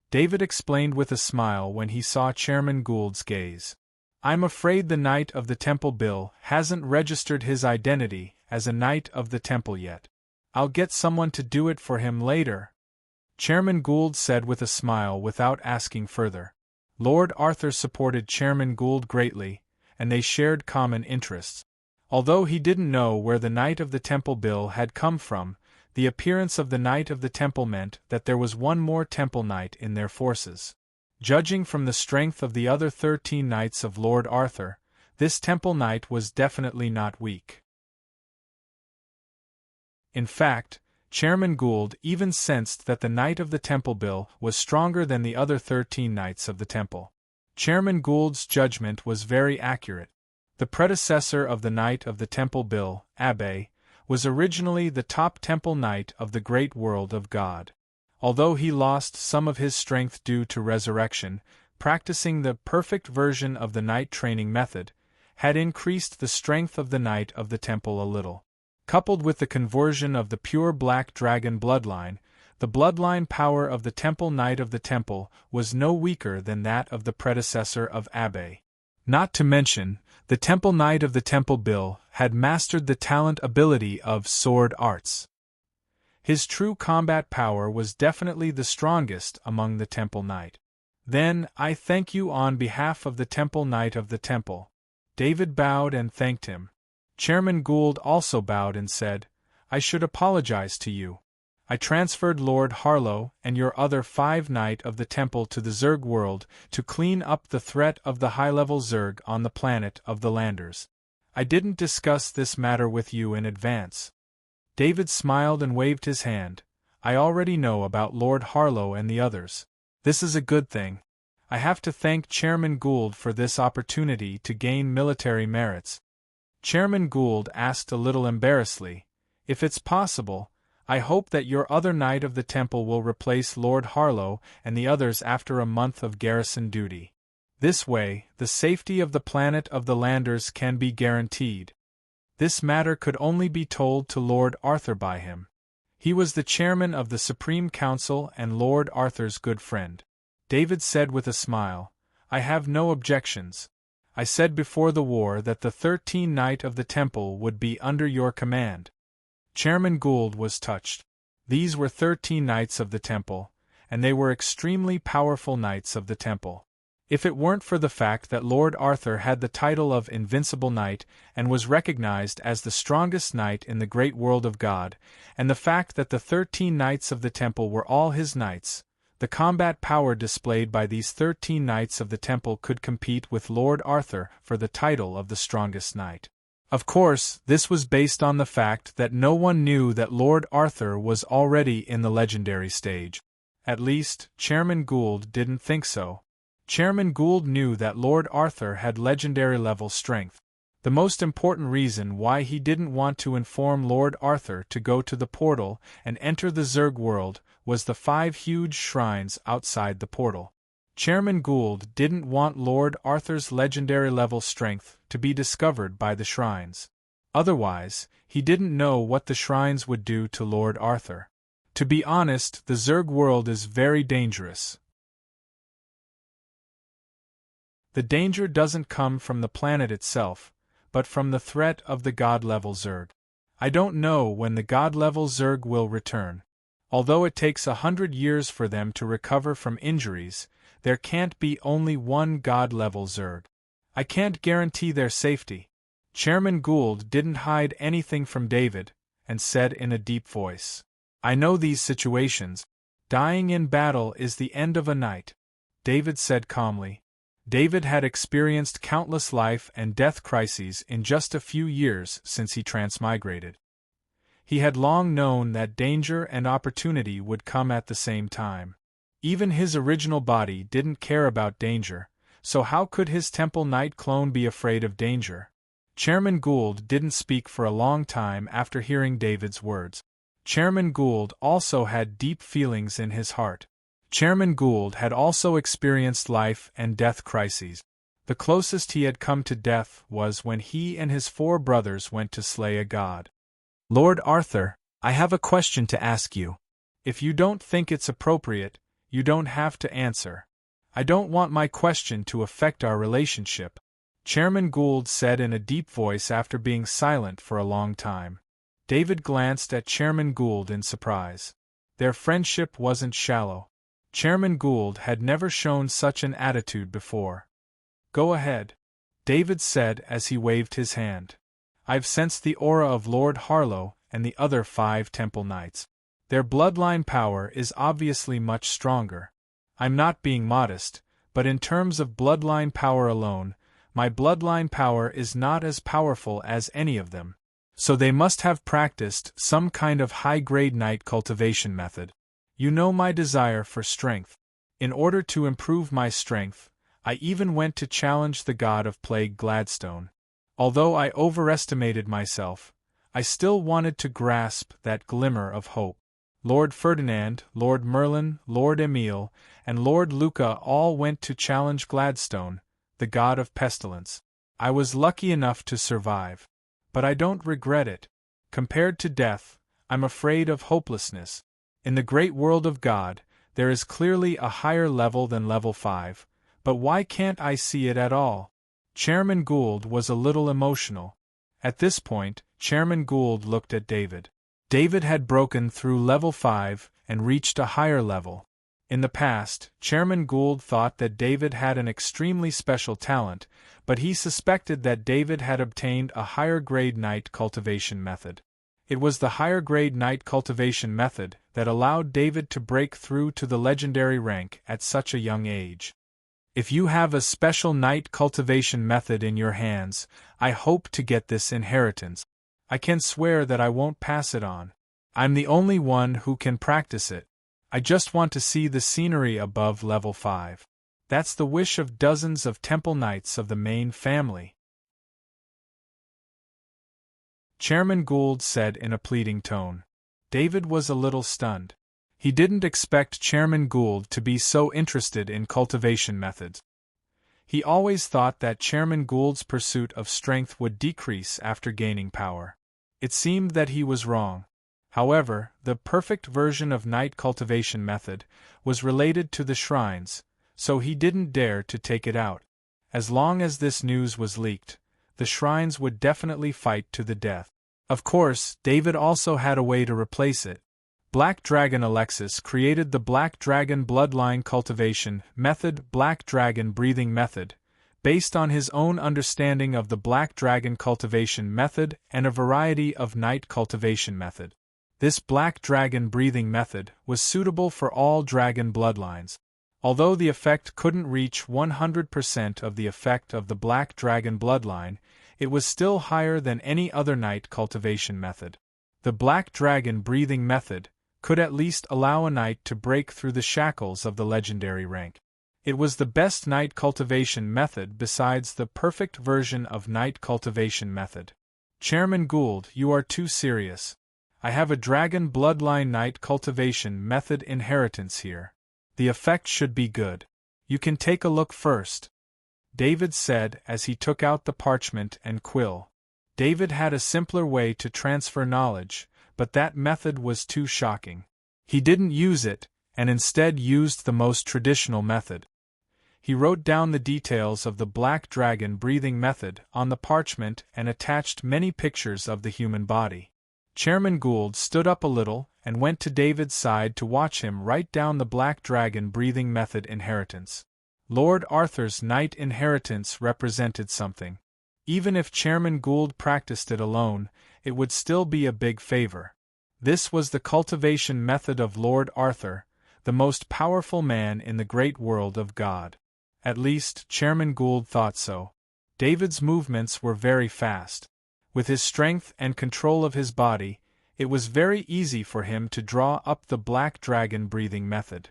David explained with a smile when he saw Chairman Gould's gaze. "I'm afraid the Knight of the Temple Bill hasn't registered his identity as a Knight of the Temple yet. I'll get someone to do it for him later," Chairman Gould said with a smile without asking further. Lord Arthur supported Chairman Gould greatly, and they shared common interests. Although he didn't know where the Knight of the Temple Bill had come from, the appearance of the Knight of the Temple meant that there was one more Temple Knight in their forces. Judging from the strength of the other 13 Knights of Lord Arthur, this Temple Knight was definitely not weak. In fact, Chairman Gould even sensed that the Knight of the Temple Bill was stronger than the other 13 Knights of the Temple. Chairman Gould's judgment was very accurate. The predecessor of the Knight of the Temple Bill, Abe, was originally the top temple knight of the great world of God. Although he lost some of his strength due to resurrection, practicing the perfect version of the knight training method had increased the strength of the knight of the temple a little. Coupled with the conversion of the pure black dragon bloodline, the bloodline power of the temple knight of the temple was no weaker than that of the predecessor of Abbe. Not to mention, the temple knight of the temple Bill had mastered the talent ability of sword arts. His true combat power was definitely the strongest among the temple knight. Then, I thank you on behalf of the temple knight of the temple. David bowed and thanked him. Chairman Gould also bowed and said, I should apologize to you. I transferred Lord Harlow and your other 5 knight of the temple to the Zerg world to clean up the threat of the high-level Zerg on the planet of the Landers. I didn't discuss this matter with you in advance. David smiled and waved his hand. I already know about Lord Harlow and the others. This is a good thing. I have to thank Chairman Gould for this opportunity to gain military merits. Chairman Gould asked a little embarrassedly, if it's possible, I hope that your other knight of the temple will replace Lord Harlow and the others after a month of garrison duty. This way, the safety of the planet of the Landers can be guaranteed. This matter could only be told to Lord Arthur by him. He was the chairman of the Supreme Council and Lord Arthur's good friend. David said with a smile, I have no objections. I said before the war that the 13th Knight of the Temple would be under your command. Chairman Gould was touched. These were 13 Knights of the Temple, and they were extremely powerful Knights of the Temple. If it weren't for the fact that Lord Arthur had the title of Invincible Knight and was recognized as the strongest knight in the great world of God, and the fact that the 13 Knights of the Temple were all his knights, the combat power displayed by these 13 Knights of the Temple could compete with Lord Arthur for the title of the strongest knight. Of course, this was based on the fact that no one knew that Lord Arthur was already in the legendary stage. At least, Chairman Gould didn't think so. Chairman Gould knew that Lord Arthur had legendary-level strength. The most important reason why he didn't want to inform Lord Arthur to go to the portal and enter the Zerg world was the 5 huge shrines outside the portal. Chairman Gould didn't want Lord Arthur's legendary-level strength to be discovered by the shrines. Otherwise, he didn't know what the shrines would do to Lord Arthur. To be honest, the Zerg world is very dangerous. The danger doesn't come from the planet itself, but from the threat of the God-level Zerg. I don't know when the God-level Zerg will return. Although it takes 100 years for them to recover from injuries, there can't be only one God-level Zerg. I can't guarantee their safety. Chairman Gould didn't hide anything from David, and said in a deep voice, I know these situations. Dying in battle is the end of a knight. David said calmly. David had experienced countless life and death crises in just a few years since he transmigrated. He had long known that danger and opportunity would come at the same time. Even his original body didn't care about danger, so how could his Temple Knight clone be afraid of danger? Chairman Gould didn't speak for a long time after hearing David's words. Chairman Gould also had deep feelings in his heart. Chairman Gould had also experienced life and death crises. The closest he had come to death was when he and his 4 brothers went to slay a god. Lord Arthur, I have a question to ask you. If you don't think it's appropriate, you don't have to answer. I don't want my question to affect our relationship, Chairman Gould said in a deep voice after being silent for a long time. David glanced at Chairman Gould in surprise. Their friendship wasn't shallow. Chairman Gould had never shown such an attitude before. Go ahead, David said as he waved his hand. I've sensed the aura of Lord Harlow and the other 5 Temple Knights. Their bloodline power is obviously much stronger. I'm not being modest, but in terms of bloodline power alone, my bloodline power is not as powerful as any of them. So they must have practiced some kind of high-grade knight cultivation method. You know my desire for strength. In order to improve my strength, I even went to challenge the god of plague Gladstone. Although I overestimated myself, I still wanted to grasp that glimmer of hope. Lord Ferdinand, Lord Merlin, Lord Emile, and Lord Luca all went to challenge Gladstone, the god of pestilence. I was lucky enough to survive. But I don't regret it. Compared to death, I'm afraid of hopelessness. In the great world of God, there is clearly a higher level than level 5, but why can't I see it at all? Chairman Gould was a little emotional. At this point, Chairman Gould looked at David. David had broken through level 5 and reached a higher level. In the past, Chairman Gould thought that David had an extremely special talent, but he suspected that David had obtained a higher grade night cultivation method. It was the higher grade night cultivation method that allowed David to break through to the legendary rank at such a young age. If you have a special night cultivation method in your hands, I hope to get this inheritance. I can swear that I won't pass it on. I'm the only one who can practice it. I just want to see the scenery above level 5. That's the wish of dozens of temple knights of the main family. Chairman Gould said in a pleading tone. David was a little stunned. He didn't expect Chairman Gould to be so interested in cultivation methods. He always thought that Chairman Gould's pursuit of strength would decrease after gaining power. It seemed that he was wrong. However, the perfect version of night cultivation method was related to the shrines, so he didn't dare to take it out. As long as this news was leaked, the shrines would definitely fight to the death. Of course, David also had a way to replace it. Black Dragon Alexis created the Black Dragon Bloodline Cultivation Method, Black Dragon Breathing Method, based on his own understanding of the Black Dragon Cultivation Method and a variety of night cultivation method. This Black Dragon Breathing Method was suitable for all dragon bloodlines. Although the effect couldn't reach 100% of the effect of the Black Dragon bloodline, it was still higher than any other night cultivation method. The Black Dragon Breathing Method could at least allow a knight to break through the shackles of the legendary rank. It was the best night cultivation method besides the perfect version of night cultivation method. Chairman Gould, you are too serious. I have a dragon bloodline night cultivation method inheritance here. The effect should be good. You can take a look first, David said as he took out the parchment and quill. David had a simpler way to transfer knowledge, but that method was too shocking. He didn't use it, and instead used the most traditional method. He wrote down the details of the Black Dragon breathing method on the parchment and attached many pictures of the human body. Chairman Gould stood up a little and went to David's side to watch him write down the Black Dragon breathing method inheritance. Lord Arthur's knight inheritance represented something. Even if Chairman Gould practiced it alone, it would still be a big favor. This was the cultivation method of Lord Arthur, the most powerful man in the great world of God. At least, Chairman Gould thought so. David's movements were very fast. With his strength and control of his body, it was very easy for him to draw up the Black Dragon breathing method.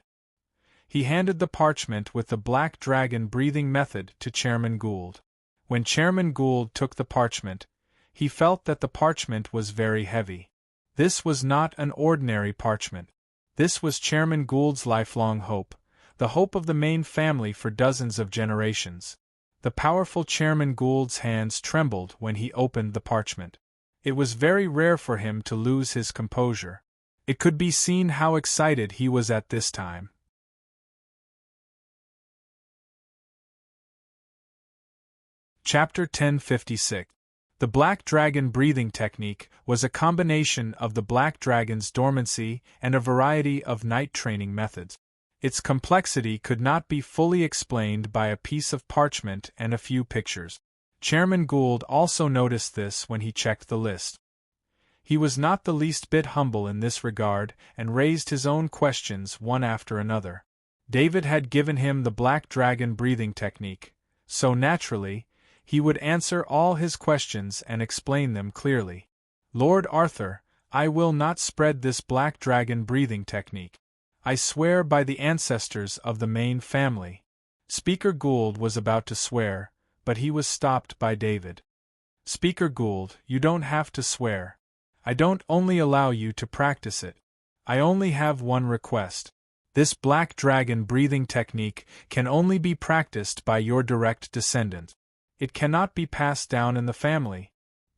He handed the parchment with the Black Dragon breathing method to Chairman Gould. When Chairman Gould took the parchment, he felt that the parchment was very heavy. This was not an ordinary parchment. This was Chairman Gould's lifelong hope, the hope of the main family for dozens of generations. The powerful Chairman Gould's hands trembled when he opened the parchment. It was very rare for him to lose his composure. It could be seen how excited he was at this time. Chapter 1056. The Black Dragon breathing technique was a combination of the Black Dragon's dormancy and a variety of night training methods. Its complexity could not be fully explained by a piece of parchment and a few pictures. Chairman Gould also noticed this when he checked the list. He was not the least bit humble in this regard and raised his own questions one after another. David had given him the Black Dragon breathing technique, so naturally, he would answer all his questions and explain them clearly. Lord Arthur, I will not spread this Black Dragon breathing technique. I swear by the ancestors of the main family. Speaker Gould was about to swear, but he was stopped by David. Speaker Gould, you don't have to swear. I don't only allow you to practice it. I only have one request. This black dragon breathing technique can only be practiced by your direct descendant. It cannot be passed down in the family,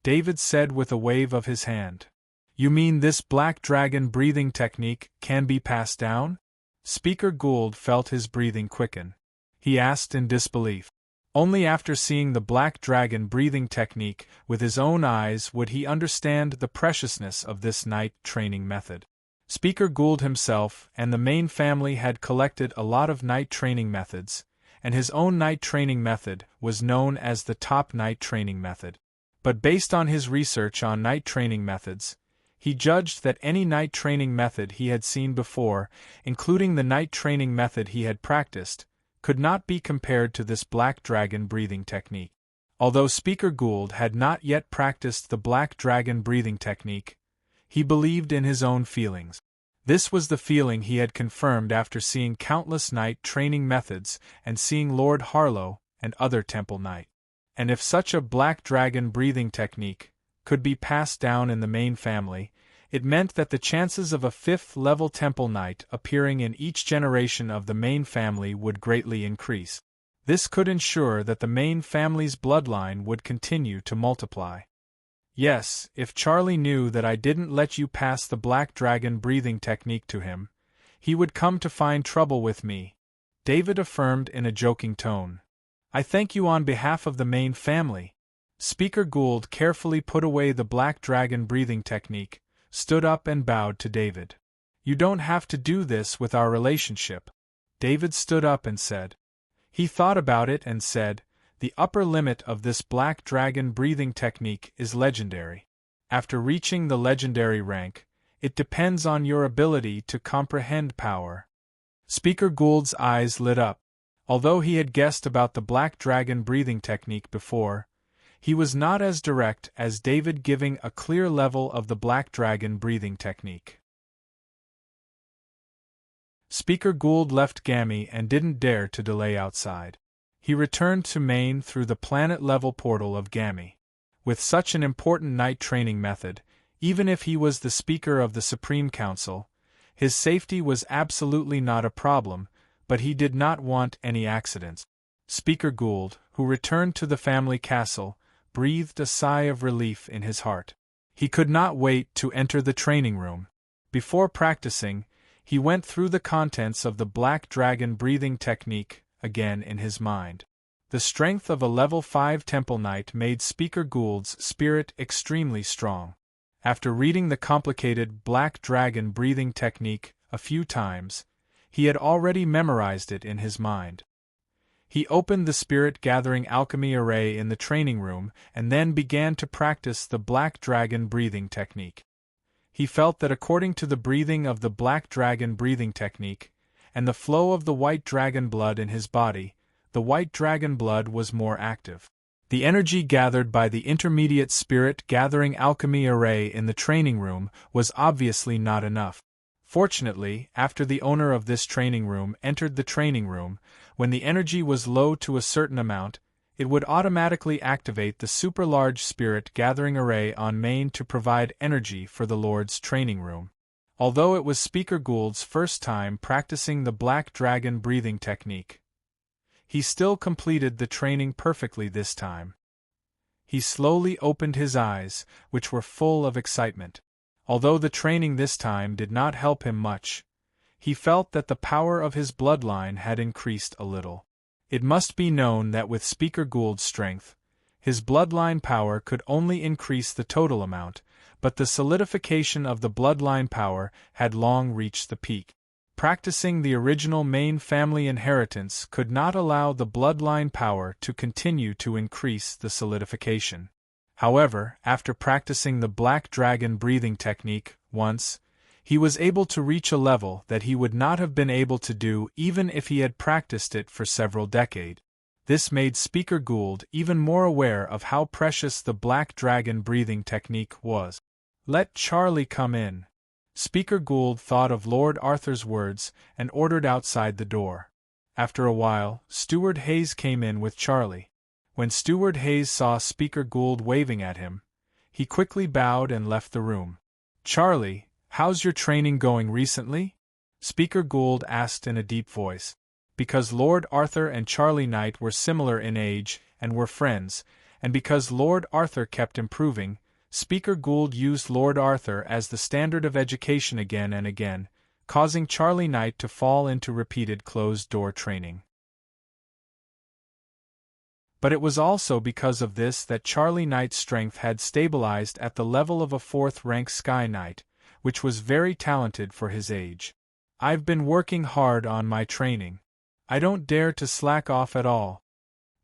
David said with a wave of his hand. You mean this black dragon breathing technique can be passed down? Speaker Gould felt his breathing quicken. He asked in disbelief. Only after seeing the black dragon breathing technique with his own eyes would he understand the preciousness of this night training method. Speaker Gould himself and the main family had collected a lot of night training methods, and his own night training method was known as the top night training method. But based on his research on night training methods, he judged that any night training method he had seen before, including the night training method he had practiced, could not be compared to this black dragon breathing technique. Although Speaker Gould had not yet practiced the black dragon breathing technique, he believed in his own feelings. This was the feeling he had confirmed after seeing countless night training methods and seeing Lord Harlow and other Temple Knight. And if such a black dragon breathing technique could be passed down in the main family, it meant that the chances of a 5th-level Temple Knight appearing in each generation of the main family would greatly increase. This could ensure that the main family's bloodline would continue to multiply. Yes, if Charlie knew that I didn't let you pass the black dragon breathing technique to him, he would come to find trouble with me, David affirmed in a joking tone. I thank you on behalf of the main family. Speaker Gould carefully put away the black dragon breathing technique, stood up and bowed to David. You don't have to do this with our relationship. David stood up and said. He thought about it and said, the upper limit of this black dragon breathing technique is legendary. After reaching the legendary rank, it depends on your ability to comprehend power. Speaker Gould's eyes lit up. Although he had guessed about the black dragon breathing technique before, he was not as direct as David giving a clear level of the black dragon breathing technique. Speaker Gould left Gammy and didn't dare to delay outside. He returned to Maine through the planet-level portal of Gammy. With such an important night training method, even if he was the Speaker of the Supreme Council, his safety was absolutely not a problem, but he did not want any accidents. Speaker Gould, who returned to the family castle, breathed a sigh of relief in his heart. He could not wait to enter the training room. Before practicing, he went through the contents of the black dragon breathing technique again in his mind. The strength of a level 5 Temple Knight made Speaker Gould's spirit extremely strong. After reading the complicated black dragon breathing technique a few times, he had already memorized it in his mind. He opened the spirit-gathering alchemy array in the training room and then began to practice the black dragon breathing technique. He felt that according to the breathing of the black dragon breathing technique, and the flow of the white dragon blood in his body, the white dragon blood was more active. The energy gathered by the intermediate spirit-gathering alchemy array in the training room was obviously not enough. Fortunately, after the owner of this training room entered the training room, when the energy was low to a certain amount, it would automatically activate the super-large spirit-gathering array on main to provide energy for the Lord's training room. Although it was Speaker Gould's first time practicing the black dragon breathing technique, he still completed the training perfectly this time. He slowly opened his eyes, which were full of excitement. Although the training this time did not help him much, he felt that the power of his bloodline had increased a little. It must be known that with Speaker Gould's strength, his bloodline power could only increase the total amount, but the solidification of the bloodline power had long reached the peak. Practicing the original main family inheritance could not allow the bloodline power to continue to increase the solidification. However, after practicing the black dragon breathing technique once, he was able to reach a level that he would not have been able to do even if he had practiced it for several decades. This made Speaker Gould even more aware of how precious the black dragon breathing technique was. Let Charlie come in. Speaker Gould thought of Lord Arthur's words and ordered outside the door. After a while, Steward Hayes came in with Charlie. When Steward Hayes saw Speaker Gould waving at him, He quickly bowed and left the room. "Charlie, how's your training going recently?" Speaker Gould asked in a deep voice. Because Lord Arthur and Charlie Knight were similar in age and were friends, and because Lord Arthur kept improving, Speaker Gould used Lord Arthur as the standard of education again and again, causing Charlie Knight to fall into repeated closed-door training. But it was also because of this that Charlie Knight's strength had stabilized at the level of a 4th-rank Sky Knight, which was very talented for his age. "I've been working hard on my training. I don't dare to slack off at all,"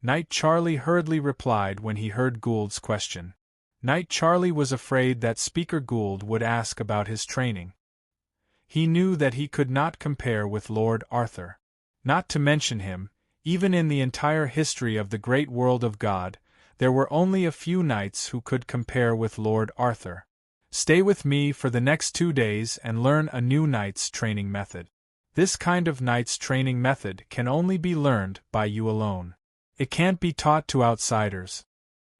Knight Charlie hurriedly replied when he heard Gould's question. Knight Charlie was afraid that Speaker Gould would ask about his training. He knew that he could not compare with Lord Arthur. Not to mention him, even in the entire history of the great world of God, there were only a few knights who could compare with Lord Arthur. "Stay with me for the next 2 days and learn a new knight's training method. This kind of knight's training method can only be learned by you alone. It can't be taught to outsiders,"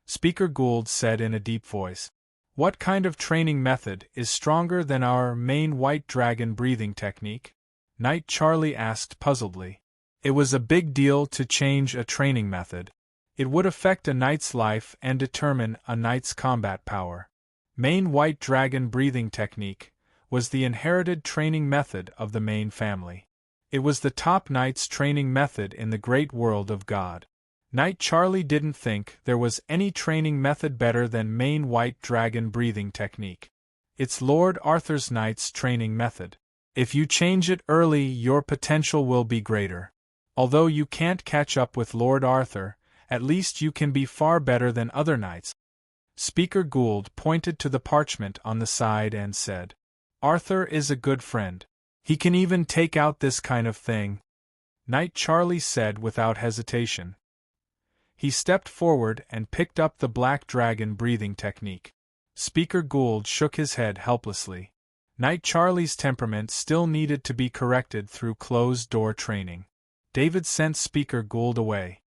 Speaker Gould said in a deep voice. "What kind of training method is stronger than our main white dragon breathing technique?" Knight Charlie asked puzzledly. It was a big deal to change a training method. It would affect a knight's life and determine a knight's combat power. Main white dragon breathing technique was the inherited training method of the main family. It was the top knight's training method in the great world of God. Knight Charlie didn't think there was any training method better than main white dragon breathing technique. It's Lord Arthur's knight's training method. If you change it early, your potential will be greater. Although you can't catch up with Lord Arthur, at least you can be far better than other knights. Speaker Gould pointed to the parchment on the side and said, "Arthur is a good friend. He can even take out this kind of thing," Knight Charlie said without hesitation. He stepped forward and picked up the black dragon breathing technique. Speaker Gould shook his head helplessly. Knight Charlie's temperament still needed to be corrected through closed-door training. David sent Speaker Gould away.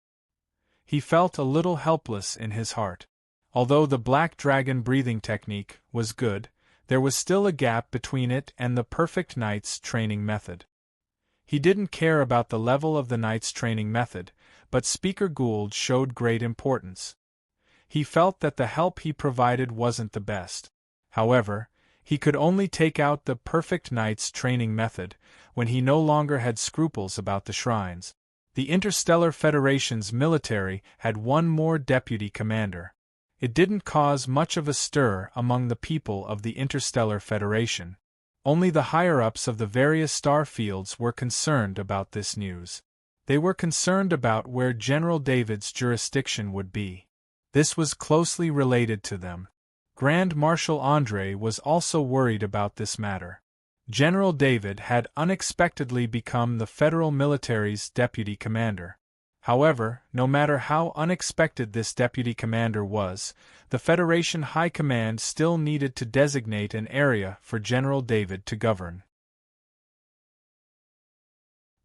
He felt a little helpless in his heart. Although the black dragon breathing technique was good, there was still a gap between it and the perfect knight's training method. He didn't care about the level of the knight's training method, but Speaker Gould showed great importance. He felt that the help he provided wasn't the best. However, he could only take out the perfect knight's training method when he no longer had scruples about the shrines. The Interstellar Federation's military had one more deputy commander. It didn't cause much of a stir among the people of the Interstellar Federation. Only the higher-ups of the various star fields were concerned about this news. They were concerned about where General David's jurisdiction would be. This was closely related to them. Grand Marshal André was also worried about this matter. General David had unexpectedly become the federal military's deputy commander. However, no matter how unexpected this deputy commander was, the Federation High Command still needed to designate an area for General David to govern.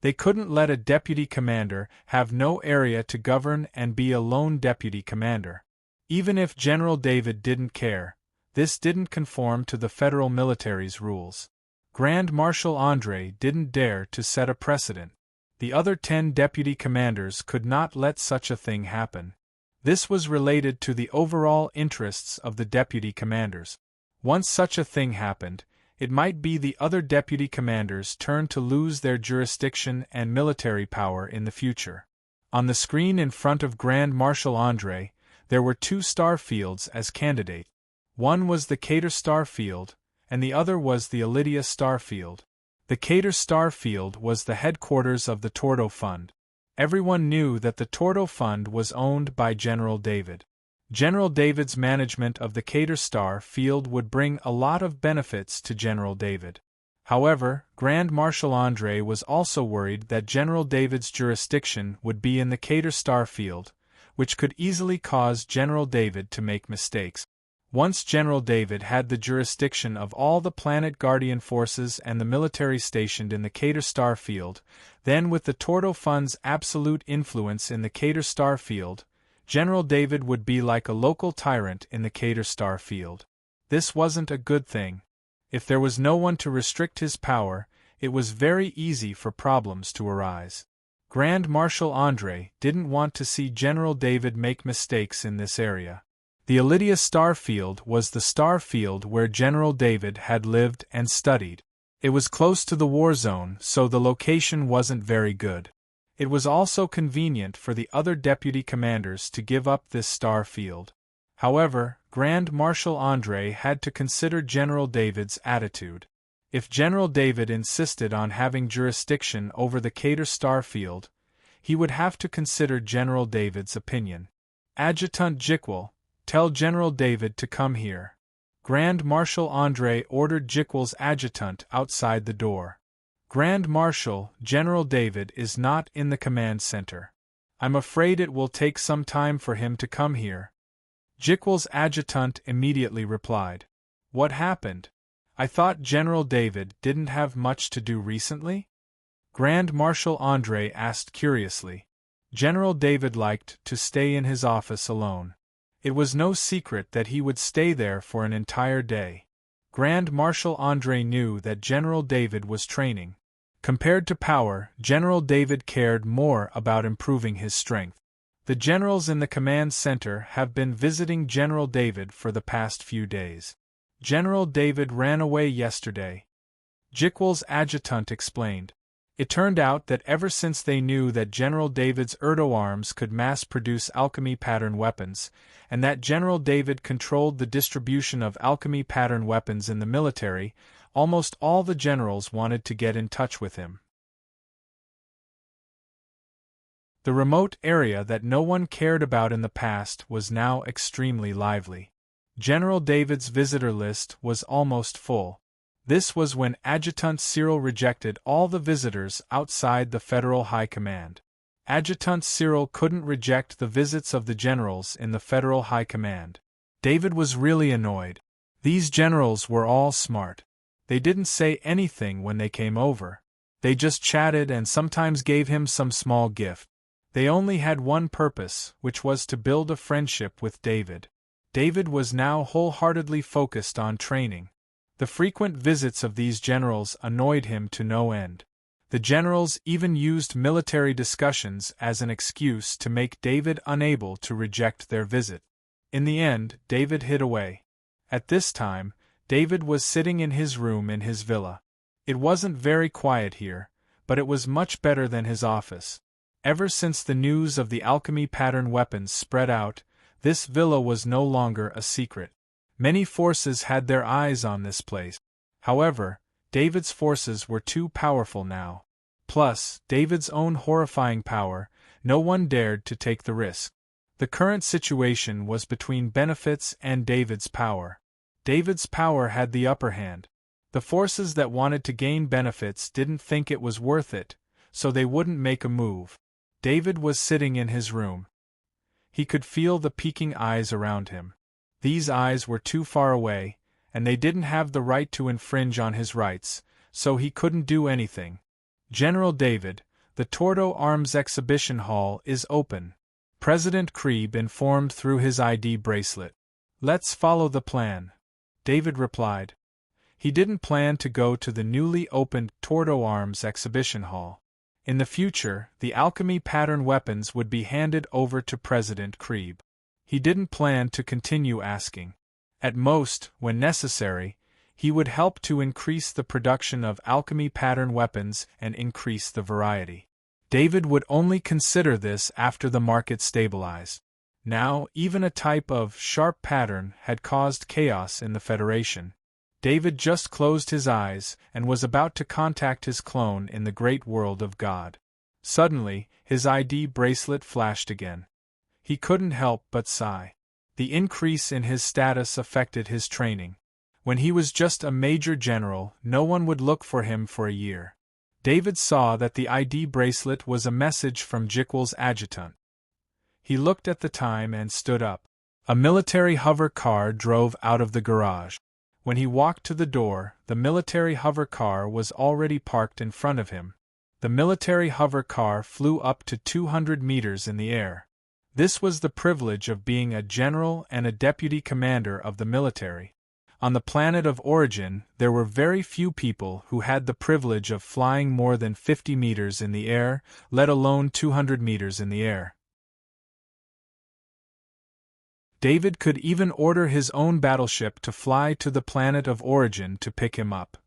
They couldn't let a deputy commander have no area to govern and be a lone deputy commander. Even if General David didn't care, this didn't conform to the federal military's rules. Grand Marshal André didn't dare to set a precedent. The other 10 deputy commanders could not let such a thing happen. This was related to the overall interests of the deputy commanders. Once such a thing happened, it might be the other deputy commanders' turn to lose their jurisdiction and military power in the future. On the screen in front of Grand Marshal André, there were 2 star fields as candidates. One was the Cater star field, and the other was the Elydia star field. The Cater star field was the headquarters of the Tordo Fund. Everyone knew that the Tordo Fund was owned by General David. General David's management of the Cater star field would bring a lot of benefits to General David. However, Grand Marshal André was also worried that General David's jurisdiction would be in the Cater star field, which could easily cause General David to make mistakes. Once General David had the jurisdiction of all the Planet Guardian forces and the military stationed in the Cater star field, then with the Tordo Fund's absolute influence in the Cater star field, General David would be like a local tyrant in the Cater Star Field. This wasn't a good thing. If there was no one to restrict his power, it was very easy for problems to arise. Grand Marshal André didn't want to see General David make mistakes in this area. The Elydia Star Field was the star field where General David had lived and studied. It was close to the war zone, so the location wasn't very good. It was also convenient for the other deputy commanders to give up this star field. However, Grand Marshal André had to consider General David's attitude. If General David insisted on having jurisdiction over the Cater Star Field, he would have to consider General David's opinion. Adjutant Jikwel, tell General David to come here. Grand Marshal André ordered Jikwel's adjutant outside the door. Grand Marshal, General David is not in the command center. I'm afraid it will take some time for him to come here. Jikwel's adjutant immediately replied. What happened? I thought General David didn't have much to do recently? Grand Marshal André asked curiously. General David liked to stay in his office alone. It was no secret that he would stay there for an entire day. Grand Marshal André knew that General David was training. Compared to power, General David cared more about improving his strength. The generals in the command center have been visiting General David for the past few days. General David ran away yesterday. Jikwel's adjutant explained. It turned out that ever since they knew that General David's Erdo arms could mass-produce alchemy pattern weapons, and that General David controlled the distribution of alchemy pattern weapons in the military, almost all the generals wanted to get in touch with him. The remote area that no one cared about in the past was now extremely lively. General David's visitor list was almost full. This was when Adjutant Cyril rejected all the visitors outside the Federal High Command. Adjutant Cyril couldn't reject the visits of the generals in the Federal High Command. David was really annoyed. These generals were all smart. They didn't say anything when they came over. They just chatted and sometimes gave him some small gift. They only had one purpose, which was to build a friendship with David. David was now wholeheartedly focused on training. The frequent visits of these generals annoyed him to no end. The generals even used military discussions as an excuse to make David unable to reject their visit. In the end, David hid away. At this time, David was sitting in his room in his villa. It wasn't very quiet here, but it was much better than his office. Ever since the news of the alchemy pattern weapons spread out, this villa was no longer a secret. Many forces had their eyes on this place. However, David's forces were too powerful now. Plus, David's own horrifying power, no one dared to take the risk. The current situation was between benefits and David's power. David's power had the upper hand. The forces that wanted to gain benefits didn't think it was worth it, so they wouldn't make a move. David was sitting in his room. He could feel the peeking eyes around him. These eyes were too far away, and they didn't have the right to infringe on his rights, so he couldn't do anything. General David, the Tordo Arms Exhibition Hall is open. President Krieb informed through his ID bracelet. Let's follow the plan. David replied. He didn't plan to go to the newly opened Tordo Arms Exhibition Hall. In the future, the alchemy pattern weapons would be handed over to President Krieb. He didn't plan to continue asking. At most, when necessary, he would help to increase the production of alchemy pattern weapons and increase the variety. David would only consider this after the market stabilized. Now, even a type of sharp pattern had caused chaos in the Federation. David just closed his eyes and was about to contact his clone in the great world of God. Suddenly, his ID bracelet flashed again. He couldn't help but sigh. The increase in his status affected his training. When he was just a major general, no one would look for him for a year. David saw that the ID bracelet was a message from Jikwel's adjutant. He looked at the time and stood up. A military hover car drove out of the garage. When he walked to the door, the military hover car was already parked in front of him. The military hover car flew up to 200 meters in the air. This was the privilege of being a general and a deputy commander of the military. On the planet of origin, there were very few people who had the privilege of flying more than 50 meters in the air, let alone 200 meters in the air. David could even order his own battleship to fly to the planet of origin to pick him up.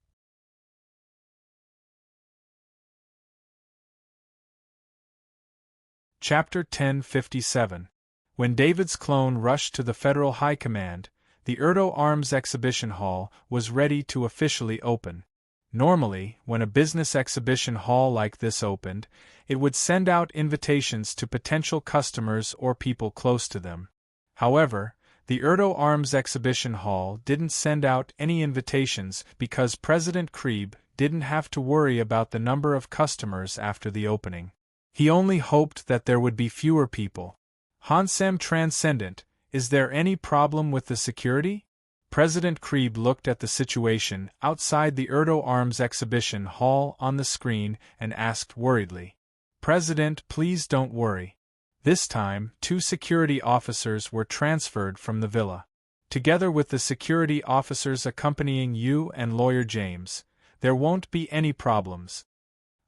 Chapter 1057. When David's clone rushed to the Federal High Command, the Erdo Arms Exhibition Hall was ready to officially open. Normally, when a business exhibition hall like this opened, it would send out invitations to potential customers or people close to them. However, the Erdo Arms Exhibition Hall didn't send out any invitations because President Krieb didn't have to worry about the number of customers after the opening. He only hoped that there would be fewer people. Hansam Transcendent, is there any problem with the security? President Krieb looked at the situation outside the Erdo Arms Exhibition Hall on the screen and asked worriedly. President, please don't worry. This time, 2 security officers were transferred from the villa. Together with the security officers accompanying you and Lawyer James, there won't be any problems.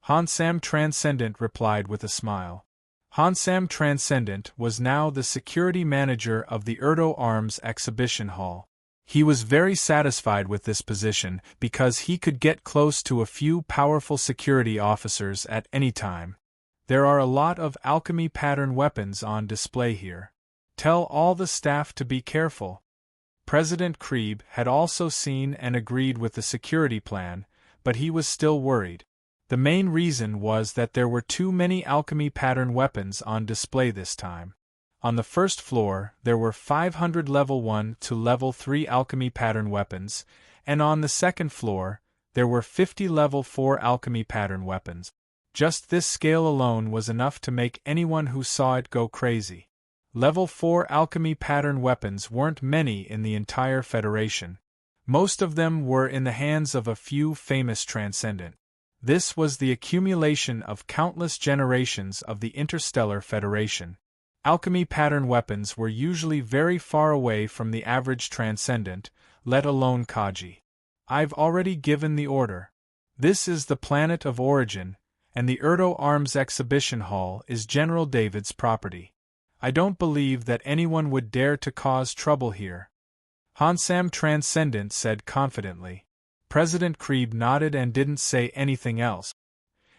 Hansam Transcendent replied with a smile. Hansam Transcendent was now the security manager of the Erdo Arms Exhibition Hall. He was very satisfied with this position because he could get close to a few powerful security officers at any time. There are a lot of alchemy pattern weapons on display here. Tell all the staff to be careful. President Krieb had also seen and agreed with the security plan, but he was still worried. The main reason was that there were too many alchemy pattern weapons on display this time. On the first floor, there were 500 level 1 to level 3 alchemy pattern weapons, and on the second floor, there were 50 level 4 alchemy pattern weapons. Just this scale alone was enough to make anyone who saw it go crazy. Level 4 alchemy pattern weapons weren't many in the entire Federation. Most of them were in the hands of a few famous transcendent. This was the accumulation of countless generations of the Interstellar Federation. Alchemy pattern weapons were usually very far away from the average transcendent, let alone Kaji. I've already given the order. This is the planet of origin, and the Erdo Arms Exhibition Hall is General David's property. I don't believe that anyone would dare to cause trouble here. Hansam Transcendent said confidently. President Krieb nodded and didn't say anything else.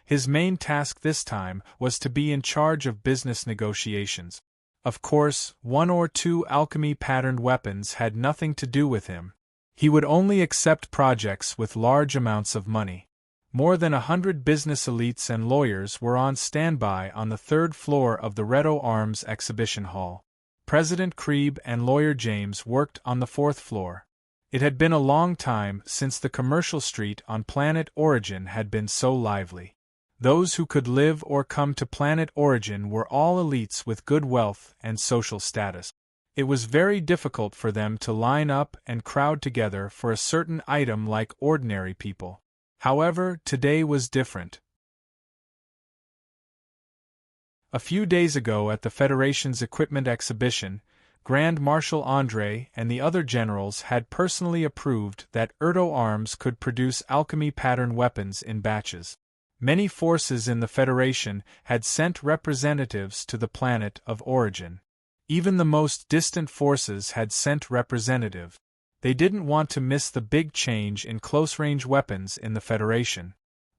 His main task this time was to be in charge of business negotiations. Of course, 1 or 2 alchemy patterned weapons had nothing to do with him. He would only accept projects with large amounts of money. More than 100 business elites and lawyers were on standby on the 3rd floor of the Erdo Arms Exhibition Hall. President Krieb and Lawyer James worked on the 4th floor. It had been a long time since the commercial street on Planet Origin had been so lively. Those who could live or come to Planet Origin were all elites with good wealth and social status. It was very difficult for them to line up and crowd together for a certain item like ordinary people. However, today was different. A few days ago at the Federation's equipment exhibition, Grand Marshal André and the other generals had personally approved that Erdo Arms could produce alchemy pattern weapons in batches. Many forces in the Federation had sent representatives to the planet of origin. Even the most distant forces had sent representatives. They didn't want to miss the big change in close-range weapons in the Federation.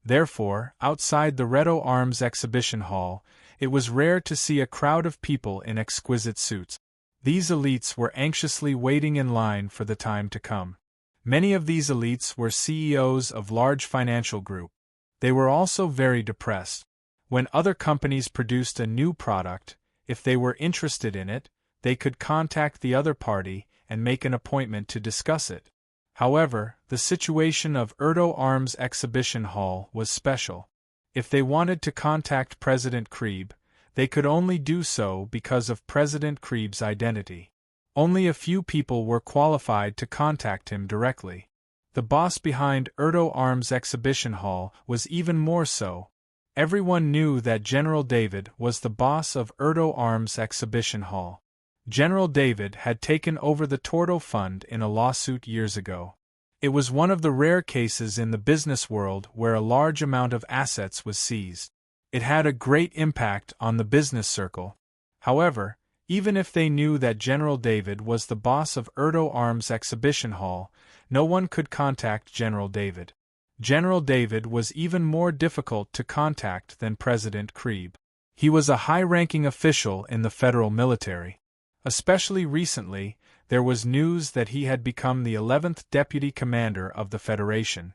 Therefore, outside the Erdo Arms Exhibition Hall, it was rare to see a crowd of people in exquisite suits. These elites were anxiously waiting in line for the time to come. Many of these elites were CEOs of large financial groups. They were also very depressed. When other companies produced a new product, if they were interested in it, they could contact the other party and make an appointment to discuss it. However, the situation of Erdo Arms Exhibition Hall was special. If they wanted to contact President Krieb, they could only do so because of President Krieb's identity. Only a few people were qualified to contact him directly. The boss behind Erdo Arms Exhibition Hall was even more so. Everyone knew that General David was the boss of Erdo Arms Exhibition Hall. General David had taken over the Tordo Fund in a lawsuit years ago. It was one of the rare cases in the business world where a large amount of assets was seized. It had a great impact on the business circle. However, even if they knew that General David was the boss of Erdo Arms Exhibition Hall, no one could contact General David. General David was even more difficult to contact than President Krieb. He was a high-ranking official in the federal military. Especially recently, there was news that he had become the 11th Deputy Commander of the Federation.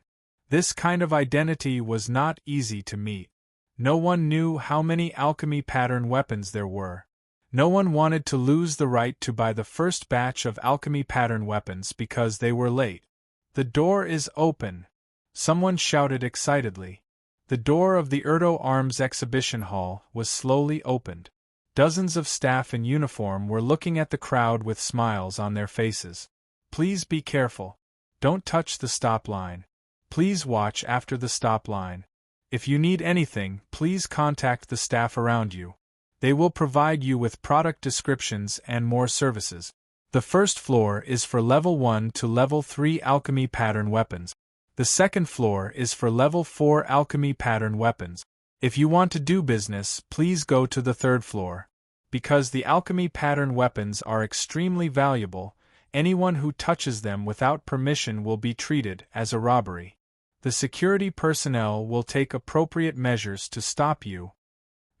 This kind of identity was not easy to meet. No one knew how many alchemy pattern weapons there were. No one wanted to lose the right to buy the first batch of alchemy pattern weapons because they were late. "The door is open!" someone shouted excitedly. The door of the Erdo Arms Exhibition Hall was slowly opened. Dozens of staff in uniform were looking at the crowd with smiles on their faces. "Please be careful. Don't touch the stop line. Please watch after the stop line. If you need anything, please contact the staff around you. They will provide you with product descriptions and more services. The first floor is for Level 1 to Level 3 alchemy pattern weapons. The second floor is for Level 4 alchemy pattern weapons. If you want to do business, please go to the third floor. Because the alchemy pattern weapons are extremely valuable, anyone who touches them without permission will be treated as a robbery. The security personnel will take appropriate measures to stop you."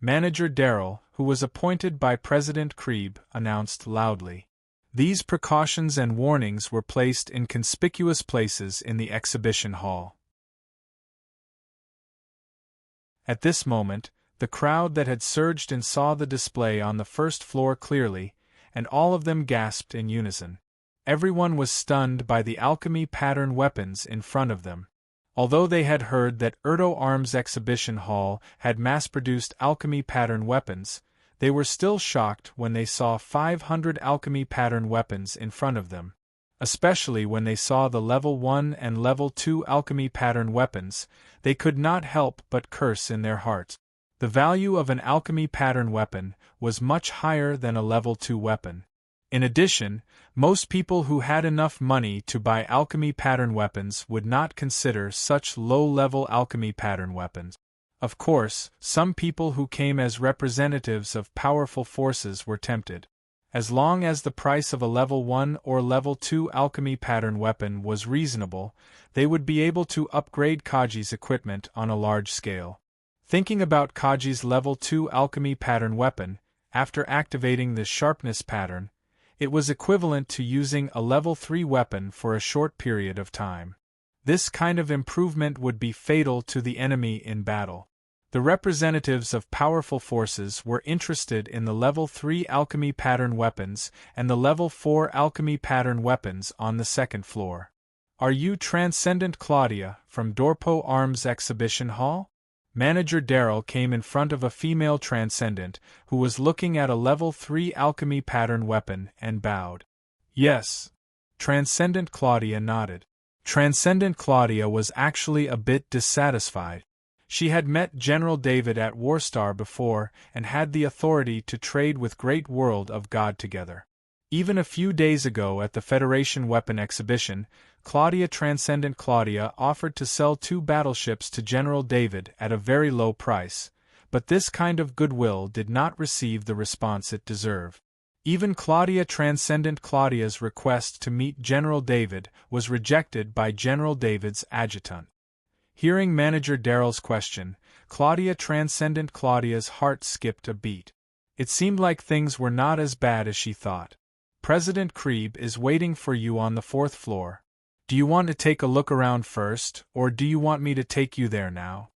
Manager Darrell, who was appointed by President Krieb, announced loudly. These precautions and warnings were placed in conspicuous places in the exhibition hall. At this moment, the crowd that had surged in saw the display on the first floor clearly, and all of them gasped in unison. Everyone was stunned by the alchemy pattern weapons in front of them. Although they had heard that Erdo Arms Exhibition Hall had mass-produced alchemy pattern weapons, they were still shocked when they saw 500 alchemy pattern weapons in front of them. Especially when they saw the Level 1 and Level 2 alchemy pattern weapons, they could not help but curse in their hearts. The value of an alchemy pattern weapon was much higher than a Level 2 weapon. In addition, most people who had enough money to buy alchemy pattern weapons would not consider such low-level alchemy pattern weapons. Of course, some people who came as representatives of powerful forces were tempted. As long as the price of a Level 1 or Level 2 alchemy pattern weapon was reasonable, they would be able to upgrade Kaji's equipment on a large scale. Thinking about Kaji's Level 2 alchemy pattern weapon, after activating the sharpness pattern, it was equivalent to using a Level 3 weapon for a short period of time. This kind of improvement would be fatal to the enemy in battle. The representatives of powerful forces were interested in the Level 3 alchemy pattern weapons and the Level 4 alchemy pattern weapons on the second floor. "Are you Transcendent Claudia from Dorpo Arms Exhibition Hall?" Manager Darrell came in front of a female Transcendent who was looking at a Level 3 alchemy pattern weapon and bowed. "Yes." Transcendent Claudia nodded. Transcendent Claudia was actually a bit dissatisfied. She had met General David at Warstar before and had the authority to trade with Great World of God together. Even a few days ago at the Federation Weapon Exhibition, Transcendent Claudia offered to sell 2 battleships to General David at a very low price, but this kind of goodwill did not receive the response it deserved. Even Transcendent Claudia's request to meet General David was rejected by General David's adjutant. Hearing Manager Darrell's question, Transcendent Claudia's heart skipped a beat. It seemed like things were not as bad as she thought. "President Krieb is waiting for you on the 4th floor. Do you want to take a look around first, or do you want me to take you there now?"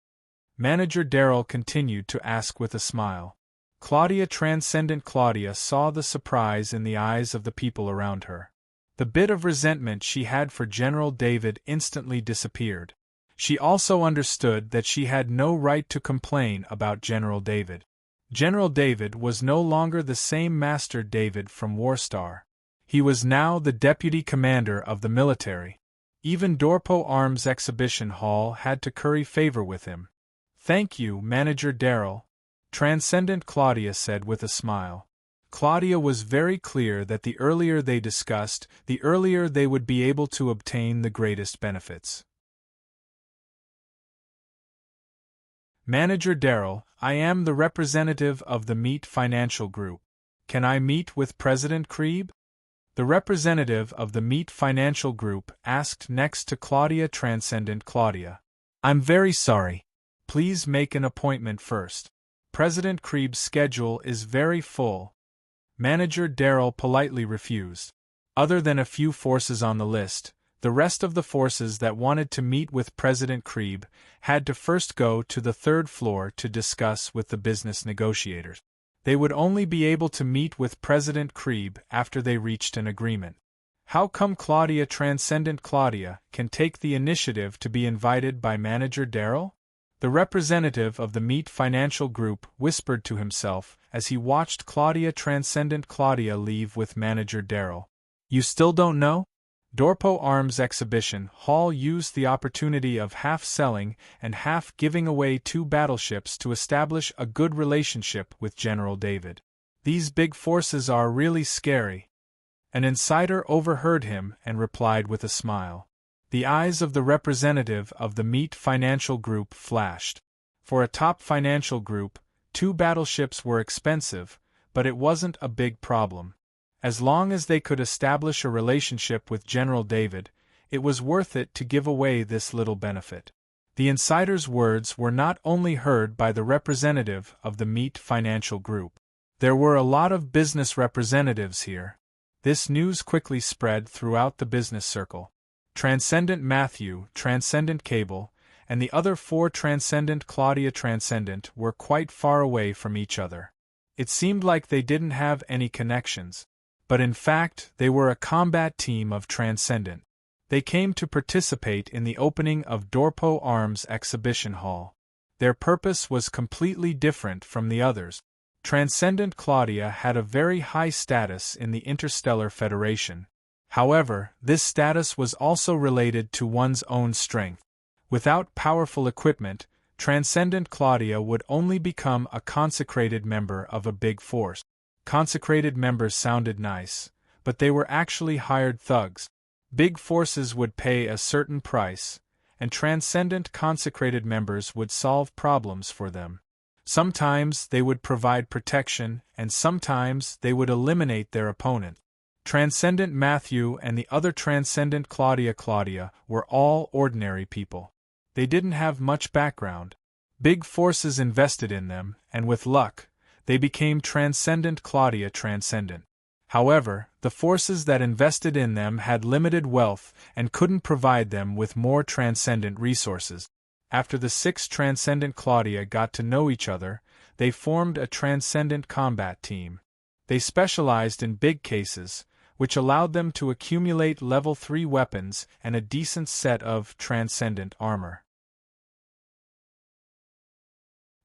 Manager Darrell continued to ask with a smile. Transcendent Claudia saw the surprise in the eyes of the people around her. The bit of resentment she had for General David instantly disappeared. She also understood that she had no right to complain about General David. General David was no longer the same Master David from Warstar. He was now the Deputy Commander of the military. Even Dorpo Arms Exhibition Hall had to curry favor with him. Thank you, Manager Darrell, Transcendent Claudia said with a smile. Claudia was very clear that the earlier they discussed, the earlier they would be able to obtain the greatest benefits. Manager Darrell, I am the representative of the Meet Financial Group. Can I meet with President Krieb? The representative of the Meet Financial Group asked next to Claudia. Transcendent Claudia. I'm very sorry. Please make an appointment first. President Krieb's schedule is very full. Manager Darrell politely refused. Other than a few forces on the list, the rest of the forces that wanted to meet with President Krieb had to first go to the third floor to discuss with the business negotiators. They would only be able to meet with President Krieb after they reached an agreement. How come Claudia, Transcendent Claudia, can take the initiative to be invited by Manager Darrell? The representative of the Meet Financial Group whispered to himself as he watched Claudia, Transcendent Claudia, leave with Manager Darrell. You still don't know? Dorpo Arms Exhibition Hall used the opportunity of half selling and half giving away 2 battleships to establish a good relationship with General David. These big forces are really scary. An insider overheard him and replied with a smile. The eyes of the representative of the Meet Financial Group flashed. For a top financial group, 2 battleships were expensive, but it wasn't a big problem. As long as they could establish a relationship with General David, it was worth it to give away this little benefit. The insider's words were not only heard by the representative of the Meet Financial Group. There were a lot of business representatives here. This news quickly spread throughout the business circle. Transcendent Matthew, Transcendent Cable, and the other 4 Transcendent Claudia Transcendent were quite far away from each other. It seemed like they didn't have any connections. But in fact, they were a combat team of Transcendent. They came to participate in the opening of Dorpo Arms Exhibition Hall. Their purpose was completely different from the others. Transcendent Claudia had a very high status in the Interstellar Federation. However, this status was also related to one's own strength. Without powerful equipment, Transcendent Claudia would only become a consecrated member of a big force. Consecrated members sounded nice, but they were actually hired thugs. Big forces would pay a certain price, and Transcendent consecrated members would solve problems for them. Sometimes they would provide protection, and sometimes they would eliminate their opponent. Transcendent Matthew and the other Transcendent Claudia were all ordinary people. They didn't have much background. Big forces invested in them, and with luck, they became Transcendent Claudia Transcendent. However, the forces that invested in them had limited wealth and couldn't provide them with more transcendent resources. After the 6 Transcendent Claudia got to know each other, they formed a Transcendent combat team. They specialized in big cases, which allowed them to accumulate level 3 weapons and a decent set of Transcendent armor.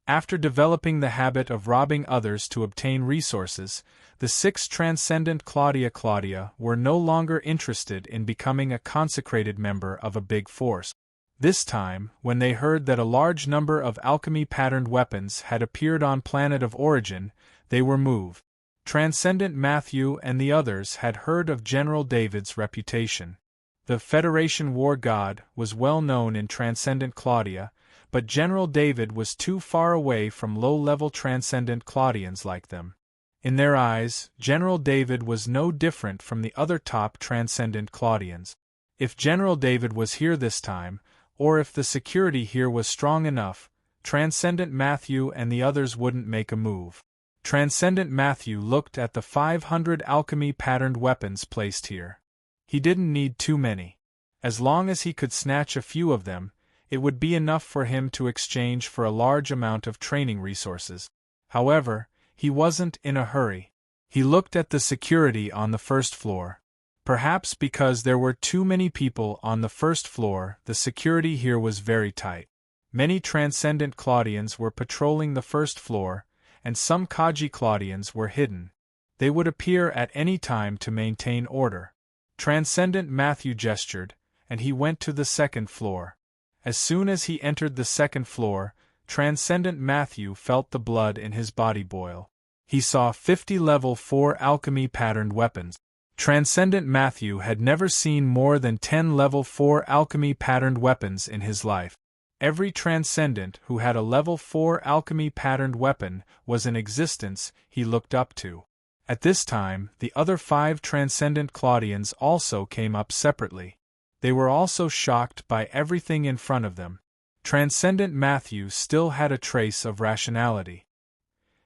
After developing the habit of robbing others to obtain resources, the 6 Transcendent Claudia were no longer interested in becoming a consecrated member of a big force. This time, when they heard that a large number of alchemy-patterned weapons had appeared on Planet of Origin, they were moved. Transcendent Matthew and the others had heard of General David's reputation. The Federation War God was well known in Transcendent Claudia, but General David was too far away from low-level Transcendent Claudians like them. In their eyes, General David was no different from the other top Transcendent Claudians. If General David was here this time, or if the security here was strong enough, Transcendent Matthew and the others wouldn't make a move. Transcendent Matthew looked at the 500 alchemy-patterned weapons placed here. He didn't need too many. As long as he could snatch a few of them, it would be enough for him to exchange for a large amount of training resources. However, he wasn't in a hurry. He looked at the security on the first floor. Perhaps because there were too many people on the first floor, the security here was very tight. Many Transcendent Claudians were patrolling the first floor, and some Kaji Claudians were hidden. They would appear at any time to maintain order. Transcendent Matthew gestured, and he went to the second floor. As soon as he entered the second floor, Transcendent Matthew felt the blood in his body boil. He saw 50 level 4 alchemy patterned weapons. Transcendent Matthew had never seen more than 10 level 4 alchemy patterned weapons in his life. Every transcendent who had a level 4 alchemy patterned weapon was in existence he looked up to. At this time, the other 5 transcendent Claudians also came up separately. They were also shocked by everything in front of them. Transcendent Matthew still had a trace of rationality.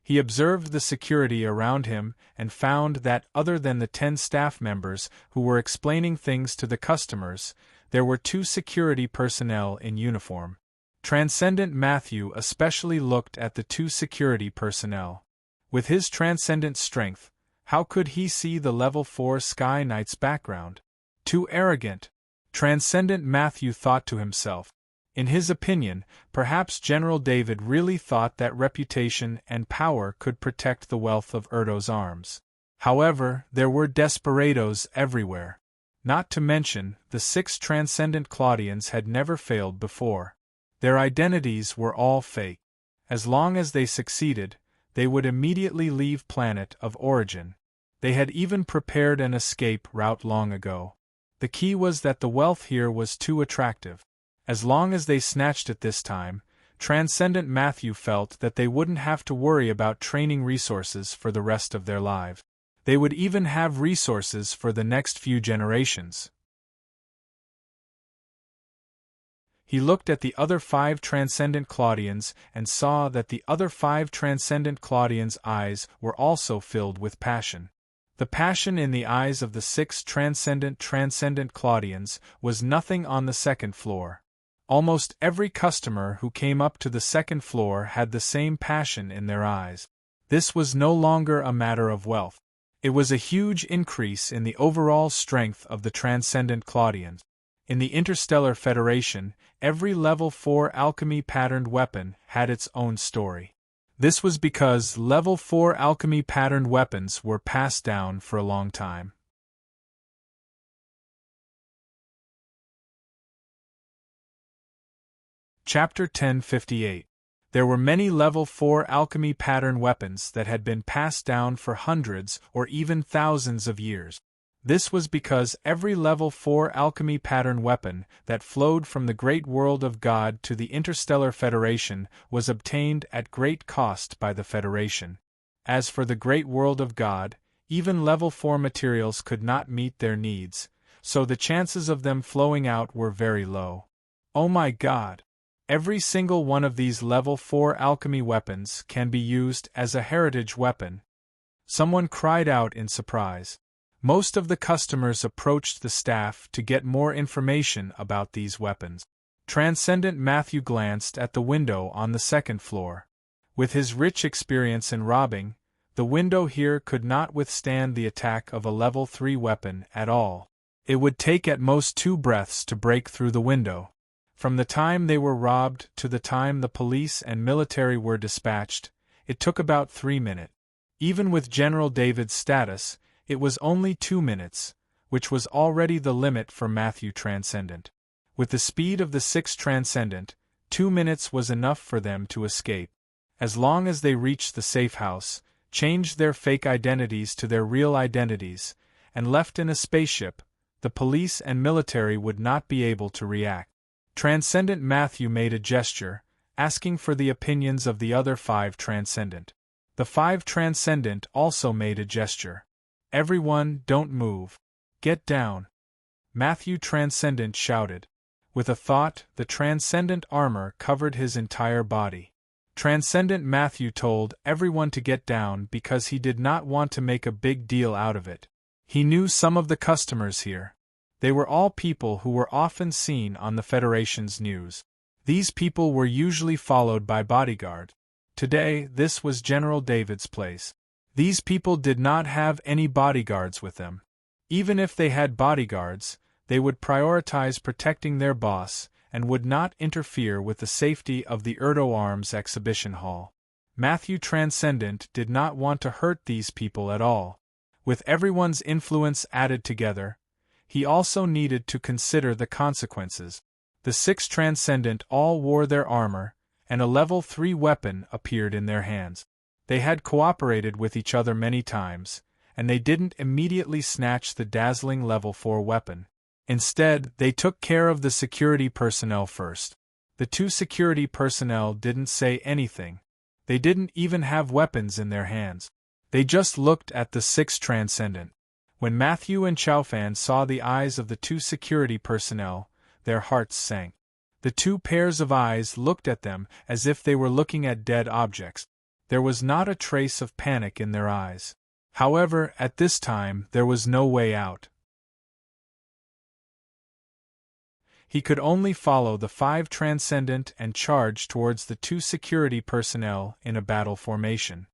He observed the security around him and found that other than the 10 staff members who were explaining things to the customers, there were 2 security personnel in uniform. Transcendent Matthew especially looked at the 2 security personnel. With his transcendent strength, how could he see the level 4 Sky Knight's background? Too arrogant, Transcendent Matthew thought to himself. In his opinion, perhaps General David really thought that reputation and power could protect the wealth of Erdo's arms. However, there were desperados everywhere. Not to mention, the 6 transcendent Claudians had never failed before. Their identities were all fake. As long as they succeeded, they would immediately leave planet of origin. They had even prepared an escape route long ago. The key was that the wealth here was too attractive. As long as they snatched it this time, Transcendent Matthew felt that they wouldn't have to worry about training resources for the rest of their lives. They would even have resources for the next few generations. He looked at the other 5 transcendent Claudians and saw that the other 5 transcendent Claudians' eyes were also filled with passion. The passion in the eyes of the 6 transcendent Claudians was nothing on the second floor. Almost every customer who came up to the second floor had the same passion in their eyes. This was no longer a matter of wealth. It was a huge increase in the overall strength of the transcendent Claudians. In the Interstellar Federation, every level 4 alchemy patterned weapon had its own story. This was because level 4 alchemy patterned weapons were passed down for a long time. Chapter 1058. There were many level 4 alchemy pattern weapons that had been passed down for hundreds or even thousands of years. This was because every level 4 alchemy pattern weapon that flowed from the great world of God to the Interstellar Federation was obtained at great cost by the Federation. As for the great world of God, even level 4 materials could not meet their needs, so the chances of them flowing out were very low. Oh my God! Every single one of these level 4 alchemy weapons can be used as a heritage weapon. Someone cried out in surprise. Most of the customers approached the staff to get more information about these weapons. Transcendent Matthew glanced at the window on the second floor. With his rich experience in robbing, the window here could not withstand the attack of a level 3 weapon at all. It would take at most 2 breaths to break through the window. From the time they were robbed to the time the police and military were dispatched, it took about 3 minutes. Even with General David's status, it was only 2 minutes, which was already the limit for Matthew Transcendent. With the speed of the 6 Transcendent, 2 minutes was enough for them to escape. As long as they reached the safe house, changed their fake identities to their real identities, and left in a spaceship, the police and military would not be able to react. Transcendent Matthew made a gesture, asking for the opinions of the other 5 Transcendent. The 5 Transcendent also made a gesture. Everyone, don't move. Get down. Matthew Transcendent shouted. With a thought, the Transcendent armor covered his entire body. Transcendent Matthew told everyone to get down because he did not want to make a big deal out of it. He knew some of the customers here. They were all people who were often seen on the Federation's news. These people were usually followed by bodyguards. Today, this was General David's place. These people did not have any bodyguards with them. Even if they had bodyguards, they would prioritize protecting their boss and would not interfere with the safety of the Erdo Arms exhibition hall. Matthew Transcendent did not want to hurt these people at all. With everyone's influence added together, he also needed to consider the consequences. The 6 Transcendent all wore their armor, and a level 3 weapon appeared in their hands. They had cooperated with each other many times, and they didn't immediately snatch the dazzling level 4 weapon. Instead, they took care of the security personnel first. The 2 security personnel didn't say anything. They didn't even have weapons in their hands. They just looked at the 6 transcendent. When Matthew and Chaofan saw the eyes of the 2 security personnel, their hearts sank. The 2 pairs of eyes looked at them as if they were looking at dead objects. There was not a trace of panic in their eyes. However, at this time, there was no way out. He could only follow the 5 transcendent and charge towards the 2 security personnel in a battle formation.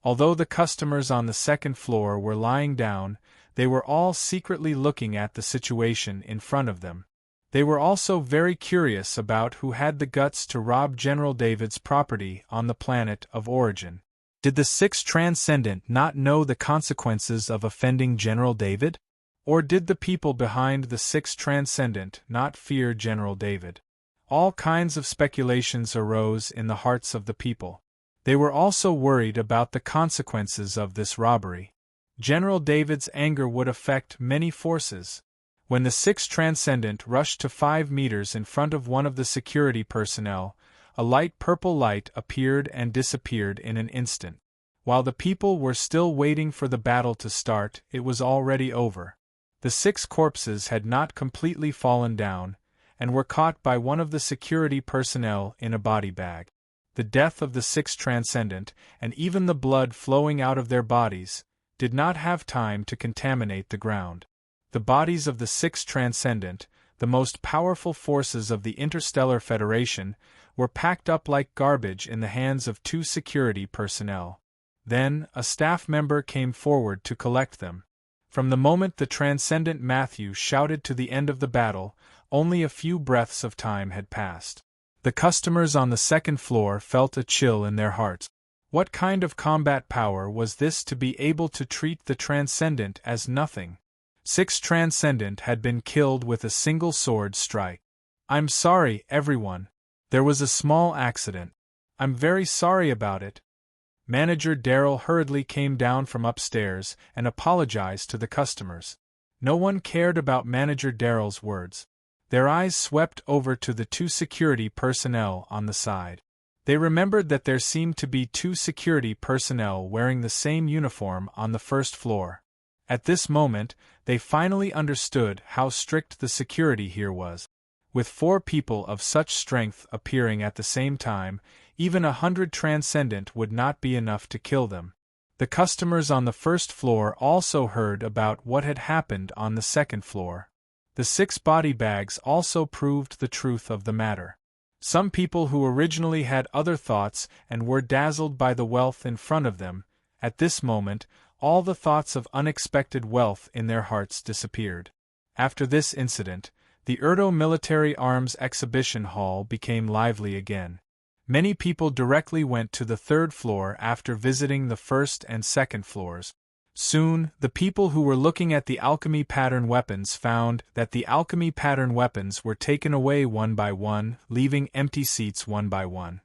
Although the customers on the 2nd floor were lying down, they were all secretly looking at the situation in front of them. They were also very curious about who had the guts to rob General David's property on the planet of origin. Did the 6 transcendent not know the consequences of offending General David? Or did the people behind the 6 transcendent not fear General David? All kinds of speculations arose in the hearts of the people. They were also worried about the consequences of this robbery. General David's anger would affect many forces. When the 6 transcendent rushed to 5 meters in front of one of the security personnel, a light purple light appeared and disappeared in an instant. While the people were still waiting for the battle to start, it was already over. The 6 corpses had not completely fallen down, and were caught by one of the security personnel in a body bag. The death of the 6 transcendent, and even the blood flowing out of their bodies, did not have time to contaminate the ground. The bodies of the 6 transcendent, the most powerful forces of the Interstellar Federation, were packed up like garbage in the hands of 2 security personnel. Then, a staff member came forward to collect them. From the moment the transcendent Matthew shouted to the end of the battle, only a few breaths of time had passed. The customers on the 2nd floor felt a chill in their hearts. What kind of combat power was this to be able to treat the transcendent as nothing? 6 transcendent had been killed with a single sword strike. "I'm sorry, everyone. There was a small accident. I'm very sorry about it." Manager Darrell hurriedly came down from upstairs and apologized to the customers. No one cared about Manager Darrell's words. Their eyes swept over to the 2 security personnel on the side. They remembered that there seemed to be 2 security personnel wearing the same uniform on the 1st floor. At this moment, they finally understood how strict the security here was. With 4 people of such strength appearing at the same time, even 100 transcendent would not be enough to kill them. The customers on the 1st floor also heard about what had happened on the 2nd floor. The 6 body bags also proved the truth of the matter. Some people who originally had other thoughts and were dazzled by the wealth in front of them, at this moment, all the thoughts of unexpected wealth in their hearts disappeared. After this incident, the Urdo Military Arms Exhibition Hall became lively again. Many people directly went to the 3rd floor after visiting the 1st and 2nd floors. Soon, the people who were looking at the alchemy pattern weapons found that the alchemy pattern weapons were taken away one by one, leaving empty seats one by one.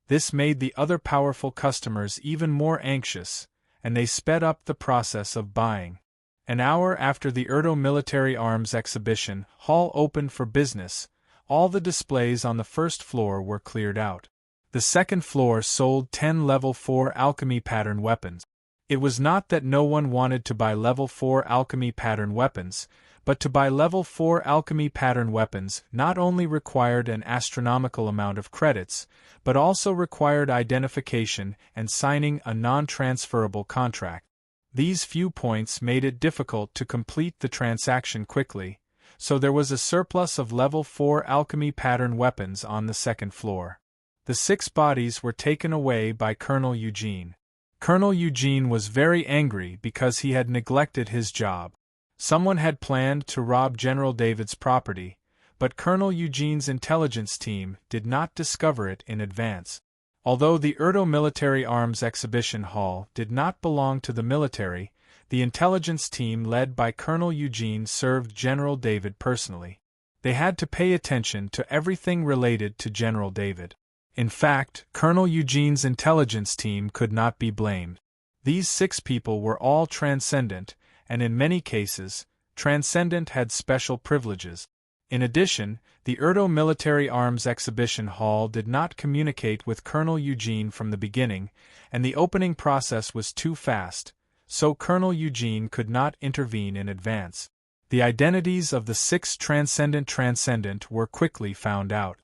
This made the other powerful customers even more anxious, and they sped up the process of buying. An hour after the Urdo Military Arms Exhibition Hall opened for business, all the displays on the 1st floor were cleared out. The 2nd floor sold 10 level 4 alchemy pattern weapons. It was not that no one wanted to buy level 4 alchemy pattern weapons, but to buy level 4 alchemy pattern weapons not only required an astronomical amount of credits, but also required identification and signing a non-transferable contract. These few points made it difficult to complete the transaction quickly, so there was a surplus of level 4 alchemy pattern weapons on the 2nd floor. The 6 bodies were taken away by Colonel Eugene. Colonel Eugene was very angry because he had neglected his job. Someone had planned to rob General David's property, but Colonel Eugene's intelligence team did not discover it in advance. Although the Urdo Military Arms Exhibition Hall did not belong to the military, the intelligence team led by Colonel Eugene served General David personally. They had to pay attention to everything related to General David. In fact, Colonel Eugene's intelligence team could not be blamed. These 6 people were all transcendent, and in many cases, transcendent had special privileges. In addition, the Erdo Military Arms Exhibition Hall did not communicate with Colonel Eugene from the beginning, and the opening process was too fast, so Colonel Eugene could not intervene in advance. The identities of the 6 transcendent were quickly found out.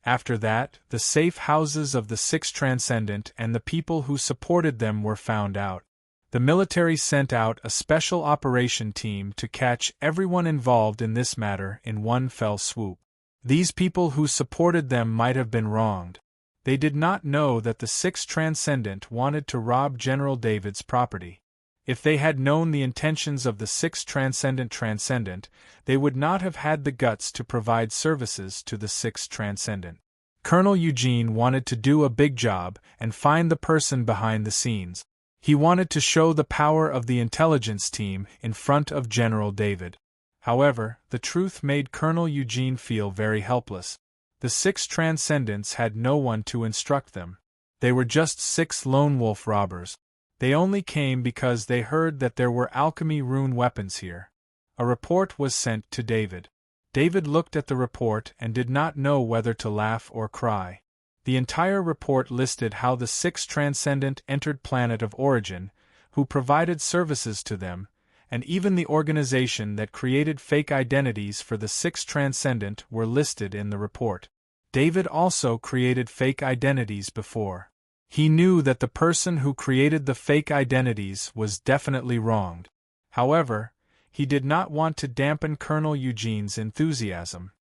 After that, the safe houses of the 6 transcendent and the people who supported them were found out. The military sent out a special operation team to catch everyone involved in this matter in one fell swoop. These people who supported them might have been wronged. They did not know that the 6 transcendent wanted to rob General David's property. If they had known the intentions of the 6 transcendent, they would not have had the guts to provide services to the 6 transcendent. Colonel Eugene wanted to do a big job and find the person behind the scenes. He wanted to show the power of the intelligence team in front of General David. However, the truth made Colonel Eugene feel very helpless. The 6 transcendents had no one to instruct them. They were just 6 lone wolf robbers. They only came because they heard that there were alchemy rune weapons here. A report was sent to David. David looked at the report and did not know whether to laugh or cry. The entire report listed how the 6 transcendent entered Planet of Origin, who provided services to them, and even the organization that created fake identities for the 6 transcendent were listed in the report. David also created fake identities before. He knew that the person who created the fake identities was definitely wronged. However, he did not want to dampen Colonel Eugene's enthusiasm.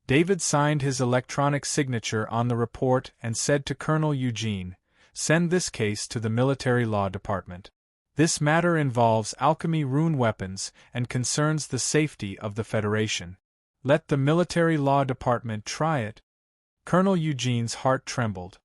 David signed his electronic signature on the report and said to Colonel Eugene, "Send this case to the Military Law Department. This matter involves alchemy rune weapons and concerns the safety of the Federation. Let the Military Law Department try it." Colonel Eugene's heart trembled.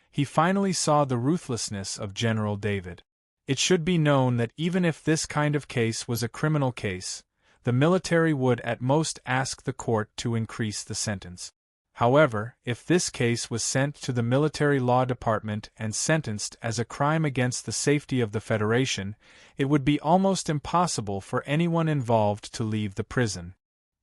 He finally saw the ruthlessness of General David. It should be known that even if this kind of case was a criminal case, the military would at most ask the court to increase the sentence. However, if this case was sent to the Military Law Department and sentenced as a crime against the safety of the Federation, it would be almost impossible for anyone involved to leave the prison.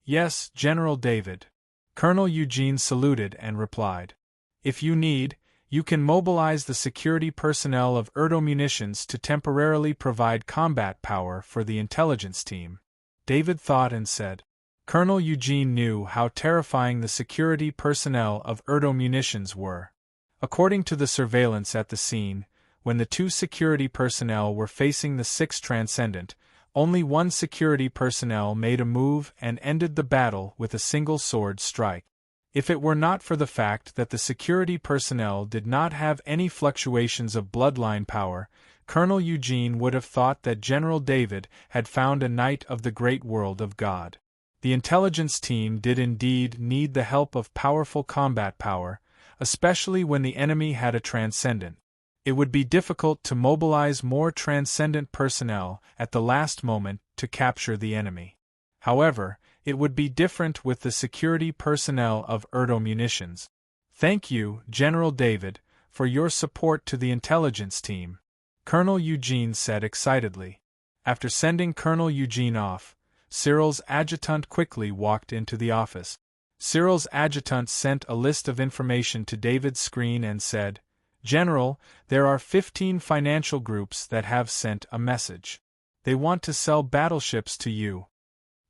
"Yes, General David." Colonel Eugene saluted and replied. "If you need, you can mobilize the security personnel of Erdo Munitions to temporarily provide combat power for the intelligence team." David thought and said. Colonel Eugene knew how terrifying the security personnel of Erdo Munitions were. According to the surveillance at the scene, when the 2 security personnel were facing the 6 transcendent, only 1 security personnel made a move and ended the battle with a single sword strike. If it were not for the fact that the security personnel did not have any fluctuations of bloodline power, Colonel Eugene would have thought that General David had found a knight of the great world of God. The intelligence team did indeed need the help of powerful combat power, especially when the enemy had a transcendent. It would be difficult to mobilize more transcendent personnel at the last moment to capture the enemy. However, it would be different with the security personnel of Erdo Munitions. "Thank you, General David, for your support to the intelligence team," Colonel Eugene said excitedly. After sending Colonel Eugene off, Cyril's adjutant quickly walked into the office. Cyril's adjutant sent a list of information to David's screen and said, "General, there are 15 financial groups that have sent a message. They want to sell battleships to you."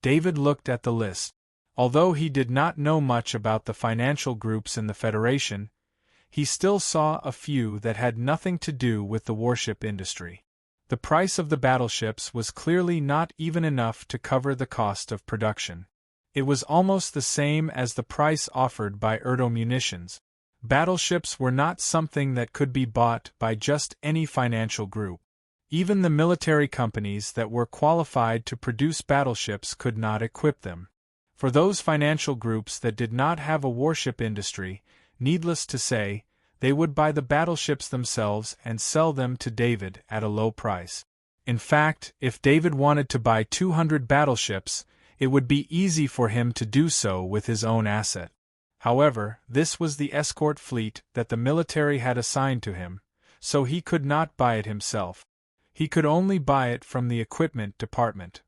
David looked at the list. Although he did not know much about the financial groups in the Federation, he still saw a few that had nothing to do with the warship industry. The price of the battleships was clearly not even enough to cover the cost of production. It was almost the same as the price offered by Erdo Munitions. Battleships were not something that could be bought by just any financial group. Even the military companies that were qualified to produce battleships could not equip them. For those financial groups that did not have a warship industry, needless to say, they would buy the battleships themselves and sell them to David at a low price. In fact, if David wanted to buy 200 battleships, it would be easy for him to do so with his own asset. However, this was the escort fleet that the military had assigned to him, so he could not buy it himself. He could only buy it from the equipment department.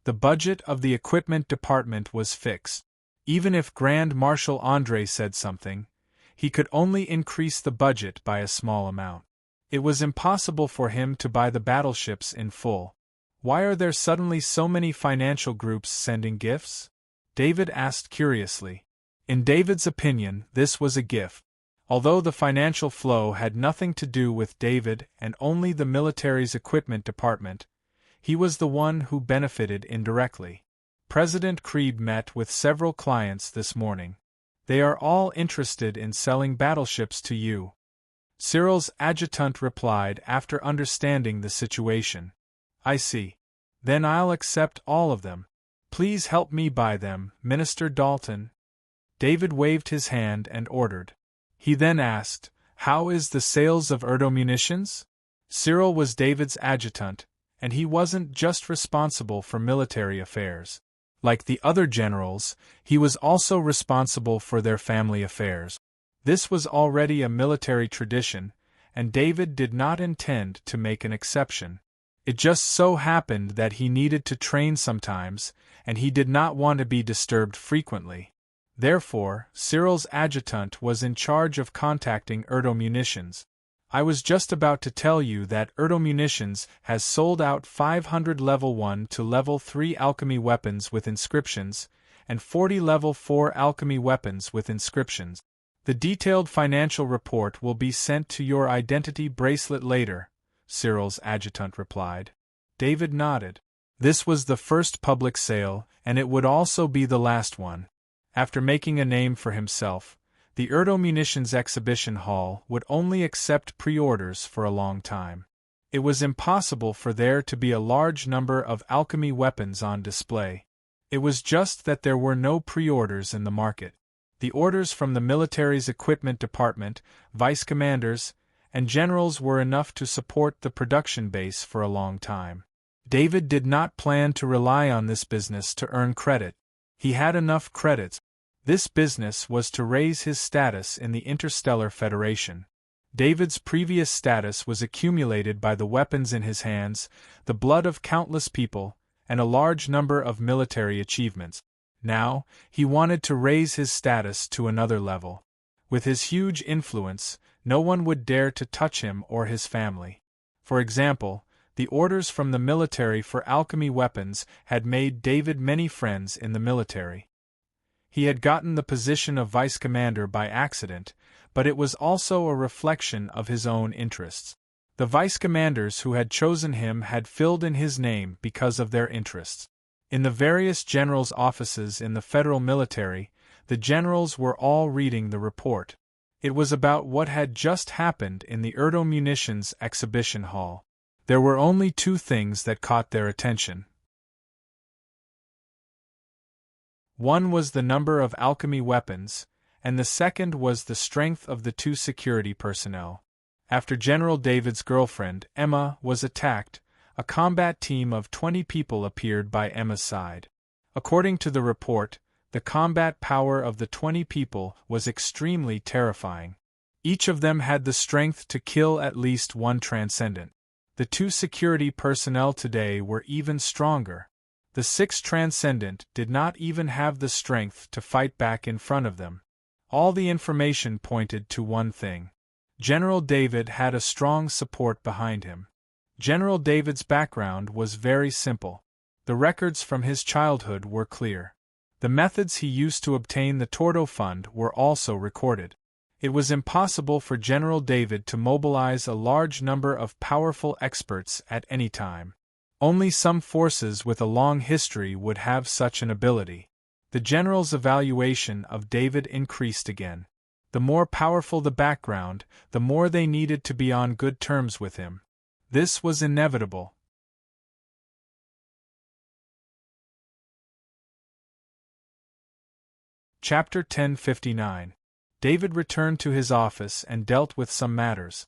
The budget of the equipment department was fixed. Even if Grand Marshal André said something, he could only increase the budget by a small amount. It was impossible for him to buy the battleships in full. Why are there suddenly so many financial groups sending gifts? David asked curiously. In David's opinion, this was a gift. Although the financial flow had nothing to do with David and only the military's equipment department, he was the one who benefited indirectly. President Krieb met with several clients this morning. They are all interested in selling battleships to you. Cyril's adjutant replied after understanding the situation. I see. Then I'll accept all of them. Please help me buy them, Minister Dalton. David waved his hand and ordered. He then asked, How is the sales of munitions? Cyril was David's adjutant, and he wasn't just responsible for military affairs. Like the other generals, he was also responsible for their family affairs. This was already a military tradition, and David did not intend to make an exception. It just so happened that he needed to train sometimes, and he did not want to be disturbed frequently. Therefore, Cyril's adjutant was in charge of contacting munitions. I was just about to tell you that munitions has sold out 500 level 1 to level 3 alchemy weapons with inscriptions, and 40 level 4 alchemy weapons with inscriptions. The detailed financial report will be sent to your identity bracelet later, Cyril's adjutant replied. David nodded. This was the first public sale, and it would also be the last one. After making a name for himself, the munitions exhibition hall would only accept pre-orders for a long time. It was impossible for there to be a large number of alchemy weapons on display. It was just that there were no pre-orders in the market. The orders from the military's equipment department, vice commanders, and generals were enough to support the production base for a long time. David did not plan to rely on this business to earn credit. He had enough credits. This business was to raise his status in the Interstellar Federation. David's previous status was accumulated by the weapons in his hands, the blood of countless people, and a large number of military achievements. Now, he wanted to raise his status to another level. With his huge influence, no one would dare to touch him or his family. For example, the orders from the military for alchemy weapons had made David many friends in the military. He had gotten the position of vice commander by accident, but it was also a reflection of his own interests. The vice commanders who had chosen him had filled in his name because of their interests. In the various generals' offices in the federal military, the generals were all reading the report. It was about what had just happened in the munitions exhibition hall. There were only two things that caught their attention. One was the number of alchemy weapons, and the second was the strength of the two security personnel. After General David's girlfriend, Emma, was attacked, a combat team of 20 people appeared by Emma's side. According to the report, the combat power of the 20 people was extremely terrifying. Each of them had the strength to kill at least one transcendent. The two security personnel today were even stronger. The 6th transcendent did not even have the strength to fight back in front of them. All the information pointed to one thing. General David had a strong support behind him. General David's background was very simple. The records from his childhood were clear. The methods he used to obtain the Tordo Fund were also recorded. It was impossible for General David to mobilize a large number of powerful experts at any time. Only some forces with a long history would have such an ability. The general's evaluation of David increased again. The more powerful the background, the more they needed to be on good terms with him. This was inevitable. Chapter 1059. David returned to his office and dealt with some matters.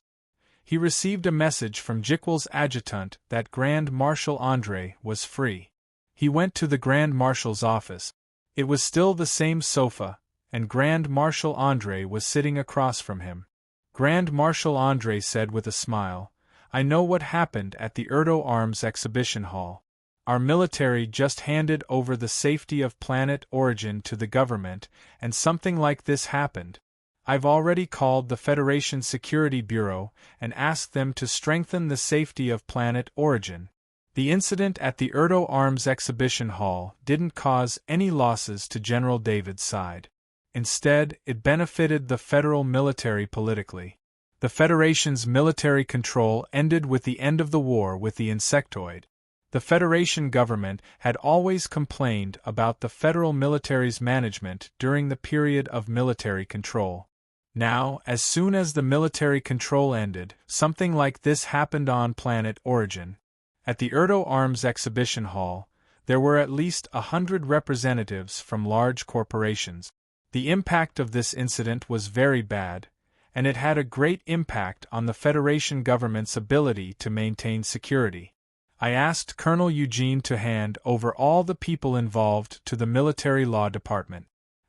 he received a message from Jikwel's adjutant that Grand Marshal André was free. He went to the Grand Marshal's office. It was still the same sofa, and Grand Marshal André was sitting across from him. Grand Marshal André said with a smile, "I know what happened at the Erdo Arms exhibition hall. Our military just handed over the safety of Planet Origin to the government, and something like this happened. I've already called the Federation Security Bureau and asked them to strengthen the safety of Planet Origin. The incident at the Erdo Arms exhibition hall didn't cause any losses to General David's side. Instead, it benefited the federal military politically. The Federation's military control ended with the end of the war with the insectoid. The Federation government had always complained about the federal military's management during the period of military control. Now, as soon as the military control ended, something like this happened on Planet Origin. At the Erdo Arms exhibition hall, there were at least 100 representatives from large corporations. The impact of this incident was very bad, and it had a great impact on the Federation government's ability to maintain security. I asked Colonel Eugene to hand over all the people involved to the military law department.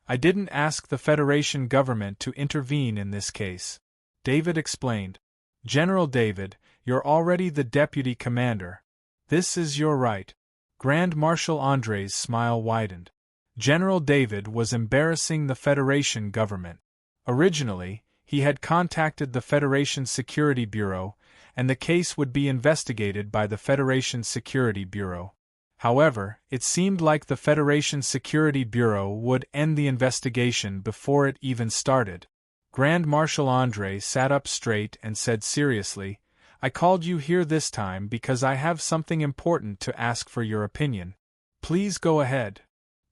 I didn't ask the Federation government to intervene in this case," David explained. "General David, you're already the deputy commander. This is your right." Grand Marshal André's smile widened. General David was embarrassing the Federation government. Originally, he had contacted the Federation Security Bureau, and the case would be investigated by the Federation Security Bureau. However, it seemed like the Federation Security Bureau would end the investigation before it even started. Grand Marshal André sat up straight and said seriously, "I called you here this time because I have something important to ask for your opinion. Please go ahead."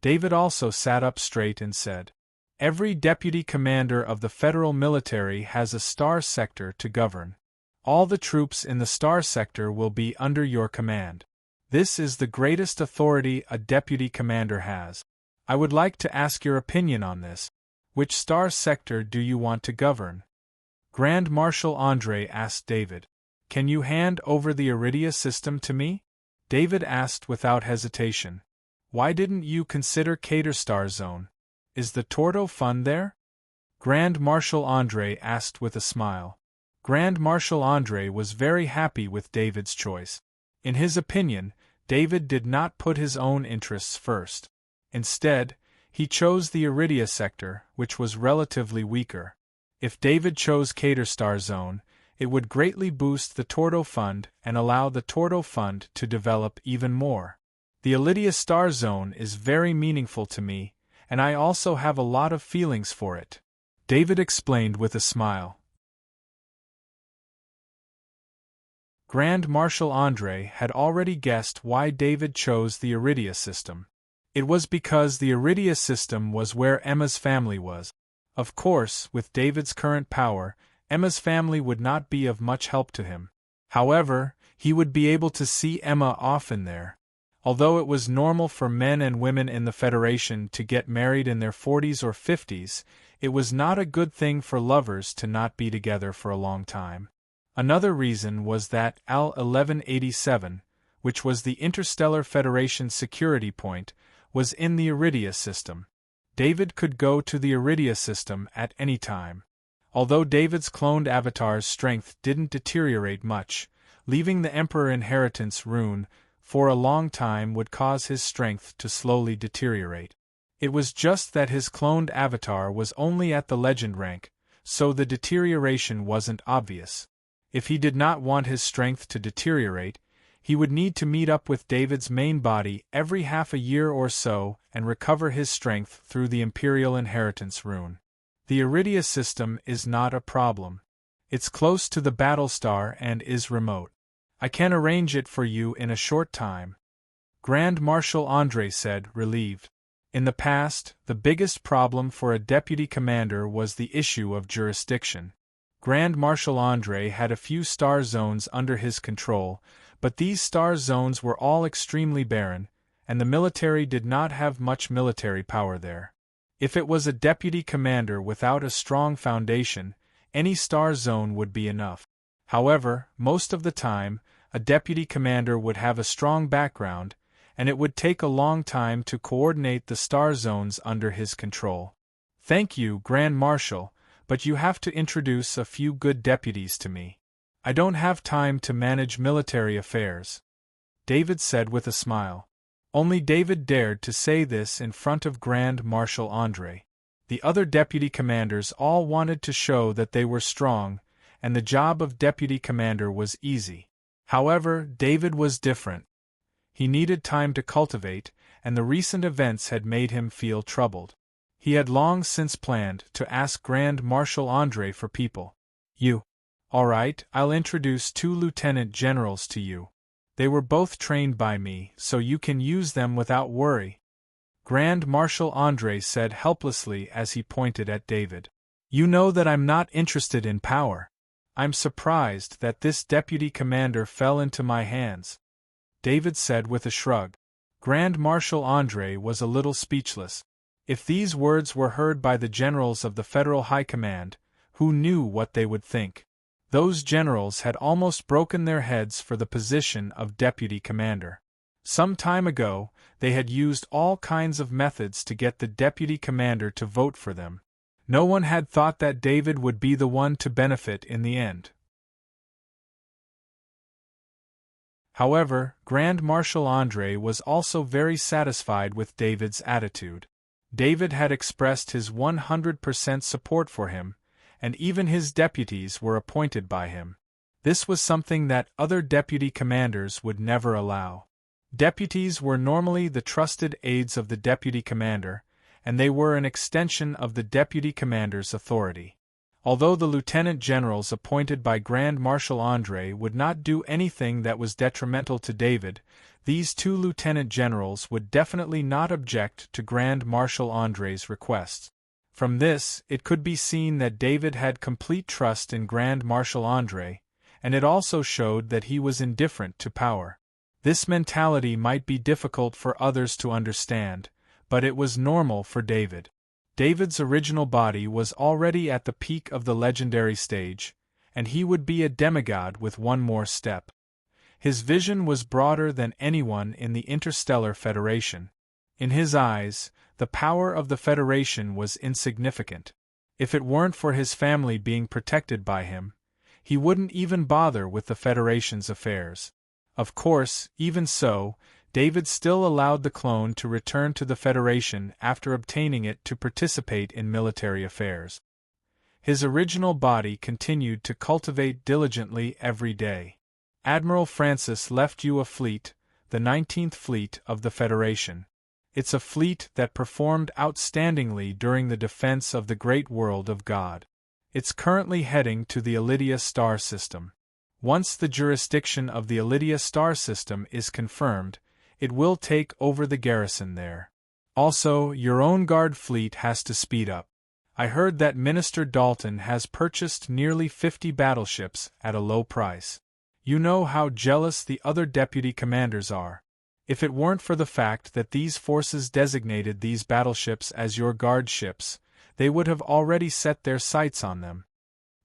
David also sat up straight and said, "Every deputy commander of the federal military has a star sector to govern. All the troops in the star sector will be under your command. This is the greatest authority a deputy commander has. I would like to ask your opinion on this. Which star sector do you want to govern?" Grand Marshal André asked David, "Can you hand over the Iridia system to me?" David asked without hesitation, "Why didn't you consider Cater Star Zone? Is the Tordo Fund there?" Grand Marshal André asked with a smile. Grand Marshal André was very happy with David's choice. In his opinion, David did not put his own interests first. Instead, he chose the Iridia sector, which was relatively weaker. If David chose Cater Star Zone, it would greatly boost the Tordo Fund and allow the Tordo Fund to develop even more. The Ilidia Star Zone is very meaningful to me, and I also have a lot of feelings for it," David explained with a smile. Grand Marshal André had already guessed why David chose the Iridia system. It was because the Iridia system was where Emma's family was. Of course, with David's current power, Emma's family would not be of much help to him. However, he would be able to see Emma often there. Although it was normal for men and women in the Federation to get married in their 40s or 50s, it was not a good thing for lovers to not be together for a long time. Another reason was that AL 1187, which was the Interstellar Federation security point, was in the Iridia system. David could go to the Iridia system at any time. Although David's cloned avatar's strength didn't deteriorate much, leaving the Emperor Inheritance rune for a long time would cause his strength to slowly deteriorate. It was just that his cloned avatar was only at the legend rank, so the deterioration wasn't obvious. If he did not want his strength to deteriorate, he would need to meet up with David's main body every half a year or so and recover his strength through the Imperial Inheritance rune. The Iridia system is not a problem. It's close to the battle star and is remote. I can arrange it for you in a short time," Grand Marshal André said, relieved. In the past, the biggest problem for a deputy commander was the issue of jurisdiction. Grand Marshal André had a few star zones under his control, but these star zones were all extremely barren, and the military did not have much military power there. If it was a deputy commander without a strong foundation, any star zone would be enough. However, most of the time, a deputy commander would have a strong background, and it would take a long time to coordinate the star zones under his control. Thank you, Grand Marshal, but you have to introduce a few good deputies to me. I don't have time to manage military affairs, David said with a smile. Only David dared to say this in front of Grand Marshal Andre. The other deputy commanders all wanted to show that they were strong, and the job of deputy commander was easy. However, David was different. He needed time to cultivate, and the recent events had made him feel troubled. He had long since planned to ask Grand Marshal Andre for people. You. All right, I'll introduce 2 lieutenant generals to you. They were both trained by me, so you can use them without worry. Grand Marshal Andre said helplessly as he pointed at David. You know that I'm not interested in power. I'm surprised that this deputy commander fell into my hands, David said with a shrug. Grand Marshal Andre was a little speechless. If these words were heard by the generals of the Federal High Command, who knew what they would think? Those generals had almost broken their heads for the position of deputy commander. Some time ago, they had used all kinds of methods to get the deputy commander to vote for them. No one had thought that David would be the one to benefit in the end. However, Grand Marshal Andre was also very satisfied with David's attitude. David had expressed his 100% support for him, and even his deputies were appointed by him. This was something that other deputy commanders would never allow. Deputies were normally the trusted aides of the deputy commander, and they were an extension of the deputy commander's authority. Although the lieutenant generals appointed by Grand Marshal Andre would not do anything that was detrimental to David, these 2 lieutenant generals would definitely not object to Grand Marshal Andre's requests. From this, it could be seen that David had complete trust in Grand Marshal Andre, and it also showed that he was indifferent to power. This mentality might be difficult for others to understand, but it was normal for David. David's original body was already at the peak of the legendary stage, and he would be a demigod with one more step. His vision was broader than anyone in the Interstellar Federation. In his eyes, the power of the Federation was insignificant. If it weren't for his family being protected by him, he wouldn't even bother with the Federation's affairs. Of course, even so, David still allowed the clone to return to the Federation after obtaining it to participate in military affairs. His original body continued to cultivate diligently every day. Admiral Francis left you a fleet, the 19th Fleet of the Federation. It's a fleet that performed outstandingly during the defense of the great world of God. It's currently heading to the Elydia star system. Once the jurisdiction of the Elydia star system is confirmed, it will take over the garrison there. Also, your own guard fleet has to speed up. I heard that Minister Dalton has purchased nearly 50 battleships at a low price. You know how jealous the other deputy commanders are. If it weren't for the fact that these forces designated these battleships as your guard ships, they would have already set their sights on them.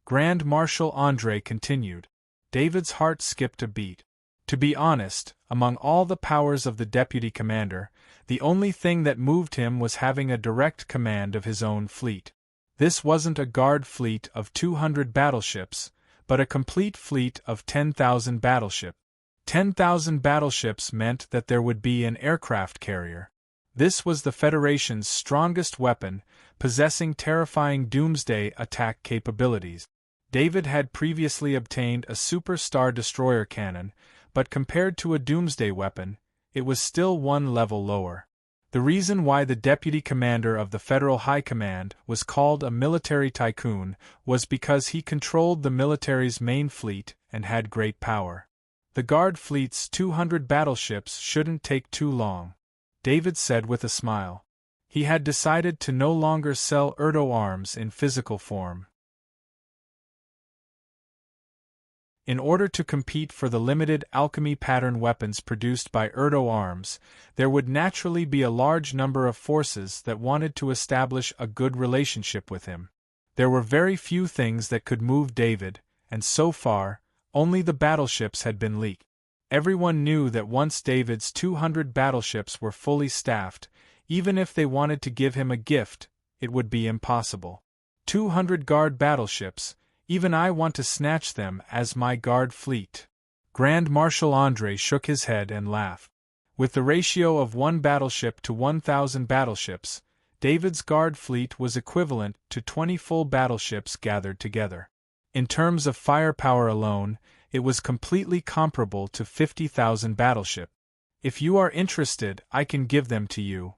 Grand Marshal Andre continued. David's heart skipped a beat. To be honest, among all the powers of the deputy commander, the only thing that moved him was having a direct command of his own fleet. This wasn't a guard fleet of 200 battleships, but a complete fleet of 10,000 battleships. 10,000 battleships meant that there would be an aircraft carrier. This was the Federation's strongest weapon, possessing terrifying doomsday attack capabilities. David had previously obtained a Super Star Destroyer cannon, but compared to a doomsday weapon, it was still one level lower. The reason why the deputy commander of the Federal High Command was called a military tycoon was because he controlled the military's main fleet and had great power. The Guard fleet's 200 battleships shouldn't take too long, David said with a smile. He had decided to no longer sell Erdo arms in physical form. In order to compete for the limited alchemy pattern weapons produced by Erdo arms, there would naturally be a large number of forces that wanted to establish a good relationship with him. There were very few things that could move David, and so far, Only the battleships had been leaked. Everyone knew that once David's 200 battleships were fully staffed, even if they wanted to give him a gift, it would be impossible. 200 guard battleships, even I want to snatch them as my guard fleet. Grand Marshal André shook his head and laughed. With the ratio of 1 battleship to 1,000 battleships, David's guard fleet was equivalent to 20 full battleships gathered together. In terms of firepower alone, it was completely comparable to 50,000 battleships. If you are interested, I can give them to you,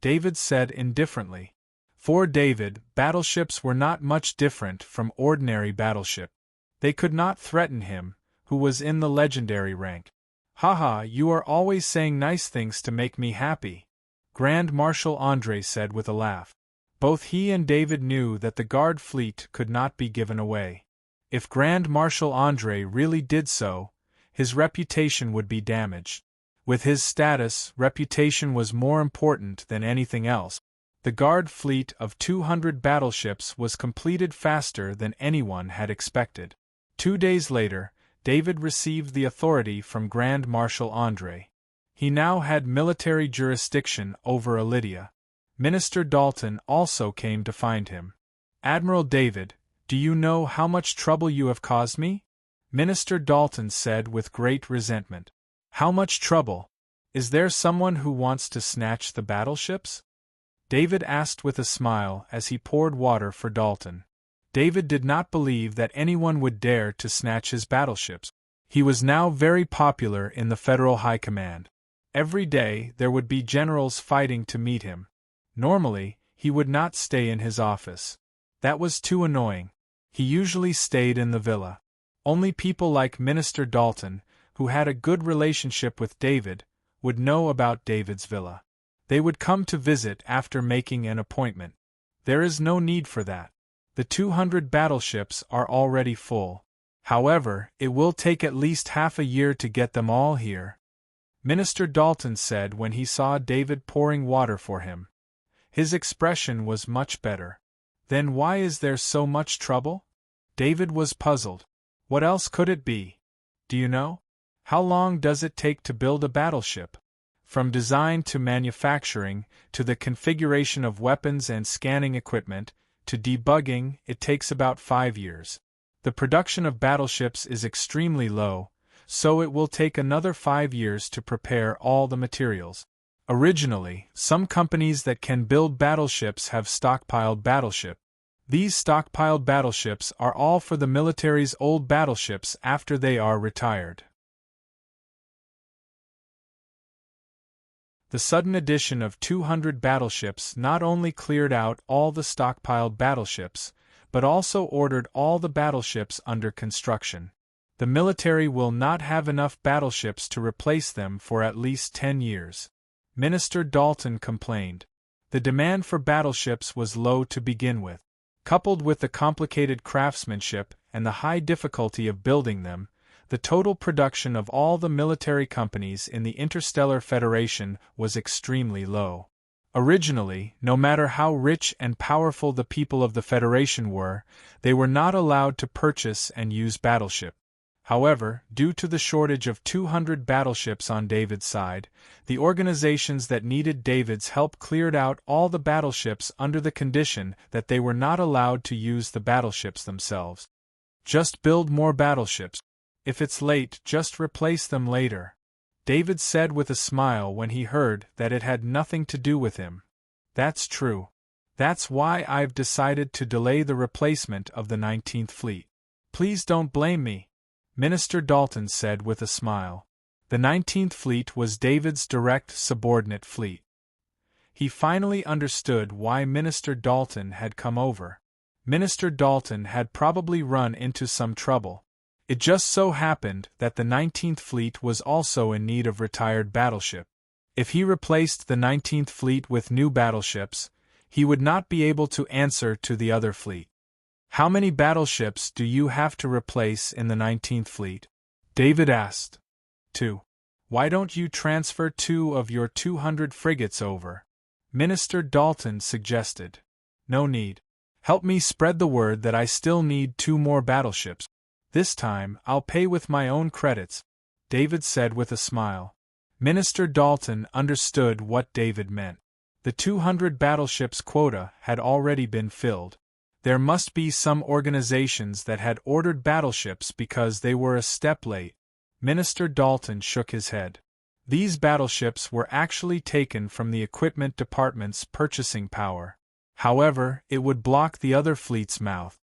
David said indifferently. For David, battleships were not much different from ordinary battleships. They could not threaten him, who was in the legendary rank. Haha, you are always saying nice things to make me happy, Grand Marshal André said with a laugh. Both he and David knew that the guard fleet could not be given away. If Grand Marshal André really did so, his reputation would be damaged. With his status, reputation was more important than anything else. The guard fleet of 200 battleships was completed faster than anyone had expected. 2 days later, David received the authority from Grand Marshal André. He now had military jurisdiction over Lydia. Minister Dalton also came to find him. Admiral David, do you know how much trouble you have caused me? Minister Dalton said with great resentment. How much trouble? Is there someone who wants to snatch the battleships? David asked with a smile as he poured water for Dalton. David did not believe that anyone would dare to snatch his battleships. He was now very popular in the Federal High Command. Every day there would be generals fighting to meet him. Normally, he would not stay in his office. That was too annoying. He usually stayed in the villa. Only people like Minister Dalton, who had a good relationship with David, would know about David's villa. They would come to visit after making an appointment. There is no need for that. The 200 battleships are already full. However, it will take at least half a year to get them all here, Minister Dalton said when he saw David pouring water for him. His expression was much better. Then why is there so much trouble? David was puzzled. What else could it be? Do you know? How long does it take to build a battleship? From design to manufacturing, to the configuration of weapons and scanning equipment, to debugging, it takes about 5 years. The production of battleships is extremely low, so it will take another 5 years to prepare all the materials. Originally, some companies that can build battleships have stockpiled battleships. These stockpiled battleships are all for the military's old battleships after they are retired. The sudden addition of 200 battleships not only cleared out all the stockpiled battleships, but also ordered all the battleships under construction. The military will not have enough battleships to replace them for at least 10 years. Minister Dalton complained. The demand for battleships was low to begin with. Coupled with the complicated craftsmanship and the high difficulty of building them, the total production of all the military companies in the Interstellar Federation was extremely low. Originally, no matter how rich and powerful the people of the Federation were, they were not allowed to purchase and use battleships. However, due to the shortage of 200 battleships on David's side, the organizations that needed David's help cleared out all the battleships under the condition that they were not allowed to use the battleships themselves. Just build more battleships. If it's late, just replace them later, David said with a smile when he heard that it had nothing to do with him. That's true. That's why I've decided to delay the replacement of the 19th Fleet. Please don't blame me, Minister Dalton said with a smile. The 19th Fleet was David's direct subordinate fleet. He finally understood why Minister Dalton had come over. Minister Dalton had probably run into some trouble. It just so happened that the 19th Fleet was also in need of retired battleships. If he replaced the 19th Fleet with new battleships, he would not be able to answer to the other fleet. How many battleships do you have to replace in the 19th Fleet? David asked. 2. Why don't you transfer 2 of your 200 frigates over? Minister Dalton suggested. No need. Help me spread the word that I still need 2 more battleships. This time, I'll pay with my own credits, David said with a smile. Minister Dalton understood what David meant. The 200 battleships quota had already been filled. There must be some organizations that had ordered battleships because they were a step late. Minister Dalton shook his head. These battleships were actually taken from the equipment department's purchasing power. However, it would block the other fleet's mouth.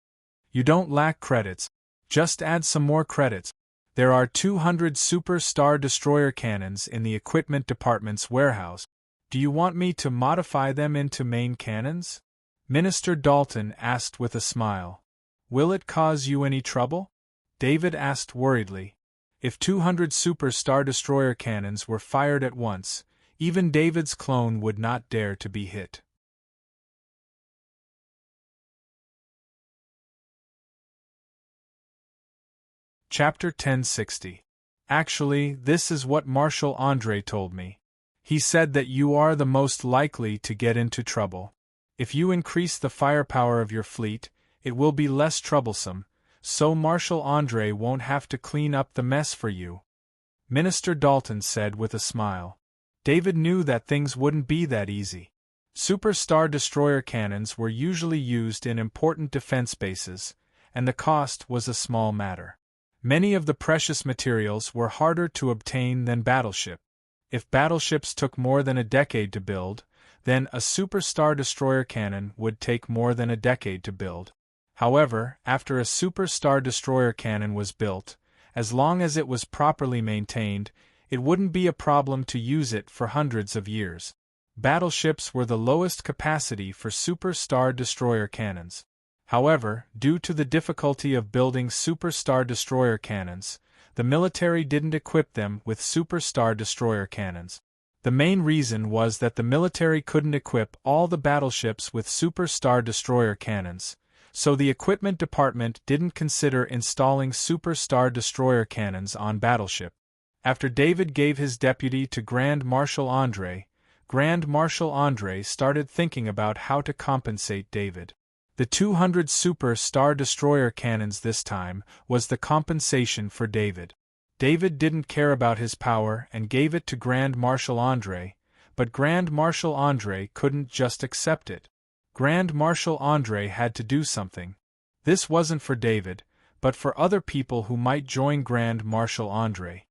You don't lack credits. Just add some more credits. There are 200 Super Star Destroyer cannons in the equipment department's warehouse. Do you want me to modify them into main cannons? Minister Dalton asked with a smile. Will it cause you any trouble? David asked worriedly. If 200 Super Star Destroyer cannons were fired at once, even David's clone would not dare to be hit. Chapter 1060. Actually, this is what Marshal André told me. He said that you are the most likely to get into trouble. If you increase the firepower of your fleet, it will be less troublesome, so Marshal André won't have to clean up the mess for you. Minister Dalton said with a smile. David knew that things wouldn't be that easy. Super Star Destroyer cannons were usually used in important defense bases, and the cost was a small matter. Many of the precious materials were harder to obtain than battleship. If battleships took more than a decade to build, then a Super Star Destroyer cannon would take more than a decade to build. However, after a Super Star Destroyer cannon was built, as long as it was properly maintained, it wouldn't be a problem to use it for hundreds of years. Battleships were the lowest capacity for Super Star Destroyer cannons. However, due to the difficulty of building Super Star Destroyer cannons, the military didn't equip them with Super Star Destroyer cannons. The main reason was that the military couldn't equip all the battleships with Super Star Destroyer cannons, so the equipment department didn't consider installing Super Star Destroyer cannons on battleship. After David gave his deputy to Grand Marshal André, Grand Marshal André started thinking about how to compensate David. The 200 Super Star Destroyer cannons this time was the compensation for David. David didn't care about his power and gave it to Grand Marshal André, but Grand Marshal André couldn't just accept it. Grand Marshal André had to do something. This wasn't for David, but for other people who might join Grand Marshal André.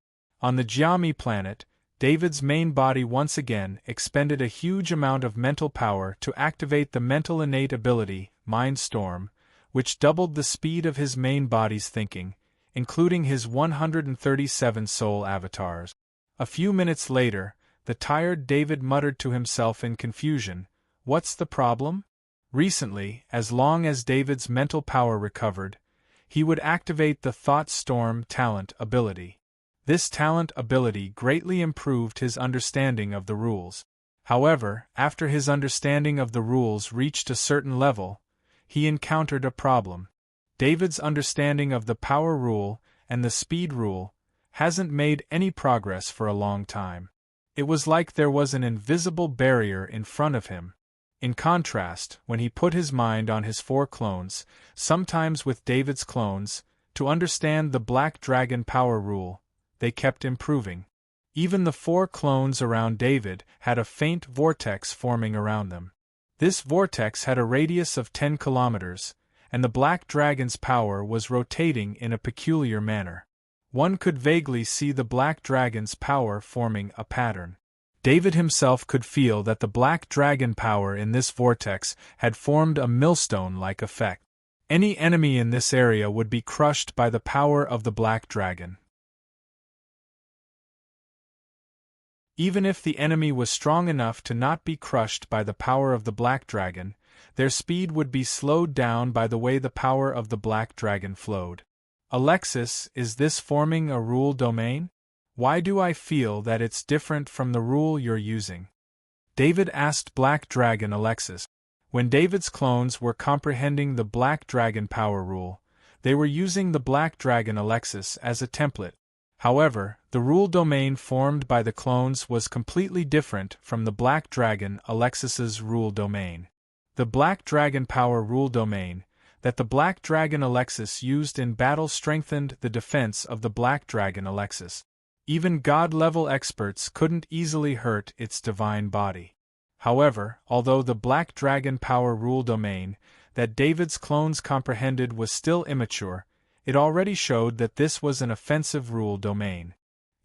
On the Jiami planet, David's main body once again expended a huge amount of mental power to activate the mental innate ability, Mind Storm, which doubled the speed of his main body's thinking, including his 137 soul avatars. A few minutes later, the tired David muttered to himself in confusion, "What's the problem?" Recently, as long as David's mental power recovered, he would activate the Thought Storm talent ability. This talent ability greatly improved his understanding of the rules. However, after his understanding of the rules reached a certain level, he encountered a problem. David's understanding of the power rule and the speed rule hasn't made any progress for a long time. It was like there was an invisible barrier in front of him. In contrast, when he put his mind on his 4 clones, sometimes with David's clones, to understand the Black Dragon power rule, they kept improving. Even the 4 clones around David had a faint vortex forming around them. This vortex had a radius of 10 kilometers, and the Black Dragon's power was rotating in a peculiar manner. One could vaguely see the Black Dragon's power forming a pattern. David himself could feel that the Black Dragon power in this vortex had formed a millstone-like effect. Any enemy in this area would be crushed by the power of the Black Dragon. Even if the enemy was strong enough to not be crushed by the power of the Black Dragon, their speed would be slowed down by the way the power of the Black Dragon flowed. Alexis, is this forming a rule domain? Why do I feel that it's different from the rule you're using? David asked Black Dragon Alexis. When David's clones were comprehending the Black Dragon power rule, they were using the Black Dragon Alexis as a template. However, the rule domain formed by the clones was completely different from the Black Dragon Alexis's rule domain. The Black Dragon power rule domain that the Black Dragon Alexis used in battle strengthened the defense of the Black Dragon Alexis. Even God-level experts couldn't easily hurt its divine body. However, although the Black Dragon power rule domain that David's clones comprehended was still immature, it already showed that this was an offensive rule domain.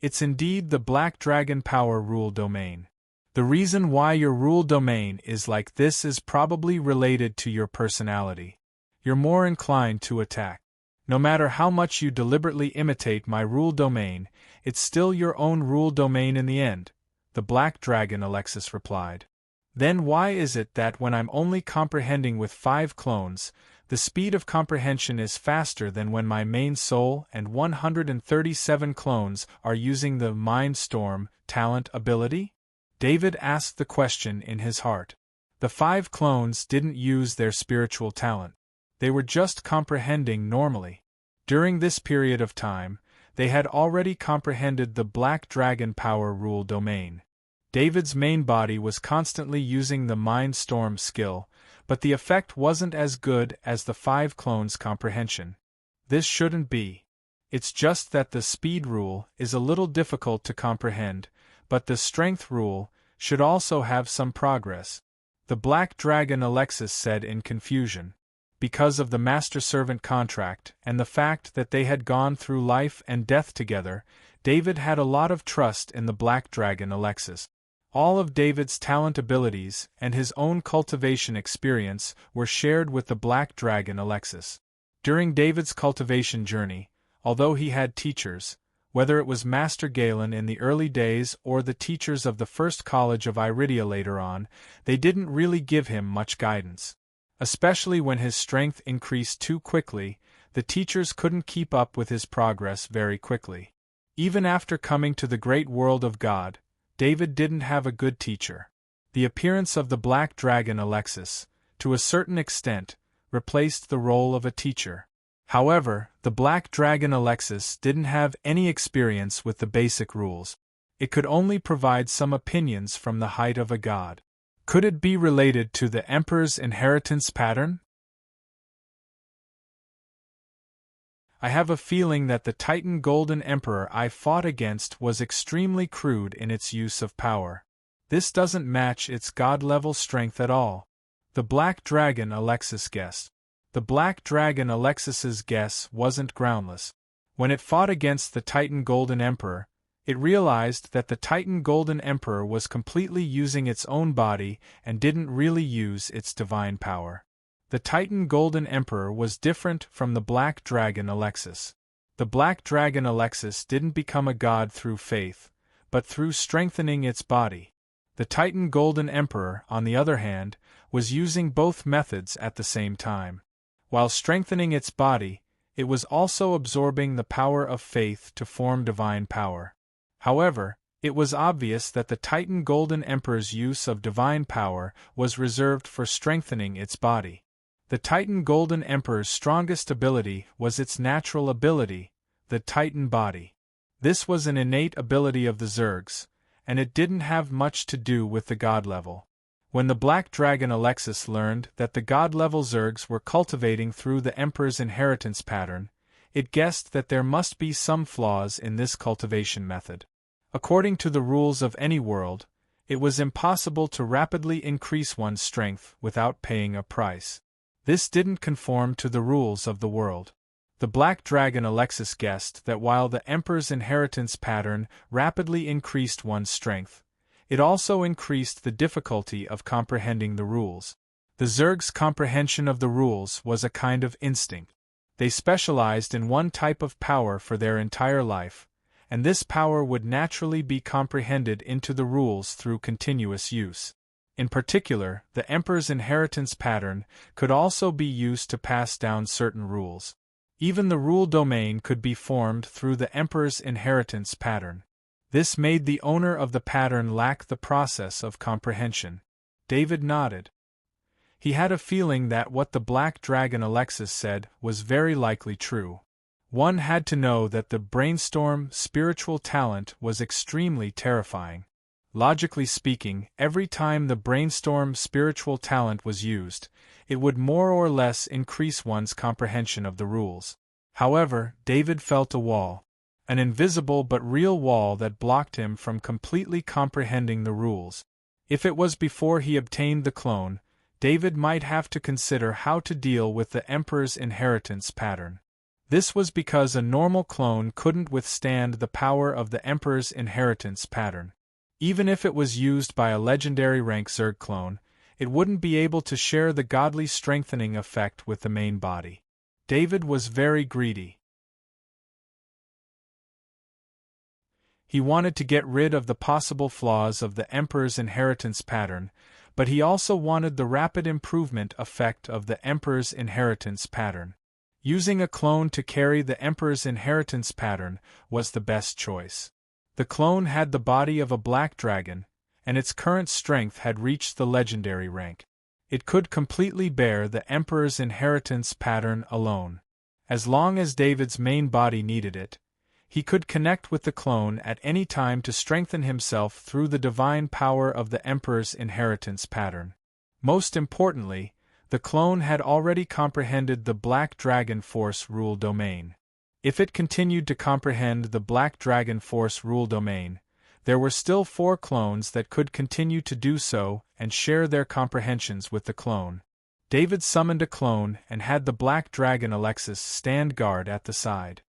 It's indeed the Black Dragon power rule domain. The reason why your rule domain is like this is probably related to your personality. You're more inclined to attack. No matter how much you deliberately imitate my rule domain, it's still your own rule domain in the end, the Black Dragon Alexis replied. Then why is it that when I'm only comprehending with 5 clones, the speed of comprehension is faster than when my main soul and 137 clones are using the Mind Storm talent ability? David asked the question in his heart. The 5 clones didn't use their spiritual talent. They were just comprehending normally. During this period of time, they had already comprehended the Black Dragon power rule domain. David's main body was constantly using the Mind Storm skill, but the effect wasn't as good as the 5 clones' comprehension. This shouldn't be. It's just that the speed rule is a little difficult to comprehend, but the strength rule should also have some progress. The Black Dragon Alexis said in confusion. Because of the master-servant contract and the fact that they had gone through life and death together, David had a lot of trust in the Black Dragon Alexis. All of David's talent abilities and his own cultivation experience were shared with the Black Dragon Alexis. During David's cultivation journey, although he had teachers, whether it was Master Galen in the early days or the teachers of the First College of Iridia later on, they didn't really give him much guidance. Especially when his strength increased too quickly, the teachers couldn't keep up with his progress very quickly. Even after coming to the great world of God, David didn't have a good teacher. The appearance of the Black Dragon Alexis, to a certain extent, replaced the role of a teacher. However, the Black Dragon Alexis didn't have any experience with the basic rules. It could only provide some opinions from the height of a god. Could it be related to the Emperor's inheritance pattern? I have a feeling that the Titan Golden Emperor I fought against was extremely crude in its use of power. This doesn't match its god-level strength at all. The Black Dragon Alexis guessed. The Black Dragon Alexis's guess wasn't groundless. When it fought against the Titan Golden Emperor, it realized that the Titan Golden Emperor was completely using its own body and didn't really use its divine power. The Titan Golden Emperor was different from the Black Dragon Alexis. The Black Dragon Alexis didn't become a god through faith, but through strengthening its body. The Titan Golden Emperor, on the other hand, was using both methods at the same time. While strengthening its body, it was also absorbing the power of faith to form divine power. However, it was obvious that the Titan Golden Emperor's use of divine power was reserved for strengthening its body. The Titan Golden Emperor's strongest ability was its natural ability, the Titan body. This was an innate ability of the Zergs, and it didn't have much to do with the god level. When the Black Dragon Alexis learned that the god-level Zergs were cultivating through the Emperor's inheritance pattern, it guessed that there must be some flaws in this cultivation method. According to the rules of any world, it was impossible to rapidly increase one's strength without paying a price. This didn't conform to the rules of the world. The Black Dragon Alexis guessed that while the Emperor's inheritance pattern rapidly increased one's strength, it also increased the difficulty of comprehending the rules. The Zerg's comprehension of the rules was a kind of instinct. They specialized in one type of power for their entire life, and this power would naturally be comprehended into the rules through continuous use. In particular, the Emperor's inheritance pattern could also be used to pass down certain rules. Even the rule domain could be formed through the Emperor's inheritance pattern. This made the owner of the pattern lack the process of comprehension. David nodded. He had a feeling that what the Black Dragon Alexis said was very likely true. One had to know that the brainstorm spiritual talent was extremely terrifying. Logically speaking, every time the brainstorm spiritual talent was used, it would more or less increase one's comprehension of the rules. However, David felt a wall. An invisible but real wall that blocked him from completely comprehending the rules. If it was before he obtained the clone, David might have to consider how to deal with the Emperor's inheritance pattern. This was because a normal clone couldn't withstand the power of the Emperor's inheritance pattern. Even if it was used by a legendary rank Zerg clone, it wouldn't be able to share the godly strengthening effect with the main body. David was very greedy. He wanted to get rid of the possible flaws of the Emperor's inheritance pattern, but he also wanted the rapid improvement effect of the Emperor's inheritance pattern. Using a clone to carry the Emperor's inheritance pattern was the best choice. The clone had the body of a black dragon, and its current strength had reached the legendary rank. It could completely bear the Emperor's inheritance pattern alone. As long as David's main body needed it, he could connect with the clone at any time to strengthen himself through the divine power of the Emperor's inheritance pattern. Most importantly, the clone had already comprehended the Black Dragon Force rule domain. If it continued to comprehend the Black Dragon Force rule domain, there were still 4 clones that could continue to do so and share their comprehensions with the clone. David summoned a clone and had the Black Dragon Alexis stand guard at the side.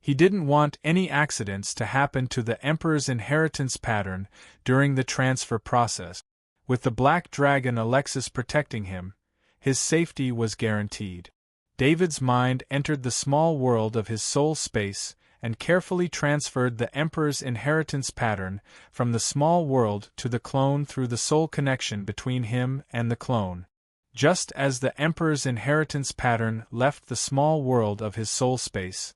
He didn't want any accidents to happen to the Emperor's inheritance pattern during the transfer process. With the Black Dragon Alexis protecting him, his safety was guaranteed. David's mind entered the small world of his soul space and carefully transferred the Emperor's inheritance pattern from the small world to the clone through the soul connection between him and the clone. Just as the Emperor's inheritance pattern left the small world of his soul space,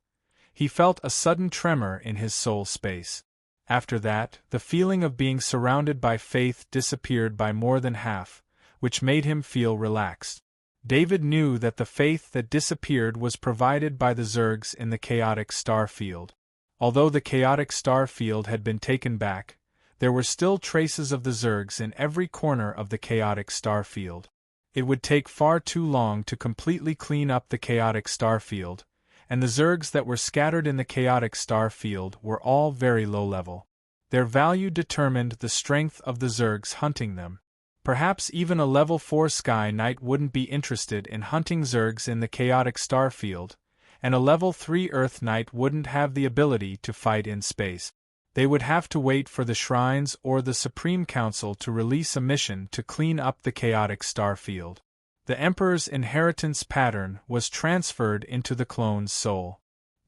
he felt a sudden tremor in his soul space. After that, the feeling of being surrounded by faith disappeared by more than half, which made him feel relaxed. David knew that the faith that disappeared was provided by the Zergs in the chaotic star field. Although the chaotic star field had been taken back, there were still traces of the Zergs in every corner of the chaotic star field. It would take far too long to completely clean up the chaotic star field, and the Zergs that were scattered in the chaotic star field were all very low level. Their value determined the strength of the Zergs hunting them. Perhaps even a level 4 Sky Knight wouldn't be interested in hunting Zergs in the chaotic star field, and a level 3 Earth Knight wouldn't have the ability to fight in space. They would have to wait for the Shrines or the Supreme Council to release a mission to clean up the chaotic star field. The Emperor's inheritance pattern was transferred into the clone's soul.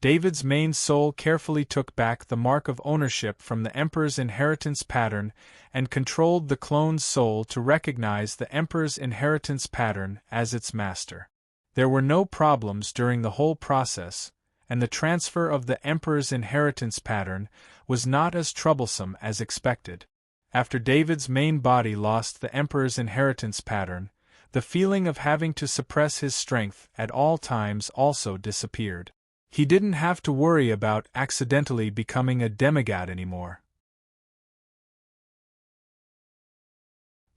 David's main soul carefully took back the mark of ownership from the Emperor's inheritance pattern and controlled the clone's soul to recognize the Emperor's inheritance pattern as its master. There were no problems during the whole process, and the transfer of the Emperor's inheritance pattern was not as troublesome as expected. After David's main body lost the Emperor's inheritance pattern, the feeling of having to suppress his strength at all times also disappeared. He didn't have to worry about accidentally becoming a demigod anymore.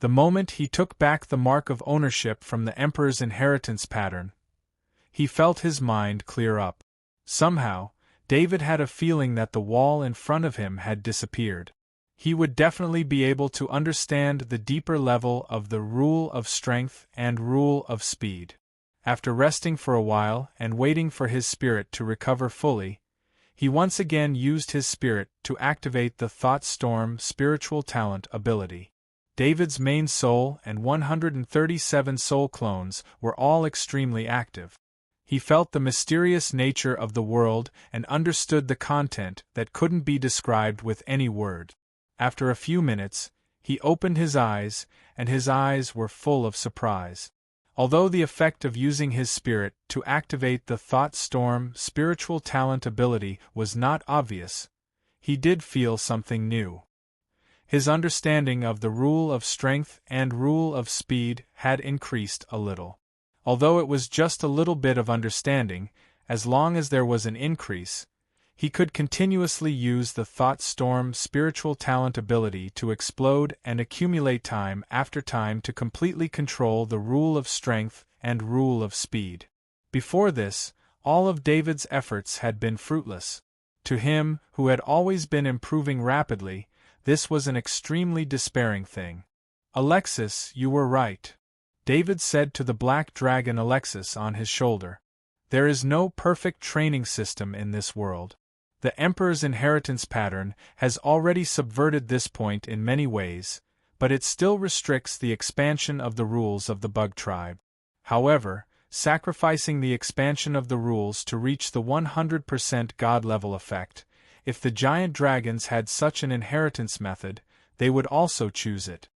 The moment he took back the mark of ownership from the Emperor's inheritance pattern, he felt his mind clear up. Somehow, David had a feeling that the wall in front of him had disappeared. He would definitely be able to understand the deeper level of the rule of strength and rule of speed. After resting for a while and waiting for his spirit to recover fully, he once again used his spirit to activate the Thought Storm spiritual talent ability. David's main soul and 137 soul clones were all extremely active. He felt the mysterious nature of the world and understood the content that couldn't be described with any word. After a few minutes, he opened his eyes, and his eyes were full of surprise. Although the effect of using his spirit to activate the Thought Storm spiritual talent ability was not obvious, he did feel something new. His understanding of the rule of strength and rule of speed had increased a little. Although it was just a little bit of understanding, as long as there was an increase, He could continuously use the thought storm spiritual talent ability to explode and accumulate time after time to completely control the rule of strength and rule of speed. Before this, all of David's efforts had been fruitless. To him, who had always been improving rapidly, this was an extremely despairing thing. "Alexis, you were right," David said to the black dragon Alexis on his shoulder. "There is no perfect training system in this world. The Emperor's inheritance pattern has already subverted this point in many ways, but it still restricts the expansion of the rules of the bug tribe. However, sacrificing the expansion of the rules to reach the 100% God-level effect, if the giant dragons had such an inheritance method, they would also choose it."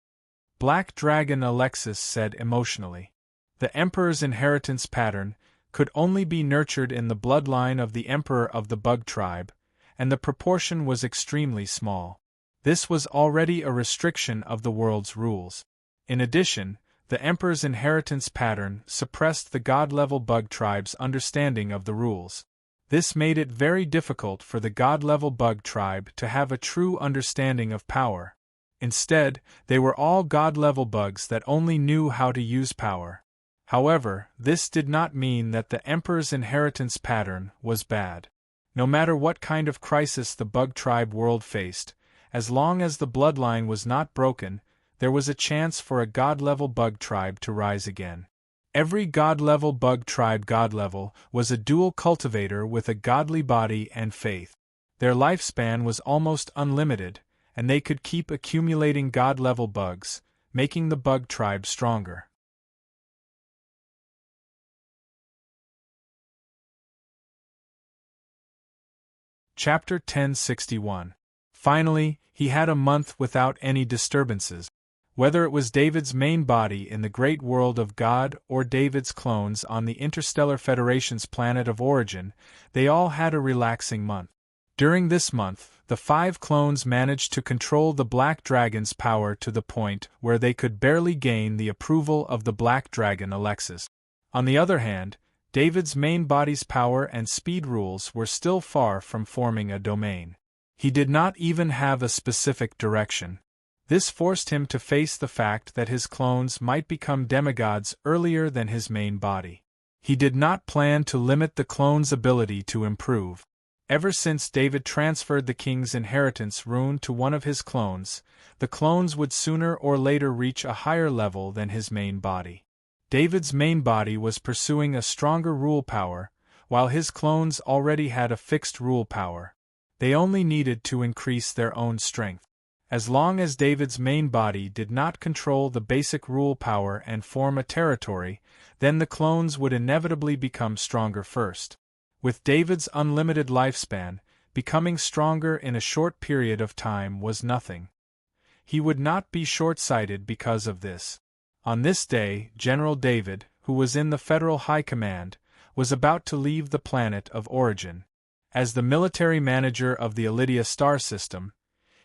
Black Dragon Alexis said emotionally. The Emperor's inheritance pattern could only be nurtured in the bloodline of the Emperor of the Bug Tribe, and the proportion was extremely small. This was already a restriction of the world's rules. In addition, the Emperor's inheritance pattern suppressed the God-level Bug Tribe's understanding of the rules. This made it very difficult for the God-level Bug Tribe to have a true understanding of power. Instead, they were all God-level bugs that only knew how to use power. However, this did not mean that the Emperor's inheritance pattern was bad. No matter what kind of crisis the Bug Tribe world faced, as long as the bloodline was not broken, there was a chance for a God-level Bug Tribe to rise again. Every God-level Bug Tribe God-level was a dual cultivator with a godly body and faith. Their lifespan was almost unlimited, and they could keep accumulating God-level bugs, making the Bug Tribe stronger. Chapter 1061. Finally, he had a month without any disturbances. Whether it was David's main body in the great world of God or David's clones on the Interstellar Federation's planet of origin, they all had a relaxing month. During this month, the 5 clones managed to control the Black Dragon's power to the point where they could barely gain the approval of the Black Dragon Alexis. On the other hand, David's main body's power and speed rules were still far from forming a domain. He did not even have a specific direction. This forced him to face the fact that his clones might become demigods earlier than his main body. He did not plan to limit the clone's ability to improve. Ever since David transferred the king's inheritance rune to one of his clones, the clones would sooner or later reach a higher level than his main body. David's main body was pursuing a stronger rule power, while his clones already had a fixed rule power. They only needed to increase their own strength. As long as David's main body did not control the basic rule power and form a territory, then the clones would inevitably become stronger first. With David's unlimited lifespan, becoming stronger in a short period of time was nothing. He would not be short-sighted because of this. On this day, General David, who was in the Federal High Command, was about to leave the planet of origin. As the military manager of the Elydia star system,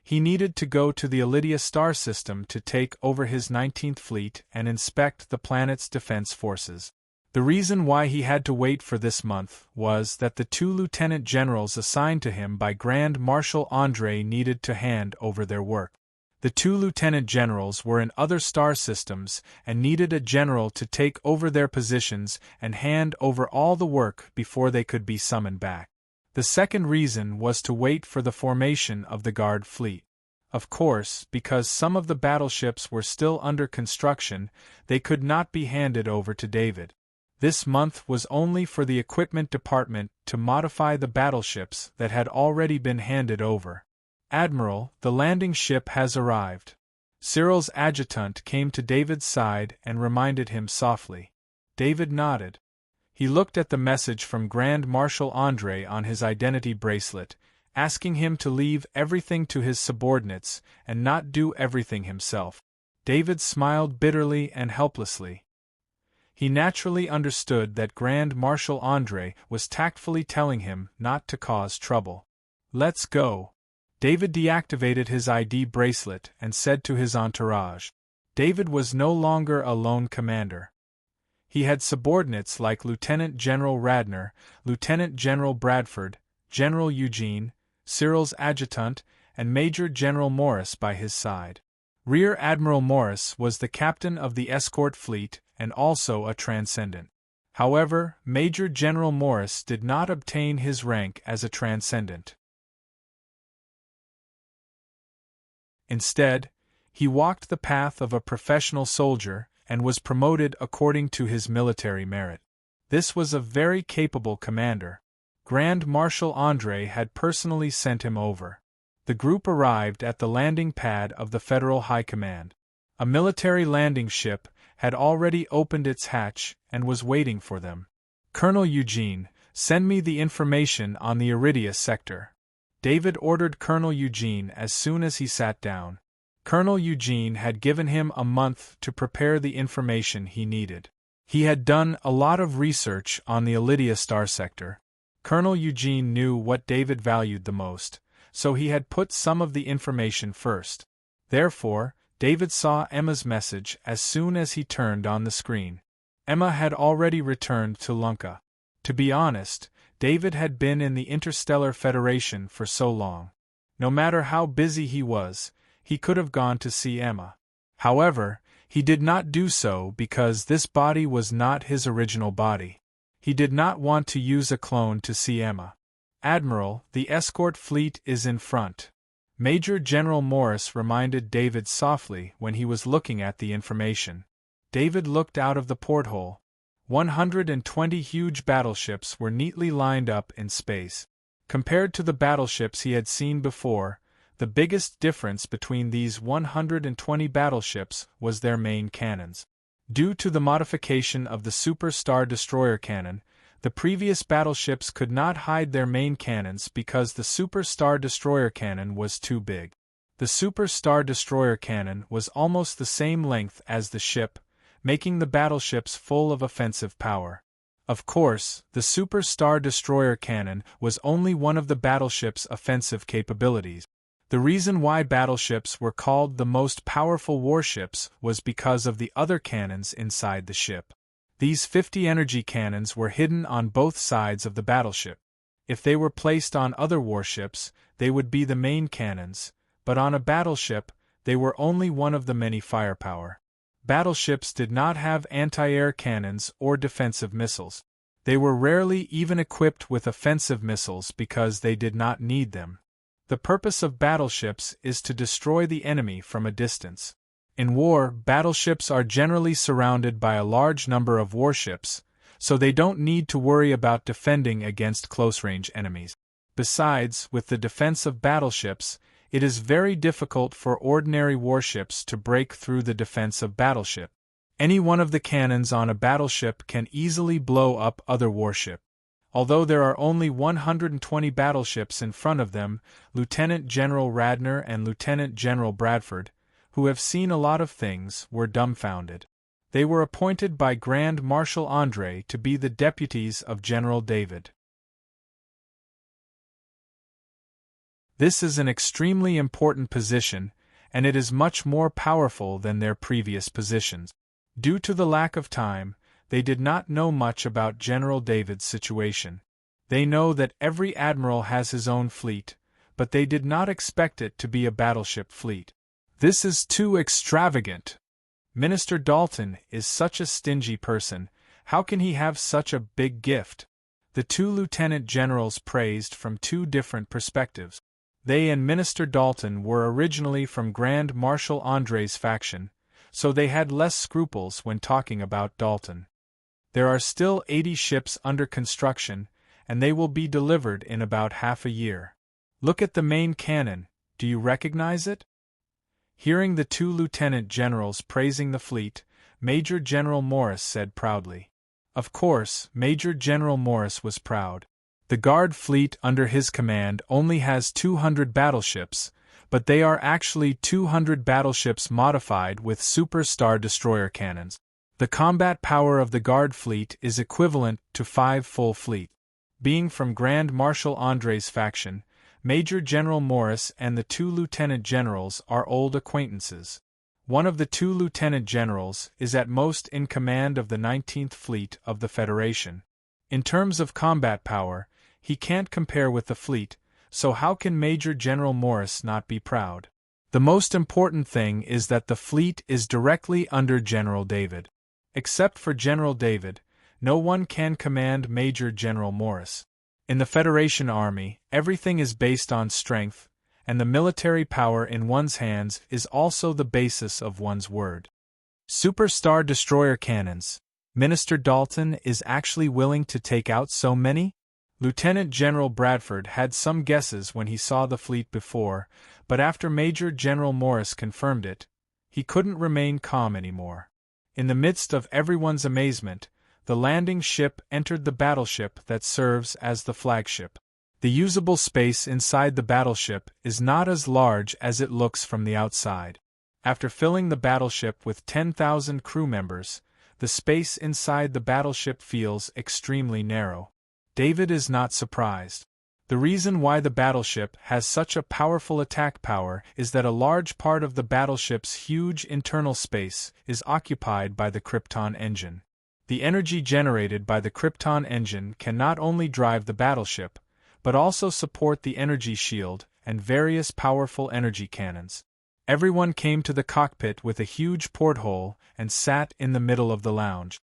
he needed to go to the Elydia star system to take over his 19th Fleet and inspect the planet's defense forces. The reason why he had to wait for this month was that the 2 lieutenant generals assigned to him by Grand Marshal Andrei needed to hand over their work. The 2 lieutenant generals were in other star systems and needed a general to take over their positions and hand over all the work before they could be summoned back. The second reason was to wait for the formation of the Guard fleet. Of course, because some of the battleships were still under construction, they could not be handed over to David. This month was only for the equipment department to modify the battleships that had already been handed over. "Admiral, the landing ship has arrived." Cyril's adjutant came to David's side and reminded him softly. David nodded. He looked at the message from Grand Marshal Andrei on his identity bracelet, asking him to leave everything to his subordinates and not do everything himself. David smiled bitterly and helplessly. He naturally understood that Grand Marshal Andrei was tactfully telling him not to cause trouble. "Let's go." David deactivated his ID bracelet and said to his entourage. David was no longer a lone commander. He had subordinates like Lieutenant General Radner, Lieutenant General Bradford, General Eugene, Cyril's adjutant, and Major General Morris by his side. Rear Admiral Morris was the captain of the escort fleet and also a transcendent. However, Major General Morris did not obtain his rank as a transcendent. Instead, he walked the path of a professional soldier and was promoted according to his military merit. This was a very capable commander. Grand Marshal André had personally sent him over. The group arrived at the landing pad of the Federal High Command. A military landing ship had already opened its hatch and was waiting for them. Colonel Eugene, send me the information on the Iridia sector. David ordered Colonel Eugene as soon as he sat down. Colonel Eugene had given him a month to prepare the information he needed. He had done a lot of research on the Iridia star sector. Colonel Eugene knew what David valued the most, so he had put some of the information first. Therefore, David saw Emma's message as soon as he turned on the screen. Emma had already returned to Lunka. To be honest, David had been in the Interstellar Federation for so long. No matter how busy he was, he could have gone to see Emma. However, he did not do so because this body was not his original body. He did not want to use a clone to see Emma. Admiral, the escort fleet is in front. Major General Morris reminded David softly when he was looking at the information. David looked out of the porthole. 120 huge battleships were neatly lined up in space. Compared to the battleships he had seen before, the biggest difference between these 120 battleships was their main cannons. Due to the modification of the Super Star Destroyer cannon, the previous battleships could not hide their main cannons because the Super Star Destroyer cannon was too big. The Super Star Destroyer cannon was almost the same length as the ship, making the battleships full of offensive power. Of course, the Super Star Destroyer cannon was only one of the battleship's offensive capabilities. The reason why battleships were called the most powerful warships was because of the other cannons inside the ship. These 50 energy cannons were hidden on both sides of the battleship. If they were placed on other warships, they would be the main cannons, but on a battleship, they were only one of the many firepower. Battleships did not have anti-air cannons or defensive missiles. They were rarely even equipped with offensive missiles because they did not need them. The purpose of battleships is to destroy the enemy from a distance. In war, battleships are generally surrounded by a large number of warships, so they don't need to worry about defending against close-range enemies. Besides, with the defense of battleships, it is very difficult for ordinary warships to break through the defense of battleship. Any one of the cannons on a battleship can easily blow up other warships. Although there are only 120 battleships in front of them, Lieutenant General Radner and Lieutenant General Bradford, who have seen a lot of things, were dumbfounded. They were appointed by Grand Marshal André to be the deputies of General David. This is an extremely important position, and it is much more powerful than their previous positions. Due to the lack of time, they did not know much about General David's situation. They know that every admiral has his own fleet, but they did not expect it to be a battleship fleet. This is too extravagant. Minister Dalton is such a stingy person. How can he have such a big gift? The two lieutenant generals praised from two different perspectives. They and Minister Dalton were originally from Grand Marshal André's faction, so they had less scruples when talking about Dalton. There are still 80 ships under construction, and they will be delivered in about half a year. Look at the main cannon, do you recognize it? Hearing the two lieutenant generals praising the fleet, Major General Morris said proudly. Of course, Major General Morris was proud. The Guard fleet under his command only has 200 battleships, but they are actually 200 battleships modified with Super Star Destroyer cannons. The combat power of the Guard fleet is equivalent to 5 full fleets. Being from Grand Marshal André's faction, Major General Morris and the two lieutenant generals are old acquaintances. One of the two lieutenant generals is at most in command of the 19th Fleet of the Federation. In terms of combat power, He can't compare with the fleet, so how can Major General Morris not be proud? The most important thing is that the fleet is directly under General David. Except for General David, no one can command Major General Morris. In the Federation Army, everything is based on strength, and the military power in one's hands is also the basis of one's word. Superstar destroyer cannons. Minister Dalton is actually willing to take out so many? Lieutenant General Bradford had some guesses when he saw the fleet before, but after Major General Morris confirmed it, he couldn't remain calm anymore. In the midst of everyone's amazement, the landing ship entered the battleship that serves as the flagship. The usable space inside the battleship is not as large as it looks from the outside. After filling the battleship with 10,000 crew members, the space inside the battleship feels extremely narrow. David is not surprised. The reason why the battleship has such a powerful attack power is that a large part of the battleship's huge internal space is occupied by the Krypton engine. The energy generated by the Krypton engine can not only drive the battleship, but also support the energy shield and various powerful energy cannons. Everyone came to the cockpit with a huge porthole and sat in the middle of the lounge.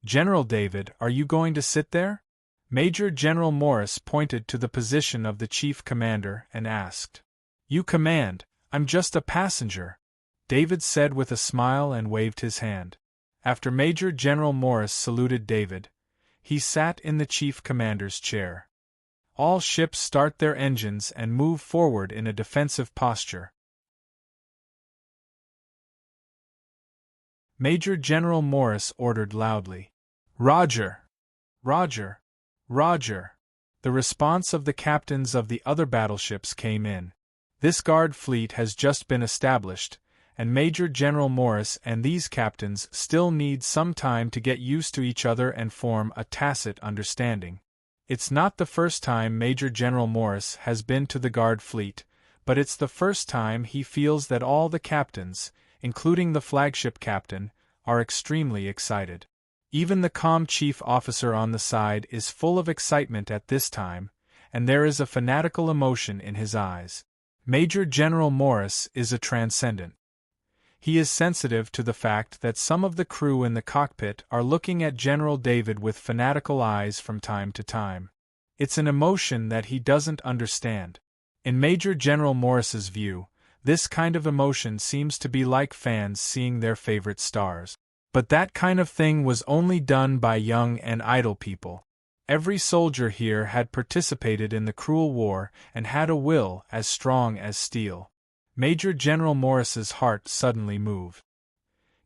General David, are you going to sit there? Major General Morris pointed to the position of the chief commander and asked. You command, I'm just a passenger, David said with a smile and waved his hand. After Major General Morris saluted David, he sat in the chief commander's chair. All ships start their engines and move forward in a defensive posture. Major General Morris ordered loudly. Roger! Roger! Roger! The response of the captains of the other battleships came in. This guard fleet has just been established, and Major General Morris and these captains still need some time to get used to each other and form a tacit understanding. It's not the first time Major General Morris has been to the guard fleet, but it's the first time he feels that all the captains, including the flagship captain, are extremely excited. Even the calm chief officer on the side is full of excitement at this time, and there is a fanatical emotion in his eyes. Major General Morris is a transcendent. He is sensitive to the fact that some of the crew in the cockpit are looking at General David with fanatical eyes from time to time. It's an emotion that he doesn't understand. In Major General Morris's view, this kind of emotion seems to be like fans seeing their favorite stars. But that kind of thing was only done by young and idle people. Every soldier here had participated in the cruel war and had a will as strong as steel. Major General Morris's heart suddenly moved.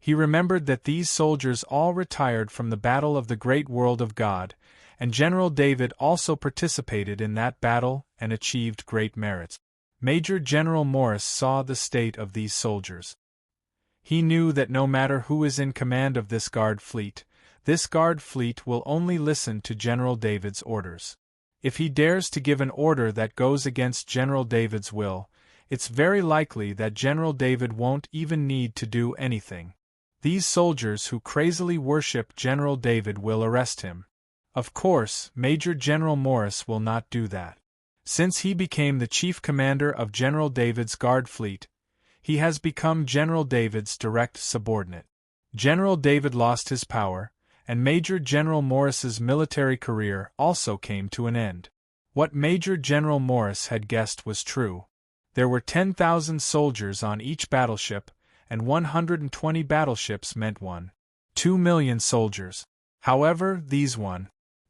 He remembered that these soldiers all retired from the battle of the great world of God, and General David also participated in that battle and achieved great merits. Major General Morris saw the state of these soldiers. He knew that no matter who is in command of this guard fleet will only listen to General David's orders. If he dares to give an order that goes against General David's will, it's very likely that General David won't even need to do anything. These soldiers who crazily worship General David will arrest him. Of course, Major General Morris will not do that. Since he became the chief commander of General David's guard fleet, he has become General David's direct subordinate. General David lost his power, and Major General Morris's military career also came to an end. What Major General Morris had guessed was true. There were 10,000 soldiers on each battleship, and 120 battleships meant 2 million soldiers. However, these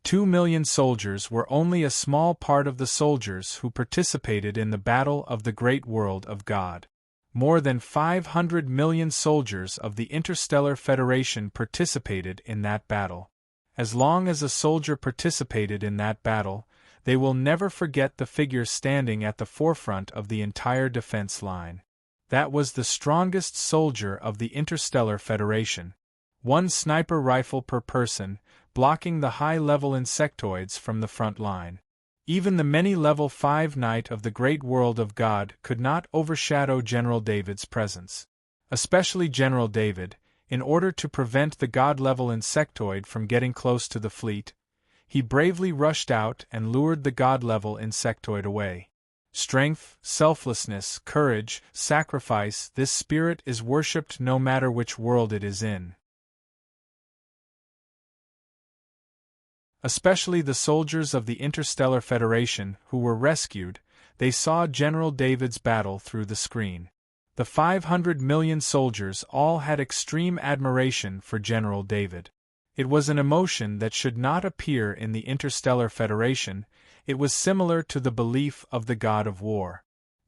2 million soldiers were only a small part of the soldiers who participated in the battle of the great world of God. More than 500 million soldiers of the Interstellar Federation participated in that battle. As long as a soldier participated in that battle, they will never forget the figure standing at the forefront of the entire defense line. That was the strongest soldier of the Interstellar Federation. 1 sniper rifle per person, blocking the high-level insectoids from the front line. Even the many level 5 Knight of the great world of God could not overshadow General David's presence. Especially General David, in order to prevent the God-level insectoid from getting close to the fleet, He bravely rushed out and lured the god-level insectoid away. Strength, selflessness, courage, sacrifice, this spirit is worshipped no matter which world it is in. Especially the soldiers of the Interstellar Federation who were rescued, they saw General David's battle through the screen. The 500 million soldiers all had extreme admiration for General David. It was an emotion that should not appear in the Interstellar Federation. It was similar to the belief of the god of war.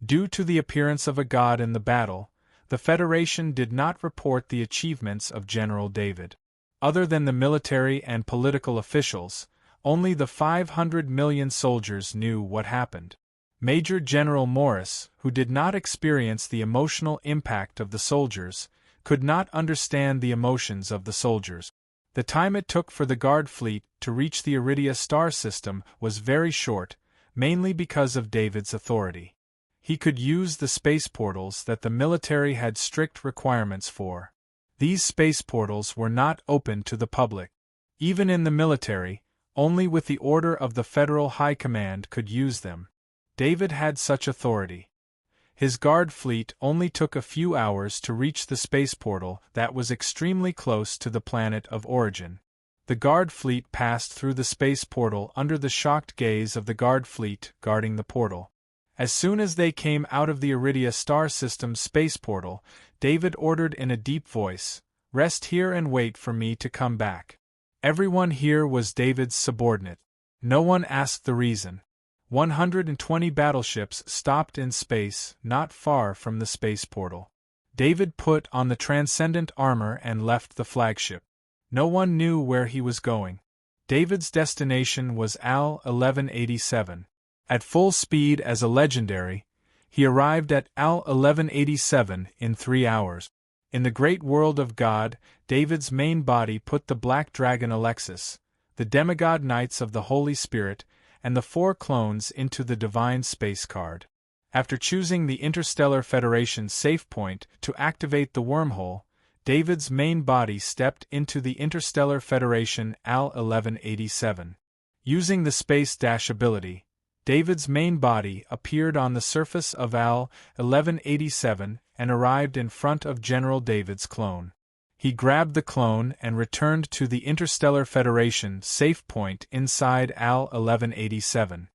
Due to the appearance of a god in the battle, the Federation did not report the achievements of General David. Other than the military and political officials, only the 500 million soldiers knew what happened. Major General Morris, who did not experience the emotional impact of the soldiers, could not understand the emotions of the soldiers. The time it took for the guard fleet to reach the Iridia star system was very short, mainly because of David's authority. He could use the space portals that the military had strict requirements for. These space portals were not open to the public. Even in the military, only with the order of the Federal High Command could use them. David had such authority. His guard fleet only took a few hours to reach the space portal that was extremely close to the planet of origin. The guard fleet passed through the space portal under the shocked gaze of the guard fleet guarding the portal. As soon as they came out of the Iridia star system's space portal, David ordered in a deep voice, "Rest here and wait for me to come back." Everyone here was David's subordinate. No one asked the reason. 120 battleships stopped in space not far from the space portal. David put on the transcendent armor and left the flagship. No one knew where he was going. David's destination was AL 1187. At full speed as a legendary, he arrived at AL 1187 in 3 hours. In the great world of God, David's main body put the Black Dragon Alexis, the demigod knights of the Holy Spirit, and the 4 clones into the Divine Space Card. After choosing the Interstellar Federation safe point to activate the wormhole, David's main body stepped into the Interstellar Federation AL 1187. Using the Space Dash ability, David's main body appeared on the surface of AL 1187 and arrived in front of General David's clone. He grabbed the clone and returned to the Interstellar Federation safe point inside AL 1187.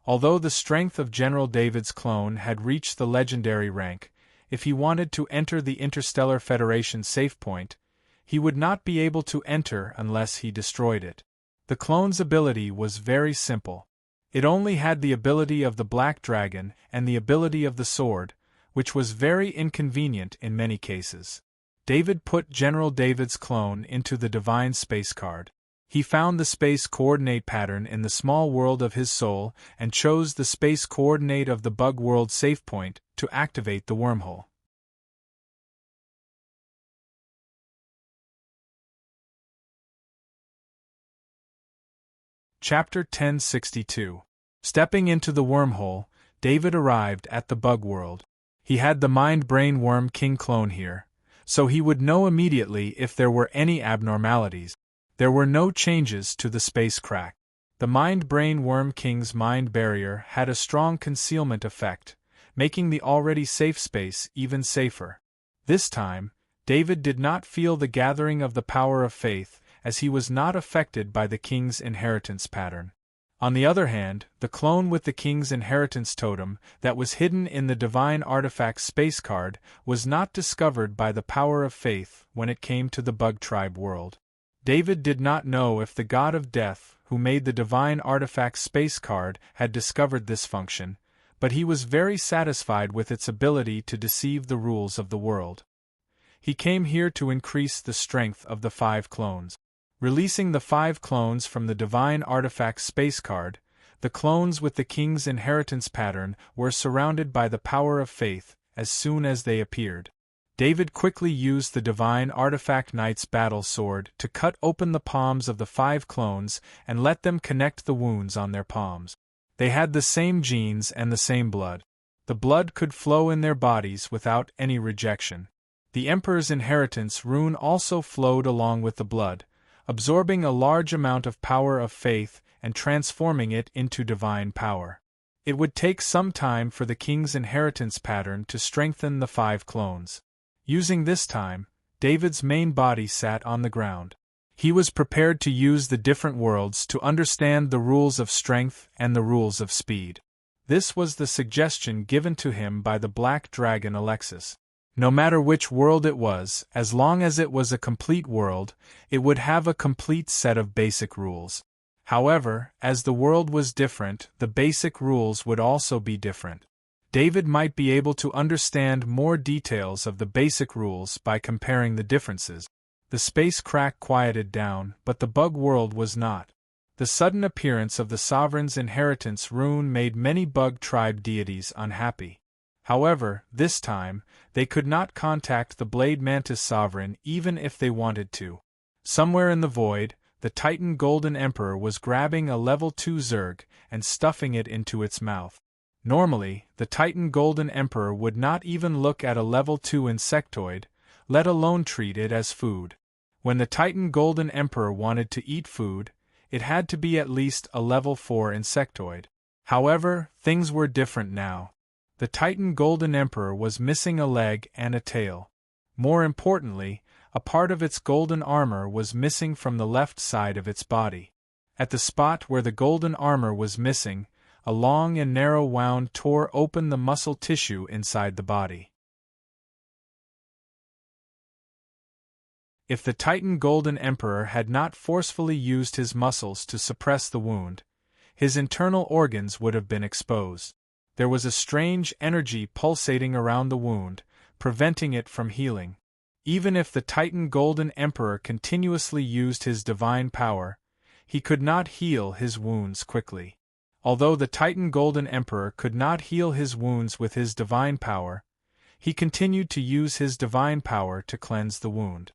Although the strength of General David's clone had reached the legendary rank, if he wanted to enter the Interstellar Federation safe point, he would not be able to enter unless he destroyed it. The clone's ability was very simple. It only had the ability of the Black Dragon and the ability of the sword, which was very inconvenient in many cases. David put General David's clone into the Divine Space Card. He found the space coordinate pattern in the small world of his soul and chose the space coordinate of the Bug World safe point to activate the wormhole. Chapter 1062. Stepping into the wormhole, David arrived at the Bug World. He had the Mind-Brain Worm King clone here, so he would know immediately if there were any abnormalities. There were no changes to the space crack. The Mind-Brain Worm King's mind barrier had a strong concealment effect, making the already safe space even safer. This time, David did not feel the gathering of the power of faith, as he was not affected by the King's inheritance pattern. On the other hand, the clone with the King's inheritance totem that was hidden in the Divine Artifact space card was not discovered by the power of faith when it came to the Bug Tribe world. David did not know if the God of Death, who made the Divine Artifact space card, had discovered this function, but he was very satisfied with its ability to deceive the rules of the world. He came here to increase the strength of the 5 clones. Releasing the 5 clones from the Divine Artifact space card, the clones with the King's inheritance pattern were surrounded by the power of faith as soon as they appeared. David quickly used the Divine Artifact Knight's battle sword to cut open the palms of the 5 clones and let them connect the wounds on their palms. They had the same genes and the same blood. The blood could flow in their bodies without any rejection. The Emperor's inheritance rune also flowed along with the blood, absorbing a large amount of power of faith and transforming it into divine power. It would take some time for the king's inheritance pattern to strengthen the 5 clones. Using this time, David's main body sat on the ground. He was prepared to use the different worlds to understand the rules of strength and the rules of speed. This was the suggestion given to him by the black dragon Alexis. No matter which world it was, as long as it was a complete world, it would have a complete set of basic rules. However, as the world was different, the basic rules would also be different. David might be able to understand more details of the basic rules by comparing the differences. The space crack quieted down, but the bug world was not. The sudden appearance of the sovereign's inheritance rune made many bug tribe deities unhappy. However, this time, they could not contact the Blade Mantis sovereign even if they wanted to. Somewhere in the void, the Titan Golden Emperor was grabbing a level 2 Zerg and stuffing it into its mouth. Normally, the Titan Golden Emperor would not even look at a level 2 insectoid, let alone treat it as food. When the Titan Golden Emperor wanted to eat food, it had to be at least a level 4 insectoid. However, things were different now. The Titan Golden Emperor was missing a leg and a tail. More importantly, a part of its golden armor was missing from the left side of its body. At the spot where the golden armor was missing, a long and narrow wound tore open the muscle tissue inside the body. If the Titan Golden Emperor had not forcefully used his muscles to suppress the wound, his internal organs would have been exposed. There was a strange energy pulsating around the wound, preventing it from healing. Even if the Titan Golden Emperor continuously used his divine power, he could not heal his wounds quickly. Although the Titan Golden Emperor could not heal his wounds with his divine power, he continued to use his divine power to cleanse the wound.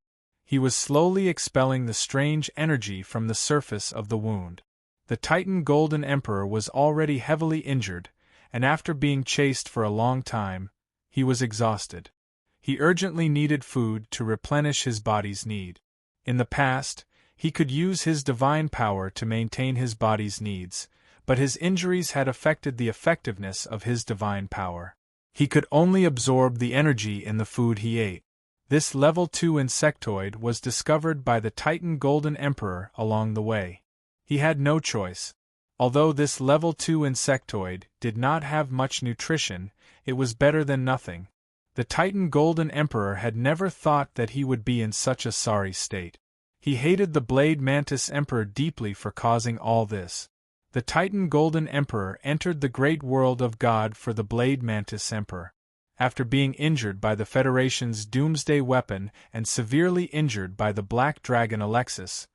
He was slowly expelling the strange energy from the surface of the wound. The Titan Golden Emperor was already heavily injured, and after being chased for a long time, he was exhausted. He urgently needed food to replenish his body's need. In the past, he could use his divine power to maintain his body's needs, but his injuries had affected the effectiveness of his divine power. He could only absorb the energy in the food he ate. This level 2 insectoid was discovered by the Titan Golden Emperor along the way. He had no choice. Although this level 2 insectoid did not have much nutrition, it was better than nothing. The Titan Golden Emperor had never thought that he would be in such a sorry state. He hated the Blade Mantis Emperor deeply for causing all this. The Titan Golden Emperor entered the great world of God for the Blade Mantis Emperor. After being injured by the Federation's doomsday weapon and severely injured by the Black Dragon Alexis,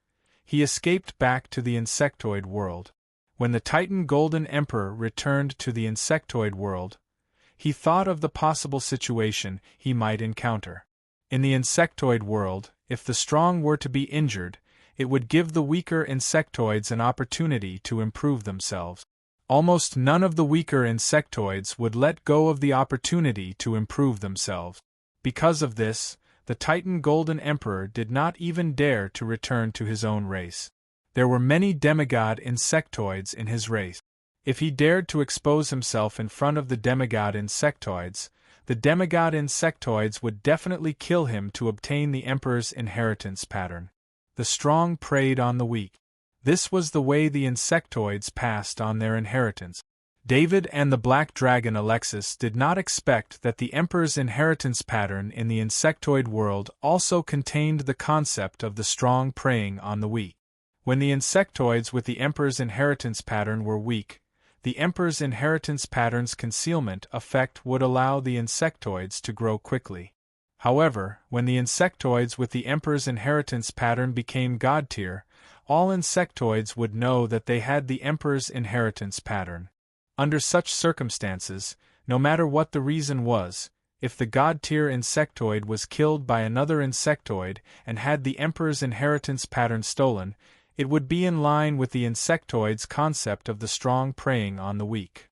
he escaped back to the insectoid world. When the Titan Golden Emperor returned to the insectoid world, he thought of the possible situation he might encounter. In the insectoid world, if the strong were to be injured, it would give the weaker insectoids an opportunity to improve themselves. Almost none of the weaker insectoids would let go of the opportunity to improve themselves. Because of this, the Titan Golden Emperor did not even dare to return to his own race. There were many demigod insectoids in his race. If he dared to expose himself in front of the demigod insectoids, the demigod insectoids would definitely kill him to obtain the Emperor's inheritance pattern. The strong preyed on the weak. This was the way the insectoids passed on their inheritance. David and the Black Dragon Alexis did not expect that the Emperor's inheritance pattern in the insectoid world also contained the concept of the strong preying on the weak. When the insectoids with the Emperor's inheritance pattern were weak, the Emperor's inheritance pattern's concealment effect would allow the insectoids to grow quickly. However, when the insectoids with the Emperor's inheritance pattern became God tier, all insectoids would know that they had the Emperor's inheritance pattern. Under such circumstances, no matter what the reason was, if the God-tier insectoid was killed by another insectoid and had the Emperor's inheritance pattern stolen, it would be in line with the insectoid's concept of the strong preying on the weak.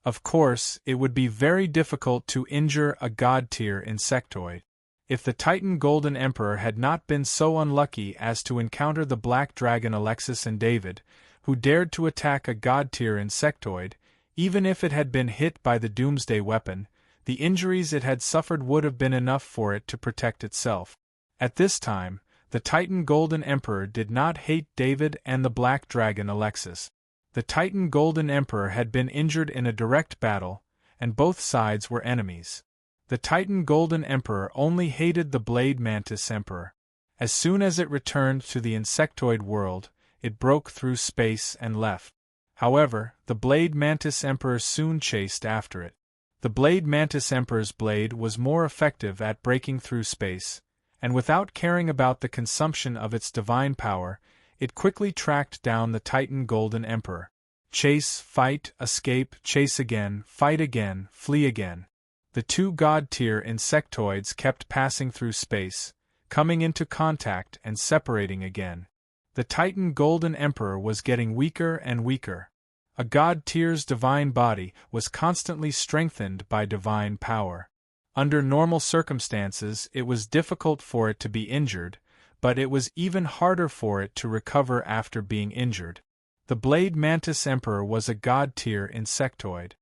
Of course, it would be very difficult to injure a God-tier insectoid. If the Titan Golden Emperor had not been so unlucky as to encounter the Black Dragon Alexis and David, who dared to attack a god-tier insectoid, even if it had been hit by the Doomsday weapon, the injuries it had suffered would have been enough for it to protect itself. At this time, the Titan Golden Emperor did not hate David and the Black Dragon Alexis. The Titan Golden Emperor had been injured in a direct battle, and both sides were enemies. The Titan Golden Emperor only hated the Blade Mantis Emperor. As soon as it returned to the insectoid world, it broke through space and left. However, the Blade Mantis Emperor soon chased after it. The Blade Mantis Emperor's blade was more effective at breaking through space, and without caring about the consumption of its divine power, it quickly tracked down the Titan Golden Emperor. Chase, fight, escape, chase again, fight again, flee again. The two god-tier insectoids kept passing through space, coming into contact and separating again. The Titan Golden Emperor was getting weaker and weaker. A god-tier's divine body was constantly strengthened by divine power. Under normal circumstances, it was difficult for it to be injured, but it was even harder for it to recover after being injured. The Blade Mantis Emperor was a god-tier insectoid.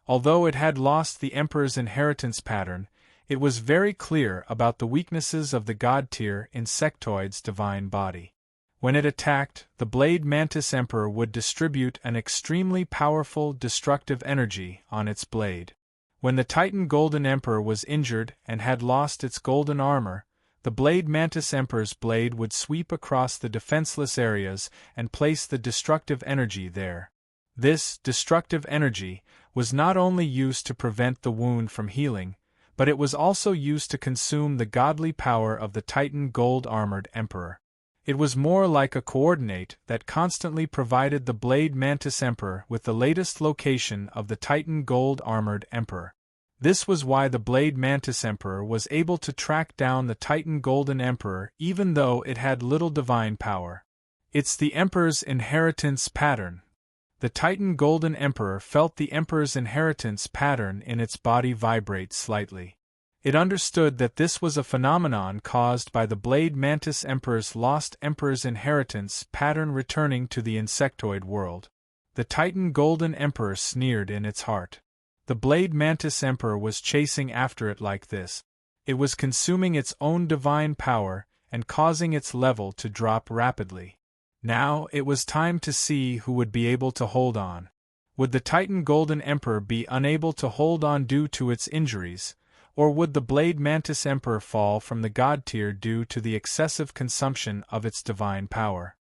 Although it had lost the Emperor's inheritance pattern, it was very clear about the weaknesses of the god-tier insectoid's divine body. When it attacked, the Blade Mantis Emperor would distribute an extremely powerful destructive energy on its blade. When the Titan Golden Emperor was injured and had lost its golden armor, the Blade Mantis Emperor's blade would sweep across the defenseless areas and place the destructive energy there. This destructive energy was not only used to prevent the wound from healing, but it was also used to consume the godly power of the Titan Gold-Armored Emperor. It was more like a coordinate that constantly provided the Blade Mantis Emperor with the latest location of the Titan Gold-Armored Emperor. This was why the Blade Mantis Emperor was able to track down the Titan Golden Emperor even though it had little divine power. It's the Emperor's inheritance pattern. The Titan Golden Emperor felt the Emperor's inheritance pattern in its body vibrate slightly. It understood that this was a phenomenon caused by the Blade Mantis Emperor's lost Emperor's inheritance pattern returning to the insectoid world. The Titan Golden Emperor sneered in its heart. The Blade Mantis Emperor was chasing after it like this. It was consuming its own divine power and causing its level to drop rapidly. Now it was time to see who would be able to hold on. Would the Titan Golden Emperor be unable to hold on due to its injuries, or would the Blade Mantis Emperor fall from the god tier due to the excessive consumption of its divine power?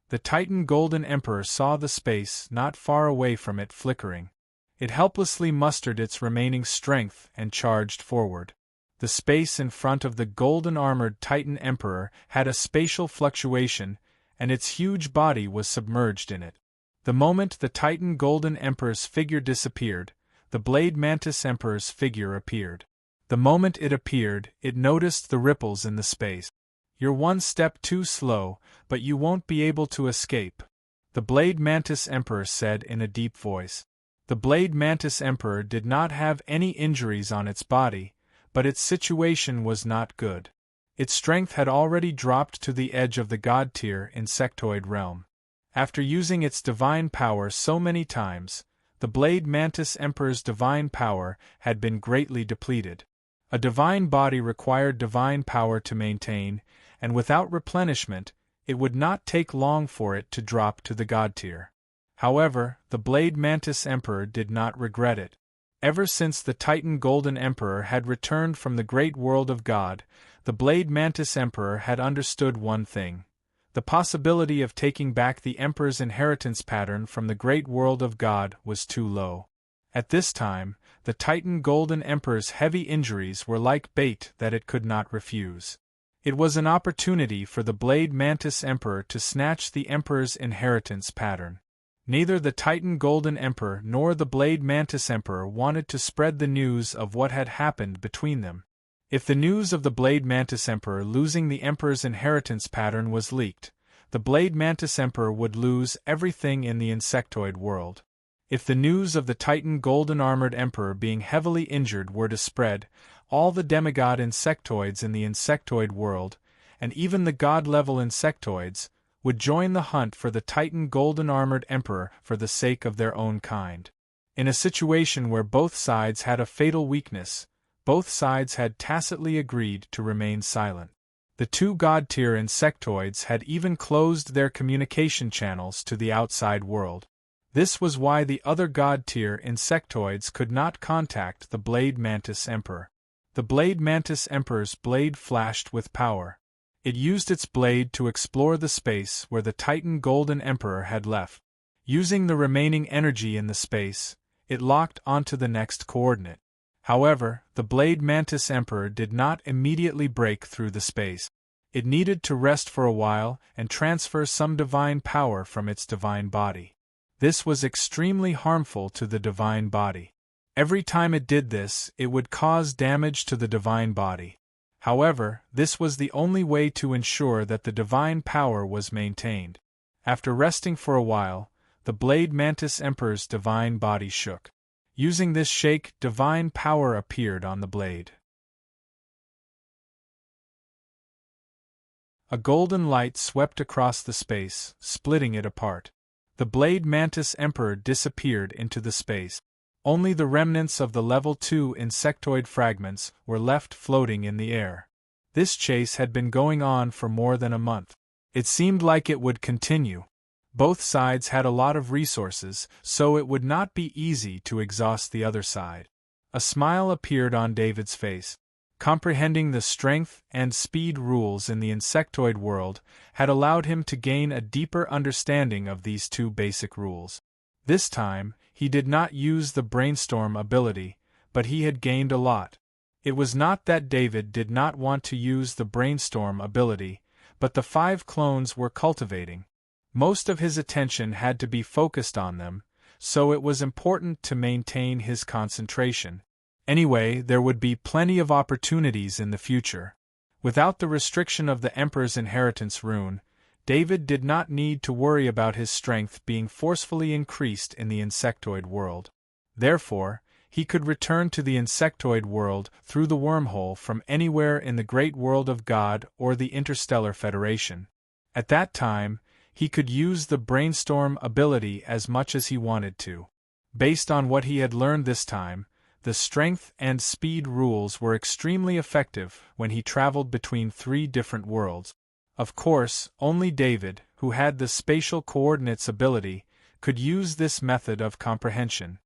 The Titan Golden Emperor saw the space not far away from it flickering. It helplessly mustered its remaining strength and charged forward. The space in front of the golden-armored Titan Emperor had a spatial fluctuation, and its huge body was submerged in it. The moment the Titan Golden Emperor's figure disappeared, the Blade Mantis Emperor's figure appeared. The moment it appeared, it noticed the ripples in the space. "You're one step too slow, but you won't be able to escape," the Blade Mantis Emperor said in a deep voice. The Blade Mantis Emperor did not have any injuries on its body, but its situation was not good. Its strength had already dropped to the edge of the god-tier insectoid realm. After using its divine power so many times, the Blade Mantis Emperor's divine power had been greatly depleted. A divine body required divine power to maintain, and without replenishment, it would not take long for it to drop to the god tier. However, the Blade Mantis Emperor did not regret it. Ever since the Titan Golden Emperor had returned from the great world of God, the Blade Mantis Emperor had understood one thing. The possibility of taking back the Emperor's inheritance pattern from the great world of God was too low. At this time, the Titan Golden Emperor's heavy injuries were like bait that it could not refuse. It was an opportunity for the Blade Mantis Emperor to snatch the Emperor's inheritance pattern. Neither the Titan Golden Emperor nor the Blade Mantis Emperor wanted to spread the news of what had happened between them. If the news of the Blade Mantis Emperor losing the Emperor's inheritance pattern was leaked, the Blade Mantis Emperor would lose everything in the insectoid world. If the news of the Titan golden-armored emperor being heavily injured were to spread, all the demigod insectoids in the insectoid world, and even the god-level insectoids, would join the hunt for the Titan golden-armored emperor for the sake of their own kind. In a situation where both sides had a fatal weakness, both sides had tacitly agreed to remain silent. The two god-tier insectoids had even closed their communication channels to the outside world. This was why the other god-tier insectoids could not contact the Blade Mantis Emperor. The Blade Mantis Emperor's blade flashed with power. It used its blade to explore the space where the Titan Golden Emperor had left. Using the remaining energy in the space, it locked onto the next coordinate. However, the Blade Mantis Emperor did not immediately break through the space. It needed to rest for a while and transfer some divine power from its divine body. This was extremely harmful to the divine body. Every time it did this, it would cause damage to the divine body. However, this was the only way to ensure that the divine power was maintained. After resting for a while, the Blade Mantis Emperor's divine body shook. Using this shake, divine power appeared on the blade. A golden light swept across the space, splitting it apart. The Blade Mantis Emperor disappeared into the space. Only the remnants of the level 2 insectoid fragments were left floating in the air. This chase had been going on for more than a month. It seemed like it would continue. Both sides had a lot of resources, so it would not be easy to exhaust the other side. A smile appeared on David's face. Comprehending the strength and speed rules in the insectoid world had allowed him to gain a deeper understanding of these two basic rules. This time, he did not use the brainstorm ability, but he had gained a lot. It was not that David did not want to use the brainstorm ability, but the 5 clones were cultivating. Most of his attention had to be focused on them, so it was important to maintain his concentration. Anyway, there would be plenty of opportunities in the future. Without the restriction of the Emperor's inheritance rune, David did not need to worry about his strength being forcefully increased in the insectoid world. Therefore, he could return to the insectoid world through the wormhole from anywhere in the great world of God or the Interstellar Federation. At that time, he could use the brainstorm ability as much as he wanted to. Based on what he had learned this time, the strength and speed rules were extremely effective when he traveled between 3 different worlds. Of course, only David, who had the spatial coordinates ability, could use this method of comprehension.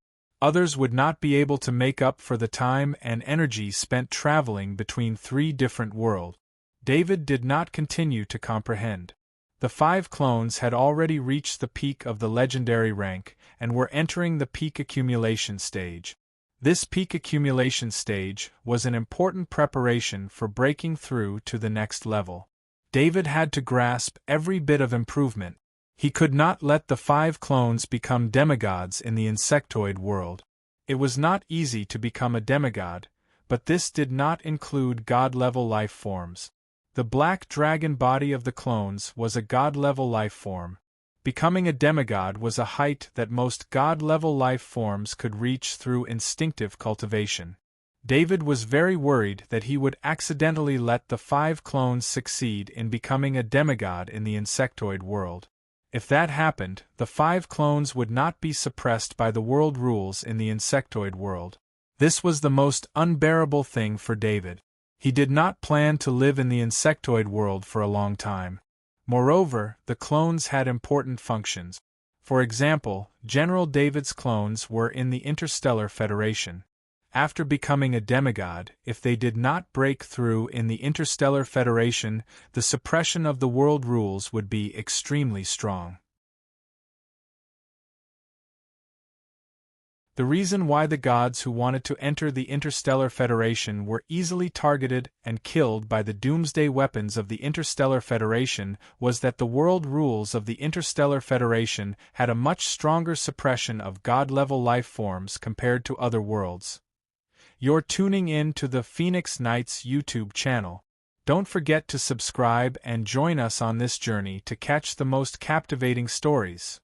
Others would not be able to make up for the time and energy spent traveling between 3 different worlds. David did not continue to comprehend. The 5 clones had already reached the peak of the legendary rank and were entering the peak accumulation stage. This peak accumulation stage was an important preparation for breaking through to the next level. David had to grasp every bit of improvement. He could not let the 5 clones become demigods in the insectoid world. It was not easy to become a demigod, but this did not include god-level life forms. The black dragon body of the clones was a god-level life form. Becoming a demigod was a height that most god-level life forms could reach through instinctive cultivation. David was very worried that he would accidentally let the 5 clones succeed in becoming a demigod in the insectoid world. If that happened, the 5 clones would not be suppressed by the world rules in the insectoid world. This was the most unbearable thing for David. He did not plan to live in the insectoid world for a long time. Moreover, the clones had important functions. For example, General David's clones were in the Interstellar Federation. After becoming a demigod, if they did not break through in the Interstellar Federation, the suppression of the world rules would be extremely strong. The reason why the gods who wanted to enter the Interstellar Federation were easily targeted and killed by the doomsday weapons of the Interstellar Federation was that the world rules of the Interstellar Federation had a much stronger suppression of god-level life forms compared to other worlds. You're tuning in to the Phoenix Knights YouTube channel. Don't forget to subscribe and join us on this journey to catch the most captivating stories.